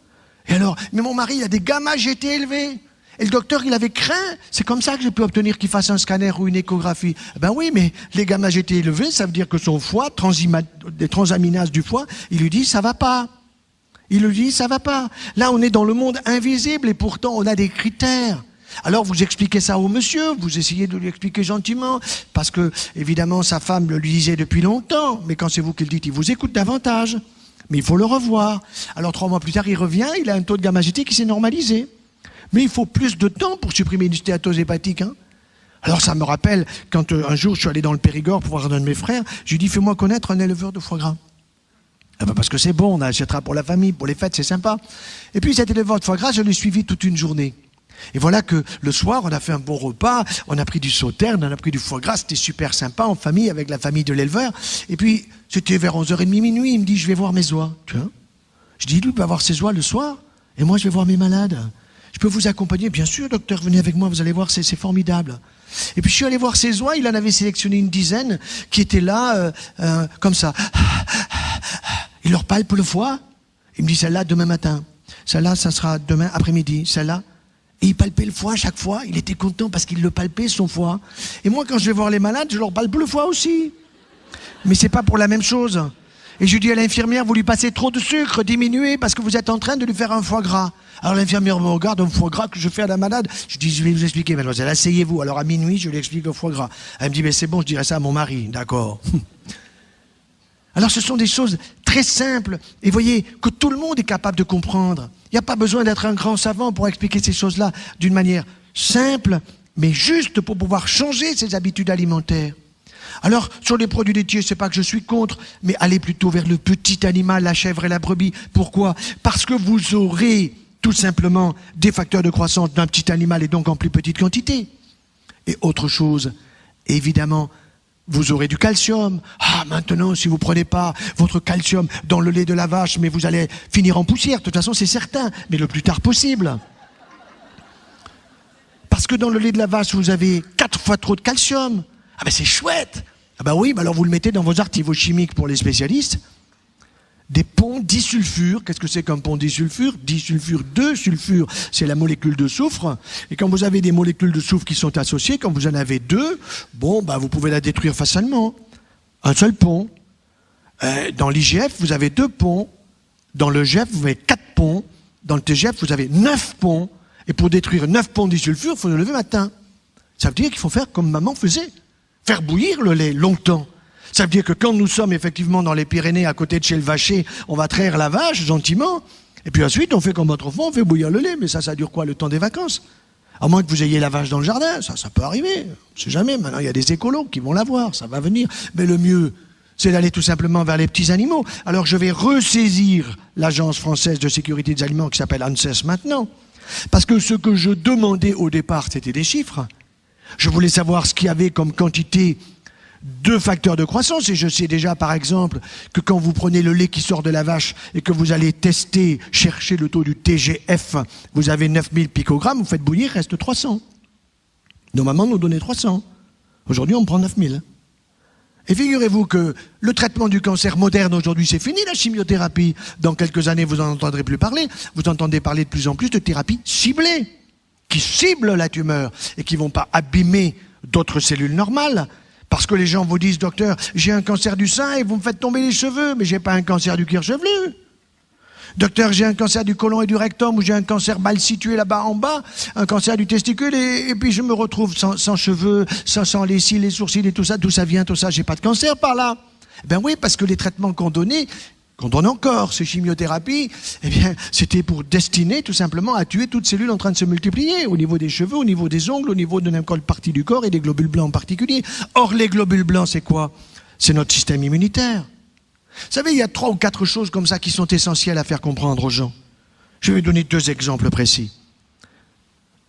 [SPEAKER 1] Et alors, mais mon mari, il a des gamma-GT élevés. Et le docteur, il avait craint. C'est comme ça que j'ai pu obtenir qu'il fasse un scanner ou une échographie. Ben oui, mais les gamma-GT élevés, ça veut dire que son foie, des transaminases du foie, il lui dit, ça va pas. Il lui dit, ça va pas. Là, on est dans le monde invisible et pourtant, on a des critères. Alors, vous expliquez ça au monsieur, vous essayez de lui expliquer gentiment, parce que, évidemment, sa femme le lui disait depuis longtemps, mais quand c'est vous qui le dites, il vous écoute davantage. Mais il faut le revoir. Alors, 3 mois plus tard, il revient, il a un taux de gamma-GT qui s'est normalisé. Mais il faut plus de temps pour supprimer une stéatose hépatique. Alors ça me rappelle, quand un jour je suis allé dans le Périgord pour voir un de mes frères, je lui ai dit, fais-moi connaître un éleveur de foie gras. Parce que c'est bon, on achètera pour la famille, pour les fêtes, c'est sympa. Et puis cet éleveur de foie gras, je l'ai suivi toute une journée. Et voilà que le soir, on a fait un bon repas, on a pris du sauterne, on a pris du foie gras, c'était super sympa, en famille, avec la famille de l'éleveur. Et puis, c'était vers 11h30, minuit, il me dit, je vais voir mes oies. Tu vois ? Je dis, lui, il va voir ses oies le soir, et moi, je vais voir mes malades. Je peux vous accompagner? Bien sûr, docteur, venez avec moi, vous allez voir, c'est formidable. Et puis, je suis allé voir ses oies, il en avait sélectionné une dizaine qui étaient là, comme ça. Il leur palpe le foie. Il me dit, celle-là, demain matin. Celle-là, ça sera demain après-midi. Celle-là. Et il palpait le foie à chaque fois. Il était content parce qu'il le palpait, son foie. Et moi, quand je vais voir les malades, je leur palpe le foie aussi. Mais c'est pas pour la même chose. Et je dis à l'infirmière, vous lui passez trop de sucre, diminuez, parce que vous êtes en train de lui faire un foie gras. Alors l'infirmière me regarde, un foie gras que je fais à la malade. Je dis, je vais vous expliquer, mademoiselle, asseyez-vous. Alors à minuit, je lui explique le foie gras. Elle me dit, mais c'est bon, je dirai ça à mon mari. D'accord. Alors ce sont des choses très simples. Et voyez que tout le monde est capable de comprendre. Il n'y a pas besoin d'être un grand savant pour expliquer ces choses-là d'une manière simple, mais juste pour pouvoir changer ses habitudes alimentaires. Alors, sur les produits laitiers, c'est pas que je suis contre, mais allez plutôt vers le petit animal, la chèvre et la brebis. Pourquoi? Parce que vous aurez tout simplement des facteurs de croissance d'un petit animal et donc en plus petite quantité. Et autre chose, évidemment, vous aurez du calcium. Ah, maintenant, si vous prenez pas votre calcium dans le lait de la vache, mais vous allez finir en poussière. De toute façon, c'est certain, mais le plus tard possible. Parce que dans le lait de la vache, vous avez 4 fois trop de calcium. Ah ben c'est chouette. Ah ben oui, ben alors vous le mettez dans vos artivo-chimiques pour les spécialistes. Des ponts disulfure. Qu'est-ce que c'est qu'un pont disulfure? Disulfure, 2 sulfures, c'est la molécule de soufre. Et quand vous avez des molécules de soufre qui sont associées, quand vous en avez 2, bon, ben vous pouvez la détruire facilement. Un seul pont. Dans l'IGF, vous avez 2 ponts. Dans le GF, vous avez 4 ponts. Dans le TGF, vous avez 9 ponts. Et pour détruire 9 ponts disulfure, il faut le lever matin. Ça veut dire qu'il faut faire comme maman faisait. Faire bouillir le lait longtemps. Ça veut dire que quand nous sommes effectivement dans les Pyrénées, à côté de chez le vacher, on va traire la vache gentiment, et puis ensuite on fait comme autrefois, on fait bouillir le lait. Mais ça dure quoi, le temps des vacances? À moins que vous ayez la vache dans le jardin, ça peut arriver. On sait jamais, maintenant il y a des écolos qui vont la voir, ça va venir. Mais le mieux, c'est d'aller tout simplement vers les petits animaux. Alors je vais ressaisir l'Agence française de sécurité des aliments qui s'appelle ANSES maintenant. Parce que ce que je demandais au départ, c'était des chiffres. Je voulais savoir ce qu'il y avait comme quantité de facteurs de croissance. Et je sais déjà, par exemple, que quand vous prenez le lait qui sort de la vache et que vous allez tester, chercher le taux du TGF, vous avez 9000 picogrammes, vous faites bouillir, il reste 300. Nos mamans nous donnaient 300. Aujourd'hui, on prend 9000. Et figurez-vous que le traitement du cancer moderne aujourd'hui, c'est fini, la chimiothérapie. Dans quelques années, vous n'en entendrez plus parler. Vous entendez parler de plus en plus de thérapies ciblées, qui ciblent la tumeur et qui ne vont pas abîmer d'autres cellules normales. Parce que les gens vous disent, docteur, j'ai un cancer du sein et vous me faites tomber les cheveux, mais j'ai pas un cancer du cuir chevelu. Docteur, j'ai un cancer du côlon et du rectum, ou j'ai un cancer mal situé là-bas en bas, un cancer du testicule, et puis je me retrouve sans cheveux, sans les cils, les sourcils et tout ça. D'où ça vient tout ça? J'ai pas de cancer par là. Ben oui, parce que les traitements qu'on donnait, qu'on donne encore, ces chimiothérapies, eh bien, c'était pour destiner tout simplement à tuer toute cellule en train de se multiplier, au niveau des cheveux, au niveau des ongles, au niveau de n'importe quelle partie du corps, et des globules blancs en particulier. Or, les globules blancs, c'est quoi? C'est notre système immunitaire. Vous savez, il y a 3 ou 4 choses comme ça qui sont essentielles à faire comprendre aux gens. Je vais donner 2 exemples précis.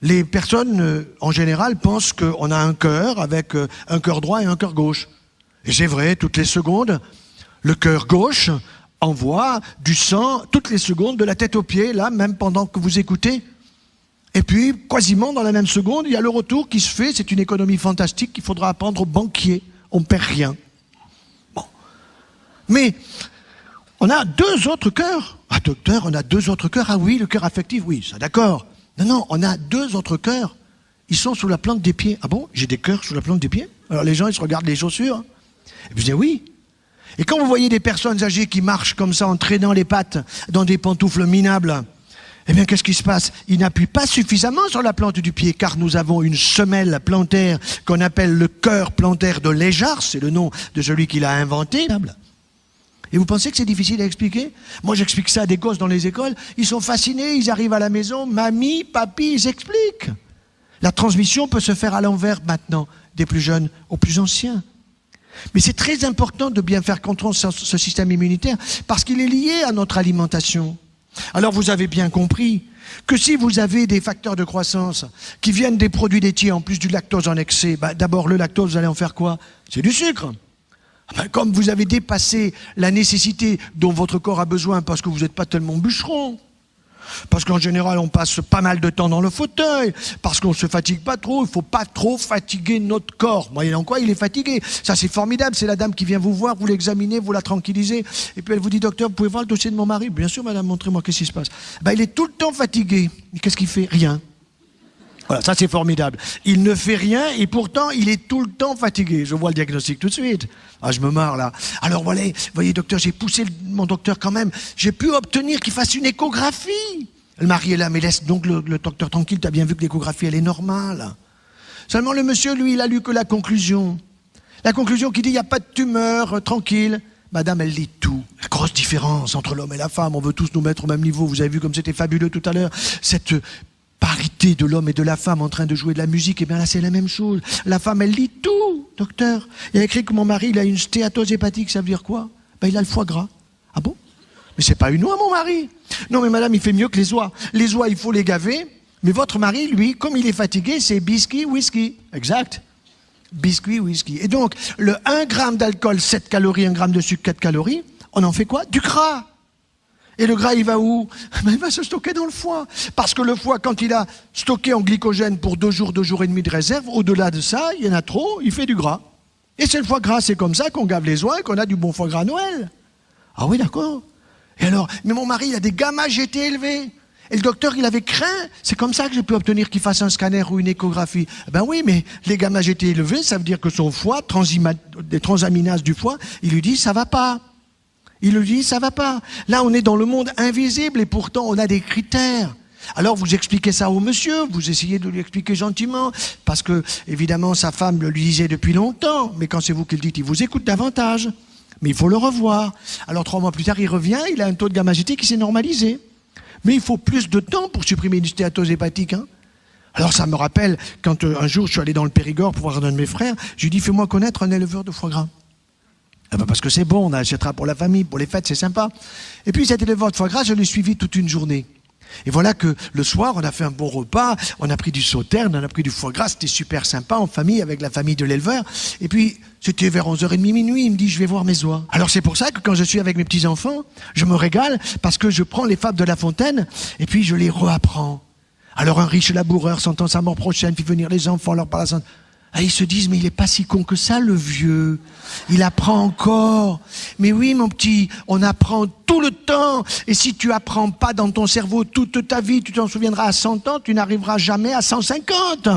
[SPEAKER 1] Les personnes, en général, pensent qu'on a un cœur avec un cœur droit et un cœur gauche. Et c'est vrai, toutes les secondes, le cœur gauche envoie du sang toutes les secondes de la tête aux pieds, là, même pendant que vous écoutez. Et puis, quasiment dans la même seconde, il y a le retour qui se fait. C'est une économie fantastique qu'il faudra apprendre aux banquiers. On ne perd rien. Bon. Mais on a 2 autres cœurs. Ah, docteur, on a 2 autres cœurs. Ah oui, le cœur affectif, oui, ça d'accord. Non, on a 2 autres cœurs. Ils sont sous la plante des pieds. Ah bon, j'ai des cœurs sous la plante des pieds? Alors les gens, ils se regardent les chaussures. Et puis je dis oui. Et quand vous voyez des personnes âgées qui marchent comme ça en traînant les pattes dans des pantoufles minables, eh bien qu'est-ce qui se passe? Ils n'appuient pas suffisamment sur la plante du pied, car nous avons une semelle plantaire qu'on appelle le cœur plantaire de Léjart, c'est le nom de celui qui l'a inventé. Et vous pensez que c'est difficile à expliquer? Moi j'explique ça à des gosses dans les écoles, ils sont fascinés, ils arrivent à la maison, mamie, papy, ils expliquent. La transmission peut se faire à l'envers maintenant, des plus jeunes aux plus anciens. Mais c'est très important de bien faire comprendre ce système immunitaire parce qu'il est lié à notre alimentation. Alors vous avez bien compris que si vous avez des facteurs de croissance qui viennent des produits laitiers en plus du lactose en excès, d'abord le lactose, vous allez en faire quoi? C'est du sucre. Comme vous avez dépassé la nécessité dont votre corps a besoin parce que vous n'êtes pas tellement bûcheron, parce qu'en général on passe pas mal de temps dans le fauteuil, parce qu'on ne se fatigue pas trop, il ne faut pas trop fatiguer notre corps. Moyennant quoi il est fatigué. Ça c'est formidable, c'est la dame qui vient vous voir, vous l'examinez, vous la tranquillisez, et puis elle vous dit docteur, vous pouvez voir le dossier de mon mari? Bien sûr madame, montrez-moi qu'est-ce qui se passe. Il est tout le temps fatigué. Et qu'est-ce qu'il fait? Rien. Voilà, ça c'est formidable. Il ne fait rien et pourtant il est tout le temps fatigué. Je vois le diagnostic tout de suite. Ah, je me marre là. Alors voilà, voyez docteur, j'ai poussé mon docteur quand même. J'ai pu obtenir qu'il fasse une échographie. Le mari est là, mais laisse donc le docteur tranquille, tu as bien vu que l'échographie elle est normale. Seulement le monsieur, lui, il a lu que la conclusion. La conclusion qui dit il n'y a pas de tumeur, tranquille. Madame, elle lit tout. La grosse différence entre l'homme et la femme, on veut tous nous mettre au même niveau. Vous avez vu comme c'était fabuleux tout à l'heure. Cette parité de l'homme et de la femme en train de jouer de la musique, et bien là c'est la même chose. La femme elle lit tout, docteur. Il y a écrit que mon mari il a une stéatose hépatique, ça veut dire quoi? Il a le foie gras. Ah bon? Mais c'est pas une oie mon mari. Non mais madame il fait mieux que les oies. Les oies il faut les gaver, mais votre mari lui, comme il est fatigué, c'est biscuit, whisky. Exact. Biscuit, whisky. Et donc le 1 gramme d'alcool, 7 calories, 1 gramme de sucre, 4 calories, on en fait quoi? Du gras. Et le gras, il va où? Il va se stocker dans le foie. Parce que le foie, quand il a stocké en glycogène pour 2 jours et demi de réserve, au-delà de ça, il y en a trop, il fait du gras. Et c'est le foie gras, c'est comme ça qu'on gave les oies et qu'on a du bon foie gras à Noël. Ah oui, d'accord. Et alors, mais mon mari, il a des gamma-GT élevés. Et le docteur, il avait craint. C'est comme ça que j'ai pu obtenir qu'il fasse un scanner ou une échographie. Ben oui, mais les gamma-GT élevés, ça veut dire que son foie, des transaminases du foie, il lui dit, ça va pas. Il lui dit, ça va pas. Là, on est dans le monde invisible et pourtant, on a des critères. Alors, vous expliquez ça au monsieur, vous essayez de lui expliquer gentiment, parce que, évidemment, sa femme le lui disait depuis longtemps, mais quand c'est vous qui le dites, il vous écoute davantage. Mais il faut le revoir. Alors, 3 mois plus tard, il revient, il a un taux de gamma-GT qui s'est normalisé. Mais il faut plus de temps pour supprimer une stéatose hépatique, hein. Alors, ça me rappelle, quand un jour, je suis allé dans le Périgord pour voir un de mes frères, je lui ai dit, fais-moi connaître un éleveur de foie gras. Parce que c'est bon, on achètera pour la famille, pour les fêtes, c'est sympa. Et puis cet éleveur de foie gras, je l'ai suivi toute une journée. Et voilà que le soir, on a fait un bon repas, on a pris du sauterne, on a pris du foie gras, c'était super sympa, en famille, avec la famille de l'éleveur. Et puis, c'était vers 11h30, minuit, il me dit, je vais voir mes oies. Alors c'est pour ça que quand je suis avec mes petits-enfants, je me régale, parce que je prends les fables de La Fontaine, et puis je les réapprends. Alors un riche laboureur, sentant sa mort prochaine, fit venir les enfants, leur parla sans... Ah, ils se disent, mais il est pas si con que ça, le vieux. Il apprend encore. Mais oui, mon petit, on apprend tout le temps. Et si tu apprends pas dans ton cerveau toute ta vie, tu t'en souviendras à 100 ans, tu n'arriveras jamais à 150.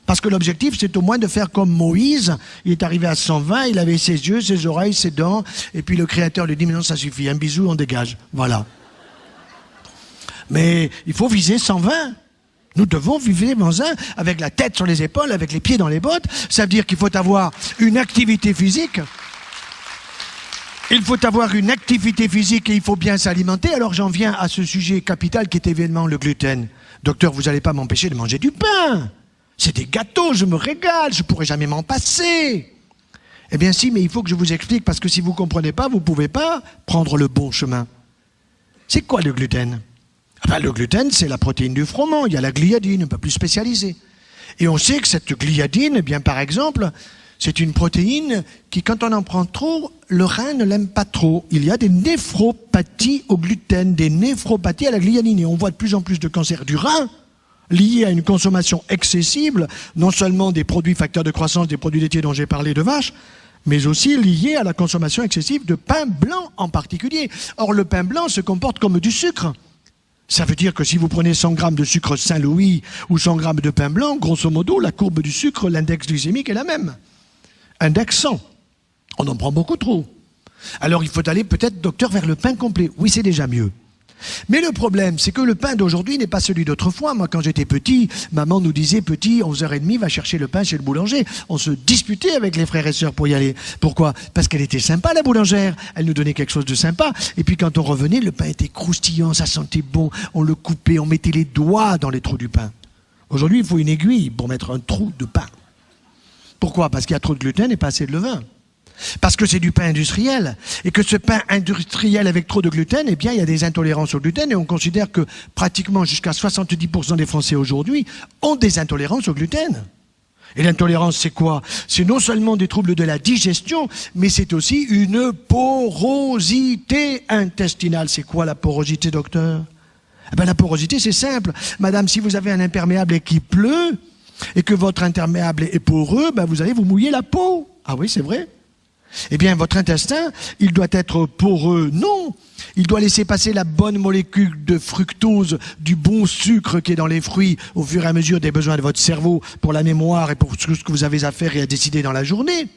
[SPEAKER 1] Parce que l'objectif, c'est au moins de faire comme Moïse. Il est arrivé à 120, il avait ses yeux, ses oreilles, ses dents. Et puis le Créateur lui dit, mais non, ça suffit. Un bisou, on dégage. Voilà. Mais il faut viser 120. Nous devons vivre dans un, avec la tête sur les épaules, avec les pieds dans les bottes. Ça veut dire qu'il faut avoir une activité physique. Il faut avoir une activité physique et il faut bien s'alimenter. Alors j'en viens à ce sujet capital qui est évidemment le gluten. Docteur, vous n'allez pas m'empêcher de manger du pain. C'est des gâteaux, je me régale, je ne pourrai jamais m'en passer. Eh bien si, mais il faut que je vous explique parce que si vous ne comprenez pas, vous ne pouvez pas prendre le bon chemin. C'est quoi le gluten ? Le gluten, c'est la protéine du froment. Il y a la gliadine, un peu plus spécialisée. Et on sait que cette gliadine, eh bien, par exemple, c'est une protéine qui, quand on en prend trop, le rein ne l'aime pas trop. Il y a des néphropathies au gluten, des néphropathies à la gliadine. Et on voit de plus en plus de cancers du rein liés à une consommation excessive, non seulement des produits facteurs de croissance, des produits laitiers dont j'ai parlé de vache, mais aussi liés à la consommation excessive de pain blanc en particulier. Or, le pain blanc se comporte comme du sucre. Ça veut dire que si vous prenez 100 grammes de sucre Saint-Louis ou 100 grammes de pain blanc, grosso modo, la courbe du sucre, l'index glycémique est la même. Index 100. On en prend beaucoup trop. Alors il faut aller peut-être, docteur, vers le pain complet. Oui, c'est déjà mieux. Mais le problème, c'est que le pain d'aujourd'hui n'est pas celui d'autrefois. Moi, quand j'étais petit, maman nous disait, petit, 11h30, va chercher le pain chez le boulanger. On se disputait avec les frères et sœurs pour y aller. Pourquoi ? Parce qu'elle était sympa, la boulangère. Elle nous donnait quelque chose de sympa. Et puis quand on revenait, le pain était croustillant, ça sentait bon. On le coupait, on mettait les doigts dans les trous du pain. Aujourd'hui, il faut une aiguille pour mettre un trou de pain. Pourquoi ? Parce qu'il y a trop de gluten et pas assez de levain. Parce que c'est du pain industriel. Et que ce pain industriel avec trop de gluten, eh bien, il y a des intolérances au gluten. Et on considère que pratiquement jusqu'à 70% des Français aujourd'hui ont des intolérances au gluten. Et l'intolérance, c'est quoi? C'est non seulement des troubles de la digestion, mais c'est aussi une porosité intestinale. C'est quoi la porosité, docteur? Eh bien, la porosité, c'est simple. Madame, si vous avez un imperméable et qu'il pleut, et que votre imperméable est poreux, ben vous allez vous mouiller la peau. Ah oui, c'est vrai. Eh bien, votre intestin, il doit être poreux. Non, il doit laisser passer la bonne molécule de fructose, du bon sucre qui est dans les fruits, au fur et à mesure des besoins de votre cerveau, pour la mémoire et pour tout ce que vous avez à faire et à décider dans la journée.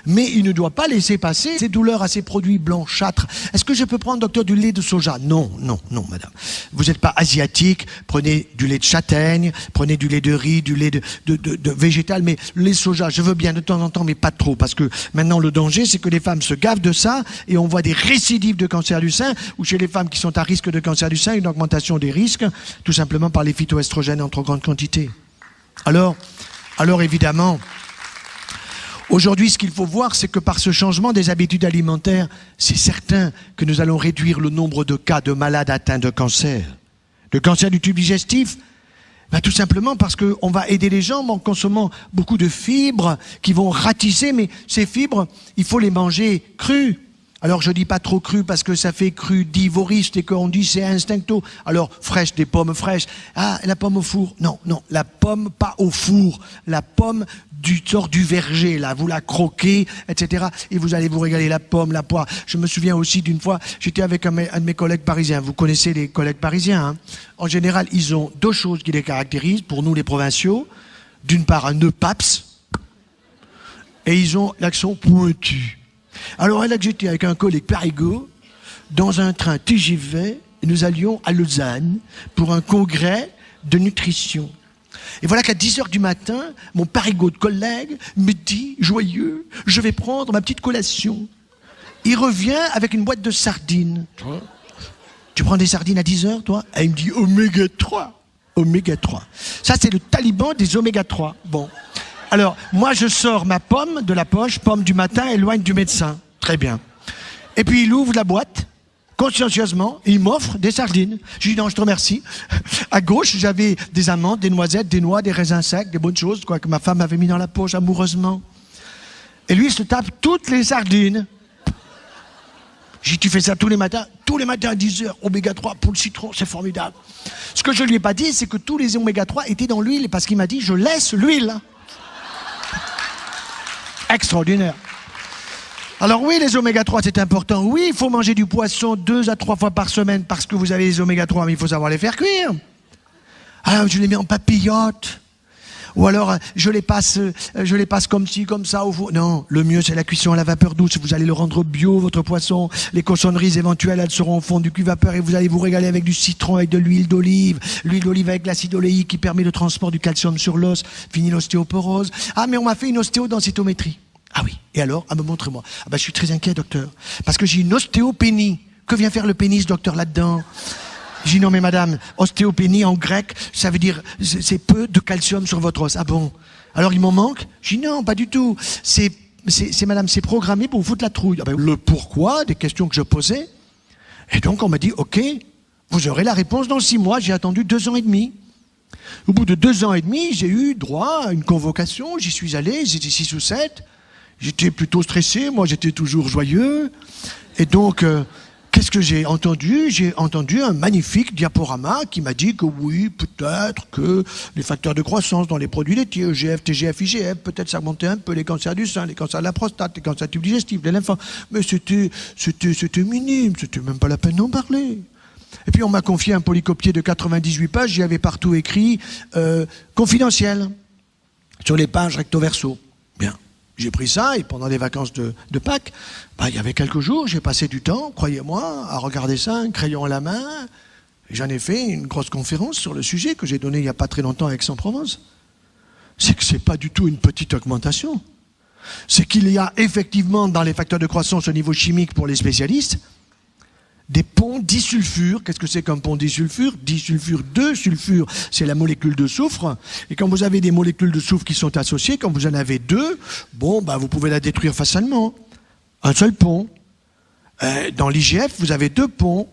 [SPEAKER 1] Mais il ne doit pas laisser passer ces douleurs à ces produits blanchâtres. Est-ce que je peux prendre, docteur, du lait de soja? Non, non, non, madame. Vous n'êtes pas asiatique, prenez du lait de châtaigne, prenez du lait de riz, du lait de végétal, mais le lait de soja, je veux bien de temps en temps, mais pas trop, parce que maintenant le danger, c'est que les femmes se gavent de ça, et on voit des récidives de cancer du sein, ou chez les femmes qui sont à risque de cancer du sein, une augmentation des risques, tout simplement par les phytoestrogènes en trop grande quantité. Alors évidemment, aujourd'hui, ce qu'il faut voir, c'est que par ce changement des habitudes alimentaires, c'est certain que nous allons réduire le nombre de cas de malades atteints de cancer. Le cancer du tube digestif, ben tout simplement parce qu'on va aider les gens en consommant beaucoup de fibres qui vont ratisser, mais ces fibres, il faut les manger crues. Alors je dis pas trop cru parce que ça fait crudivoriste et qu'on dit c'est instincto. Alors fraîche, des pommes fraîches. Ah, la pomme au four. Non, non, la pomme pas au four. La pomme sort du verger, là. Vous la croquez, etc. Et vous allez vous régaler la pomme, la poire. Je me souviens aussi d'une fois, j'étais avec un de mes collègues parisiens. Vous connaissez les collègues parisiens, hein? En général, ils ont deux choses qui les caractérisent, pour nous les provinciaux. D'une part, un nœud paps. Et ils ont l'accent pointu. Alors là que j'étais avec un collègue parigot, dans un train TGV, et nous allions à Lausanne pour un congrès de nutrition. Et voilà qu'à 10h du matin, mon parigot de collègue me dit, joyeux, je vais prendre ma petite collation. Il revient avec une boîte de sardines. Tu prends des sardines à 10h, toi? Et il me dit, oméga 3. Oméga 3. Ça, c'est le taliban des oméga 3. Bon. Alors, moi, je sors ma pomme de la poche, pomme du matin, éloigne du médecin. Très bien. Et puis, il ouvre la boîte, consciencieusement, et il m'offre des sardines. Je lui dis, non, je te remercie. À gauche, j'avais des amandes, des noisettes, des noix, des raisins secs, des bonnes choses, quoi, que ma femme avait mis dans la poche amoureusement. Et lui, il se tape toutes les sardines. J'ai dit, tu fais ça tous les matins à 10h, oméga 3 pour le citron, c'est formidable. Ce que je lui ai pas dit, c'est que tous les oméga 3 étaient dans l'huile, parce qu'il m'a dit, je laisse l'huile. Extraordinaire. Alors oui, les oméga 3, c'est important. Oui, il faut manger du poisson 2 à 3 fois par semaine parce que vous avez les oméga 3, mais il faut savoir les faire cuire. Alors, je les mets en papillote. Ou alors, je les passe comme ci, comme ça au four. Non, le mieux, c'est la cuisson à la vapeur douce. Vous allez le rendre bio, votre poisson. Les cochonneries éventuelles, elles seront au fond du cuve-vapeur et vous allez vous régaler avec du citron, avec de l'huile d'olive. L'huile d'olive avec l'acide oléique qui permet le transport du calcium sur l'os. Fini l'ostéoporose. Ah, mais on m'a fait une ostéodensitométrie. Ah oui. Et alors? Ah, montrez-moi. Ah, je suis très inquiet, docteur. Parce que j'ai une ostéopénie. Que vient faire le pénis, docteur, là-dedans? J'ai dit, non mais madame, ostéopénie en grec, ça veut dire c'est peu de calcium sur votre os. Ah bon? Alors il m'en manque? J'ai dit, non, pas du tout. C'est madame, c'est programmé pour vous foutre la trouille. Ah ben, le pourquoi, des questions que je posais. Et donc on m'a dit, ok, vous aurez la réponse dans 6 mois. J'ai attendu 2 ans et demi. Au bout de 2 ans et demi, j'ai eu droit à une convocation. J'y suis allé, j'étais 6 ou 7. J'étais plutôt stressé, moi j'étais toujours joyeux. Et donc... qu'est-ce que j'ai entendu? J'ai entendu un magnifique diaporama qui m'a dit que oui, peut-être que les facteurs de croissance dans les produits laitiers, EGF, TGF, IGF, peut-être ça remontait un peu les cancers du sein, les cancers de la prostate, les cancers du tube digestif, les lymphomes. Mais c'était minime, c'était même pas la peine d'en parler. Et puis on m'a confié un polycopier de 98 pages, j'y avais partout écrit confidentiel sur les pages recto-verso. Bien. J'ai pris ça et pendant les vacances de Pâques, il y avait quelques jours, j'ai passé du temps, croyez-moi, à regarder ça, un crayon à la main. Et j'en ai fait une grosse conférence sur le sujet que j'ai donnée il n'y a pas très longtemps à Aix-en-Provence. C'est que ce n'est pas du tout une petite augmentation. C'est qu'il y a effectivement dans les facteurs de croissance au niveau chimique pour les spécialistes, des ponts disulfure. Qu'est-ce que c'est qu'un pont disulfure? Disulfure, 2 sulfure, c'est la molécule de soufre. Et quand vous avez des molécules de soufre qui sont associées, quand vous en avez 2, bon, bah, vous pouvez la détruire facilement. Un seul pont. Dans l'IGF, vous avez 2 ponts.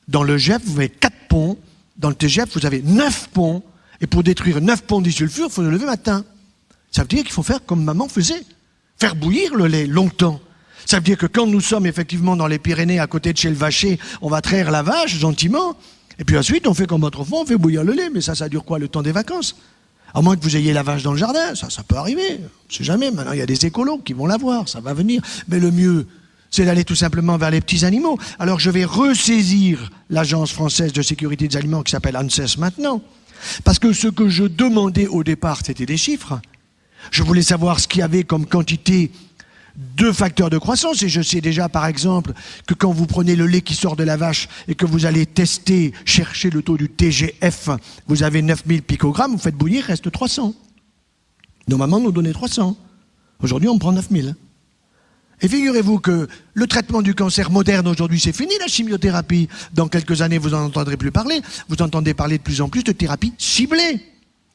[SPEAKER 1] Dans le GF, vous avez 4 ponts. Dans le TGF, vous avez 9 ponts. Et pour détruire 9 ponts disulfure, il faut le lever matin. Ça veut dire qu'il faut faire comme maman faisait. Faire bouillir le lait longtemps. Ça veut dire que quand nous sommes effectivement dans les Pyrénées, à côté de chez le vacher, on va traire la vache gentiment. Et puis ensuite, on fait comme autrefois, on fait bouillir le lait. Mais ça dure quoi? Le temps des vacances? À moins que vous ayez la vache dans le jardin. Ça peut arriver. On ne sait jamais. Maintenant, il y a des écolos qui vont la voir. Ça va venir. Mais le mieux, c'est d'aller tout simplement vers les petits animaux. Alors je vais ressaisir l'Agence française de sécurité des aliments qui s'appelle ANSES maintenant. Parce que ce que je demandais au départ, c'était des chiffres. Je voulais savoir ce qu'il y avait comme quantité de facteurs de croissance. Et je sais déjà, par exemple, que quand vous prenez le lait qui sort de la vache et que vous allez tester, chercher le taux du TGF, vous avez 9000 picogrammes, vous faites bouillir, il reste 300. Nos mamans nous donnaient 300. Aujourd'hui, on prend 9000. Et figurez-vous que le traitement du cancer moderne aujourd'hui, c'est fini la chimiothérapie. Dans quelques années, vous n'en entendrez plus parler. Vous entendez parler de plus en plus de thérapies ciblées,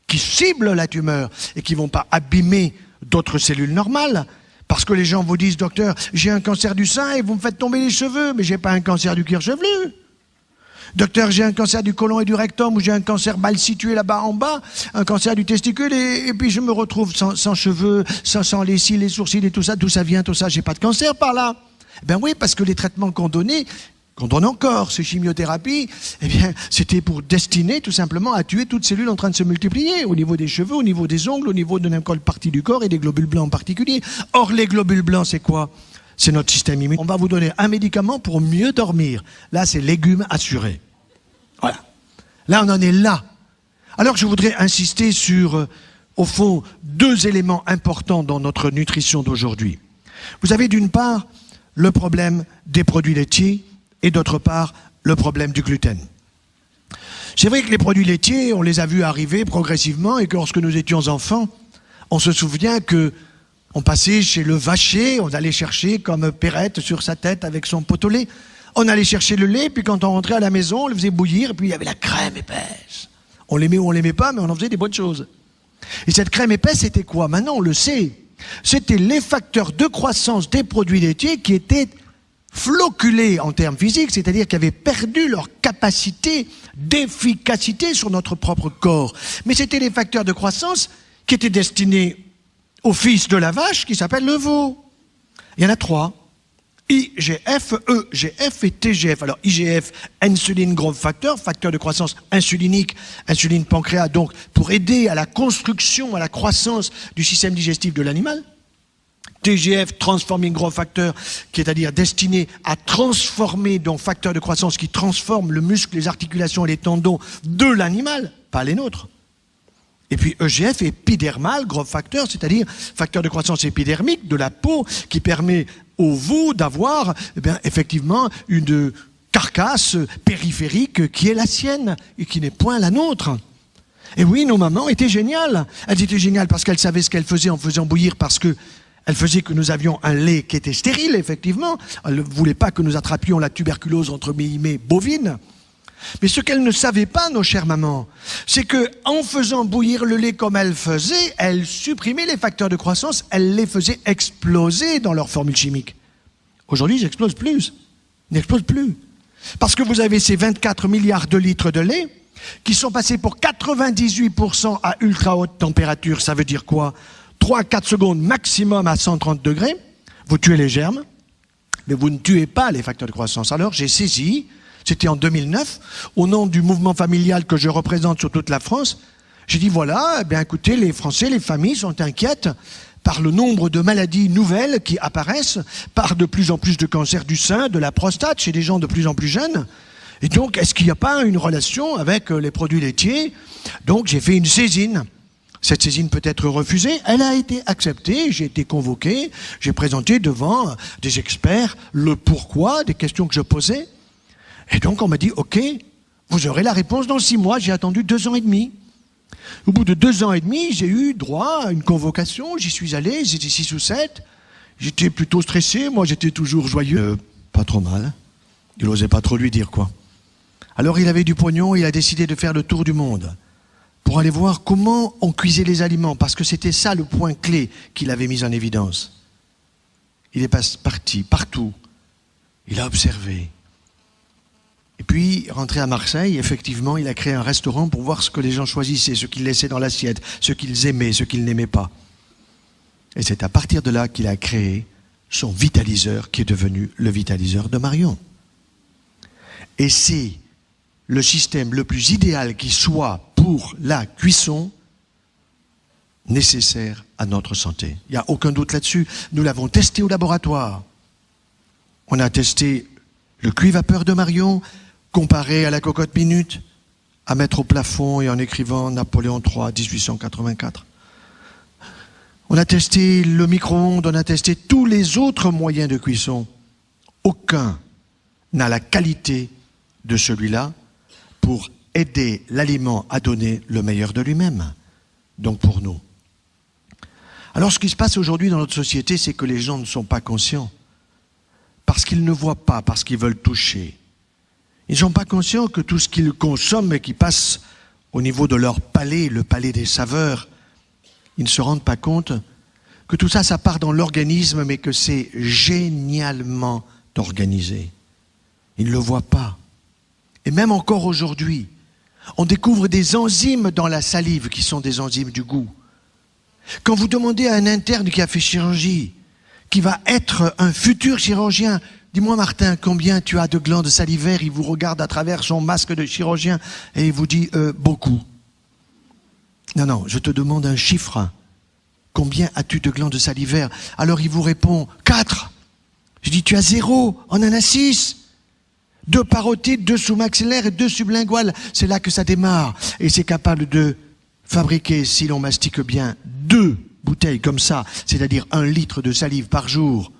[SPEAKER 1] qui ciblent la tumeur et qui ne vont pas abîmer d'autres cellules normales. Parce que les gens vous disent, docteur, j'ai un cancer du sein et vous me faites tomber les cheveux, mais j'ai pas un cancer du cuir chevelu. Docteur, j'ai un cancer du côlon et du rectum, ou j'ai un cancer mal situé là-bas en bas, un cancer du testicule, et puis je me retrouve sans cheveux, sans les cils, les sourcils et tout ça. D'où ça vient tout ça? J'ai pas de cancer par là. Ben oui, parce que les traitements qu'on donnait, qu'on donne encore, ces chimiothérapies, eh bien, c'était pour destiner tout simplement à tuer toute cellule en train de se multiplier, au niveau des cheveux, au niveau des ongles, au niveau de n'importe quelle partie du corps, et des globules blancs en particulier. Or, les globules blancs, c'est quoi? C'est notre système immunitaire. On va vous donner un médicament pour mieux dormir. Là, c'est légumes assurés. Voilà. Là, on en est là. Alors, je voudrais insister sur, au fond, 2 éléments importants dans notre nutrition d'aujourd'hui. Vous avez d'une part le problème des produits laitiers et d'autre part le problème du gluten. C'est vrai que les produits laitiers, on les a vus arriver progressivement et que lorsque nous étions enfants, on se souvient que on passait chez le vacher, on allait chercher comme Perrette sur sa tête avec son pot au lait. On allait chercher le lait, puis quand on rentrait à la maison, on le faisait bouillir, et puis il y avait la crème épaisse. On l'aimait ou on l'aimait pas, mais on en faisait des bonnes choses. Et cette crème épaisse, c'était quoi? Maintenant, on le sait. C'était les facteurs de croissance des produits laitiers qui étaient floculés en termes physiques, c'est-à-dire qui avaient perdu leur capacité d'efficacité sur notre propre corps. Mais c'était les facteurs de croissance qui étaient destinés au fils de la vache qui s'appelle le veau. Il y en a 3. IGF, EGF et TGF. Alors IGF, insuline growth factor, facteur de croissance insulinique, insuline pancréas, donc pour aider à la construction, à la croissance du système digestif de l'animal. TGF, transforming growth factor, qui est à dire destiné à transformer, donc facteur de croissance qui transforme le muscle, les articulations et les tendons de l'animal, pas les nôtres. Et puis EGF, épidermal, growth factor, c'est-à-dire facteur de croissance épidermique de la peau qui permet au veau d'avoir effectivement une carcasse périphérique qui est la sienne et qui n'est point la nôtre. Et oui, nos mamans étaient géniales. Elles étaient géniales parce qu'elles savaient ce qu'elles faisaient en faisant bouillir, parce que elles faisaient que nous avions un lait qui était stérile, effectivement. Elles ne voulaient pas que nous attrapions la tuberculose entre guillemets bovine. Mais ce qu'elles ne savaient pas, nos chères mamans, c'est qu'en faisant bouillir le lait comme elles faisaient, elles supprimaient les facteurs de croissance, elles les faisaient exploser dans leur formule chimique. Aujourd'hui, ils n'explosent plus. Ils n'explosent plus. Parce que vous avez ces 24 milliards de litres de lait qui sont passés pour 98% à ultra haute température. Ça veut dire quoi? 3-4 secondes maximum à 130 degrés. Vous tuez les germes, mais vous ne tuez pas les facteurs de croissance. Alors j'ai saisi... C'était en 2009, au nom du mouvement familial que je représente sur toute la France. J'ai dit voilà, eh bien écoutez, les Français, les familles sont inquiètes par le nombre de maladies nouvelles qui apparaissent, par de plus en plus de cancers du sein, de la prostate chez des gens de plus en plus jeunes. Et donc, est-ce qu'il n'y a pas une relation avec les produits laitiers? Donc j'ai fait une saisine. Cette saisine peut être refusée, elle a été acceptée, j'ai été convoqué, j'ai présenté devant des experts le pourquoi, des questions que je posais. Et donc on m'a dit, ok, vous aurez la réponse dans 6 mois. J'ai attendu 2 ans et demi. Au bout de 2 ans et demi, j'ai eu droit à une convocation. J'y suis allé, j'étais 6 ou 7. J'étais plutôt stressé, moi j'étais toujours joyeux. Pas trop mal. Il n'osait pas trop lui dire quoi. Alors il avait du pognon et il a décidé de faire le tour du monde pour aller voir comment on cuisait les aliments, parce que c'était ça le point clé qu'il avait mis en évidence. Il est parti partout, il a observé. Et puis, rentré à Marseille, effectivement, il a créé un restaurant pour voir ce que les gens choisissaient, ce qu'ils laissaient dans l'assiette, ce qu'ils aimaient, ce qu'ils n'aimaient pas. Et c'est à partir de là qu'il a créé son vitaliseur, qui est devenu le vitaliseur de Marion. Et c'est le système le plus idéal qui soit pour la cuisson nécessaire à notre santé. Il n'y a aucun doute là-dessus. Nous l'avons testé au laboratoire. On a testé le cuit vapeur de Marion comparé à la cocotte minute, à mettre au plafond et en écrivant Napoléon III, 1884. On a testé le micro-ondes, on a testé tous les autres moyens de cuisson. Aucun n'a la qualité de celui-là pour aider l'aliment à donner le meilleur de lui-même. Donc pour nous. Alors ce qui se passe aujourd'hui dans notre société, c'est que les gens ne sont pas conscients. Parce qu'ils ne voient pas, parce qu'ils veulent toucher. Ils ne sont pas conscients que tout ce qu'ils consomment et qui passe au niveau de leur palais, le palais des saveurs, ils ne se rendent pas compte que tout ça, ça part dans l'organisme, mais que c'est génialement organisé. Ils ne le voient pas. Et même encore aujourd'hui, on découvre des enzymes dans la salive qui sont des enzymes du goût. Quand vous demandez à un interne qui a fait chirurgie, qui va être un futur chirurgien, dis-moi Martin, combien tu as de glandes salivaires? Il vous regarde à travers son masque de chirurgien et il vous dit beaucoup. Non, je te demande un chiffre. Combien as-tu de glandes salivaires? Alors il vous répond 4. Je dis tu as 0, on en a 6. 2 parotides, 2 sous-maxillaires et 2 sublinguales. C'est là que ça démarre. Et c'est capable de fabriquer, si l'on mastique bien, 2 bouteilles comme ça, c'est-à-dire 1 litre de salive par jour.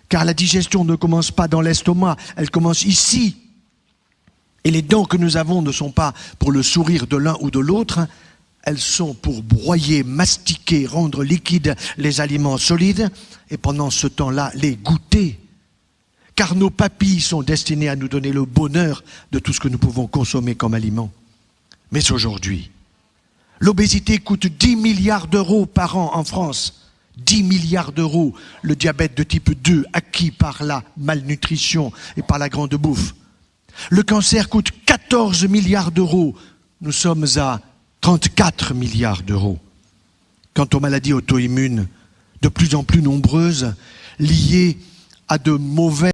[SPEAKER 1] Car la digestion ne commence pas dans l'estomac, elle commence ici. Et les dents que nous avons ne sont pas pour le sourire de l'un ou de l'autre, elles sont pour broyer, mastiquer, rendre liquides les aliments solides, et pendant ce temps-là, les goûter. Car nos papilles sont destinées à nous donner le bonheur de tout ce que nous pouvons consommer comme aliment. Mais aujourd'hui, l'obésité coûte 10 milliards d'euros par an en France. 10 milliards d'euros. Le diabète de type 2 acquis par la malnutrition et par la grande bouffe. Le cancer coûte 14 milliards d'euros. Nous sommes à 34 milliards d'euros. Quant aux maladies auto-immunes, de plus en plus nombreuses, liées à de mauvais